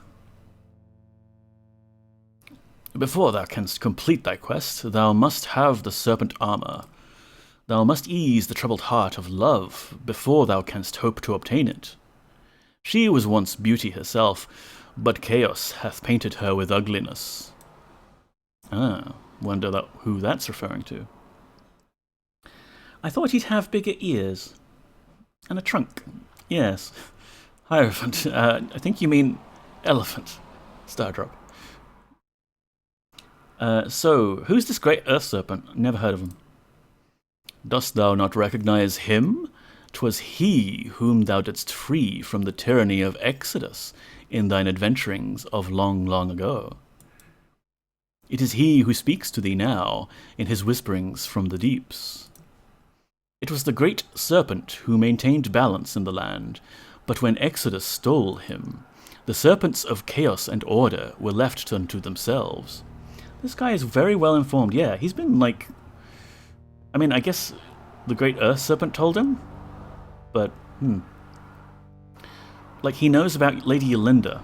Before thou canst complete thy quest, thou must have the serpent armor. Thou must ease the troubled heart of love before thou canst hope to obtain it. She was once beauty herself, but chaos hath painted her with ugliness. Ah, wonder who that's referring to. I thought he'd have bigger ears. And a trunk. Yes. Hierophant. I think you mean elephant. Stardrop. So, who's this great Earth Serpent? Never heard of him. Dost thou not recognize him? 'Twas he whom thou didst free from the tyranny of Exodus in thine adventurings of long, long ago. It is he who speaks to thee now, in his whisperings from the deeps. It was the great serpent who maintained balance in the land, but when Exodus stole him, the serpents of chaos and order were left unto themselves. This guy is very well informed. Yeah, he's been like... I mean, I guess the Great Earth Serpent told him. But, like, he knows about Lady Yolinda.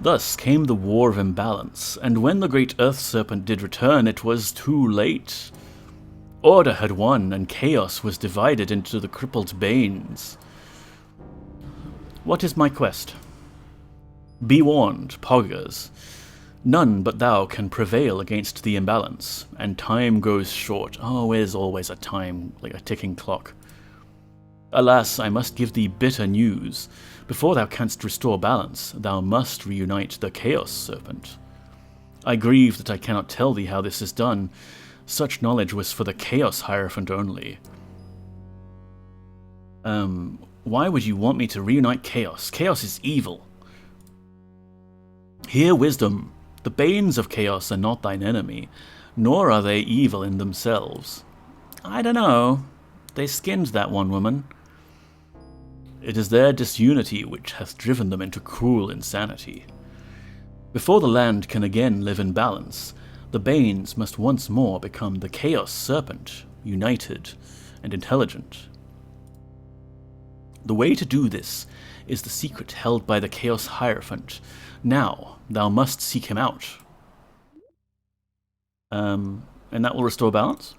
Thus came the War of Imbalance, and when the Great Earth Serpent did return, it was too late. Order had won, and chaos was divided into the crippled Banes. What is my quest? Be warned, Poggers. None but thou can prevail against the imbalance, and time grows short. Oh, there's always a time, like a ticking clock. Alas, I must give thee bitter news. Before thou canst restore balance, thou must reunite the Chaos Serpent. I grieve that I cannot tell thee how this is done. Such knowledge was for the Chaos Hierophant only. Why would you want me to reunite Chaos? Chaos is evil. Hear wisdom. The Banes of Chaos are not thine enemy, nor are they evil in themselves. I don't know. They skinned that one woman. It is their disunity which hath driven them into cruel insanity. Before the land can again live in balance, the Banes must once more become the Chaos Serpent, united and intelligent. The way to do this is the secret held by the Chaos Hierophant. Now, thou must seek him out. And that will restore balance?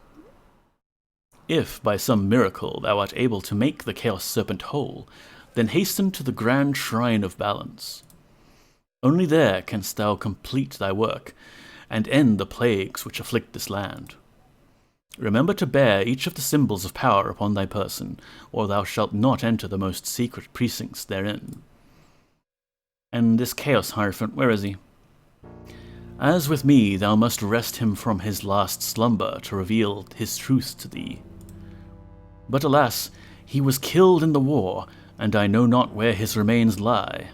If, by some miracle, thou art able to make the Chaos Serpent whole, then hasten to the grand shrine of balance. Only there canst thou complete thy work, and end the plagues which afflict this land. Remember to bear each of the symbols of power upon thy person, or thou shalt not enter the most secret precincts therein. And this Chaos Hierophant, where is he? As with me, thou must wrest him from his last slumber to reveal his truth to thee. But alas, he was killed in the war, and I know not where his remains lie.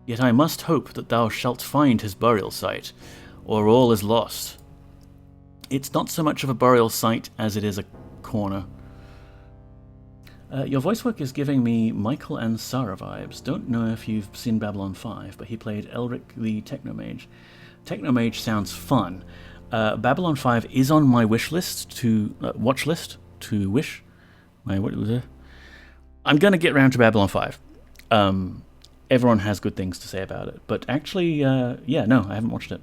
Yet I must hope that thou shalt find his burial site, or all is lost. It's not so much of a burial site as it is a corner. Your voice work is giving me Michael and Sarah vibes. Don't know if you've seen Babylon 5, but he played Elric the Technomage. Technomage sounds fun. Babylon 5 is on my watch list to wish. What was it? I'm going to get around to Babylon 5. Everyone has good things to say about it. But actually, yeah, no, I haven't watched it.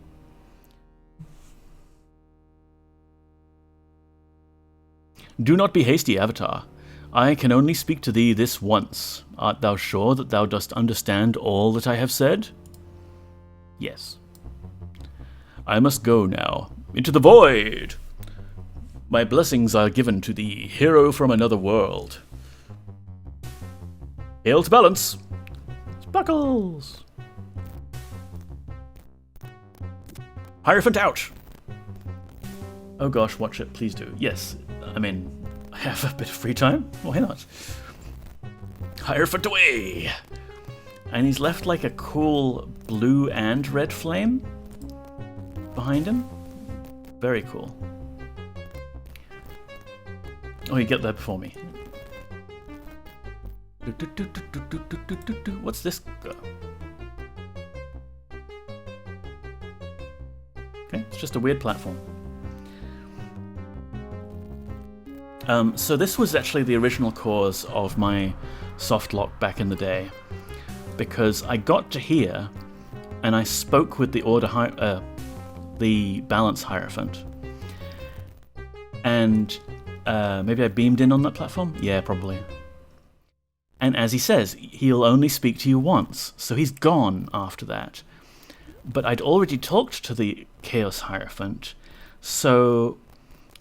Do not be hasty, Avatar. I can only speak to thee this once. Art thou sure that thou dost understand all that I have said? Yes. I must go now. Into the void! My blessings are given to thee, hero from another world. Hail to balance! Sparkles! Hierophant out! Oh gosh, watch it, please do. Yes, I mean, I have a bit of free time. Why not? Hierophant away! And he's left like a cool blue and red flame behind him. Very cool. Oh, you get there before me. What's this? Okay, it's just a weird platform. So this was actually the original cause of my soft lock back in the day, because I got to here and I spoke with the the Balance Hierophant, and maybe I beamed in on that platform? Yeah, probably. And as he says, he'll only speak to you once, so he's gone after that. But I'd already talked to the Chaos Hierophant, so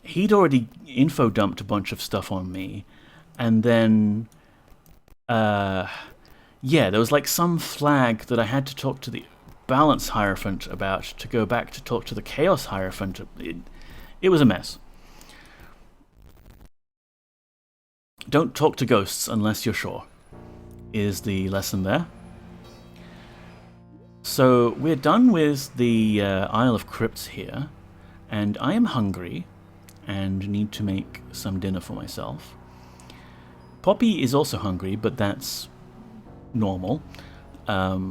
he'd already info dumped a bunch of stuff on me, and then, yeah, there was like some flag that I had to talk to the Balance Hierophant about to go back to talk to the Chaos Hierophant. It was a mess. Don't talk to ghosts unless you're sure, is the lesson there. So we're done with the Isle of Crypts here, and I am hungry and need to make some dinner for myself. Poppy is also hungry, but that's normal.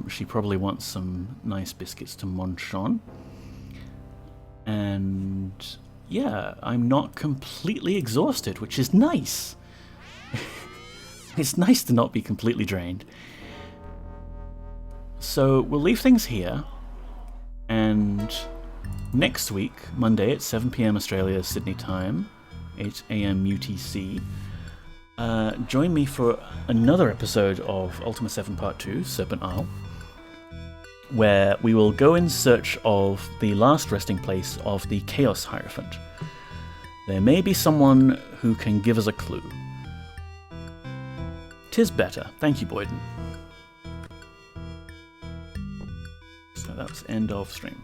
She probably wants some nice biscuits to munch on. And yeah, I'm not completely exhausted, which is nice. It's nice to not be completely drained. So we'll leave things here, and next week, Monday at 7 PM Australia, Sydney time, 8 AM UTC, join me for another episode of Ultima VII Part 2, Serpent Isle, where we will go in search of the last resting place of the Chaos Hierophant. There may be someone who can give us a clue. 'Tis better. Thank you, Boyden. So that's end of stream.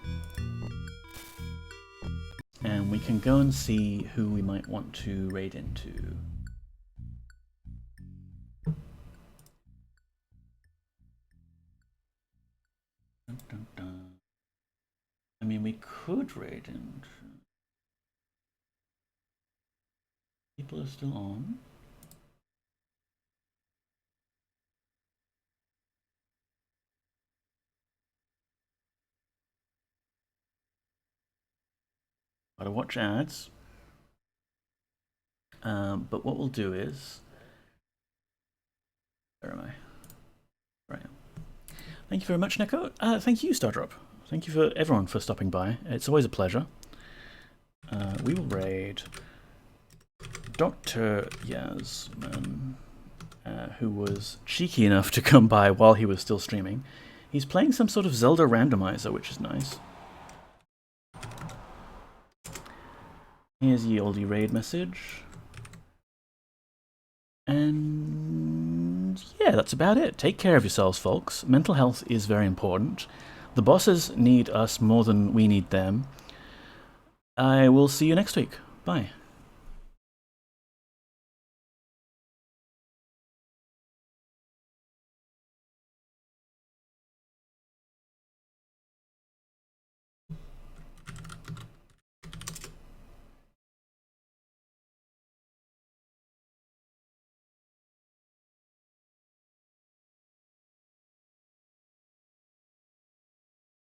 And we can go and see who we might want to raid into. Dun, dun, dun. I mean, we could raid into... People are still on. Gotta watch ads. But what we'll do is... Where am I? Right. Thank you very much, Neko. Thank you, Stardrop. Thank you for everyone for stopping by. It's always a pleasure. We will raid Dr. Yasman, who was cheeky enough to come by while he was still streaming. He's playing some sort of Zelda randomizer, which is nice. Here's the oldie raid message. And yeah, that's about it. Take care of yourselves, folks. Mental health is very important. The bosses need us more than we need them. I will see you next week. Bye.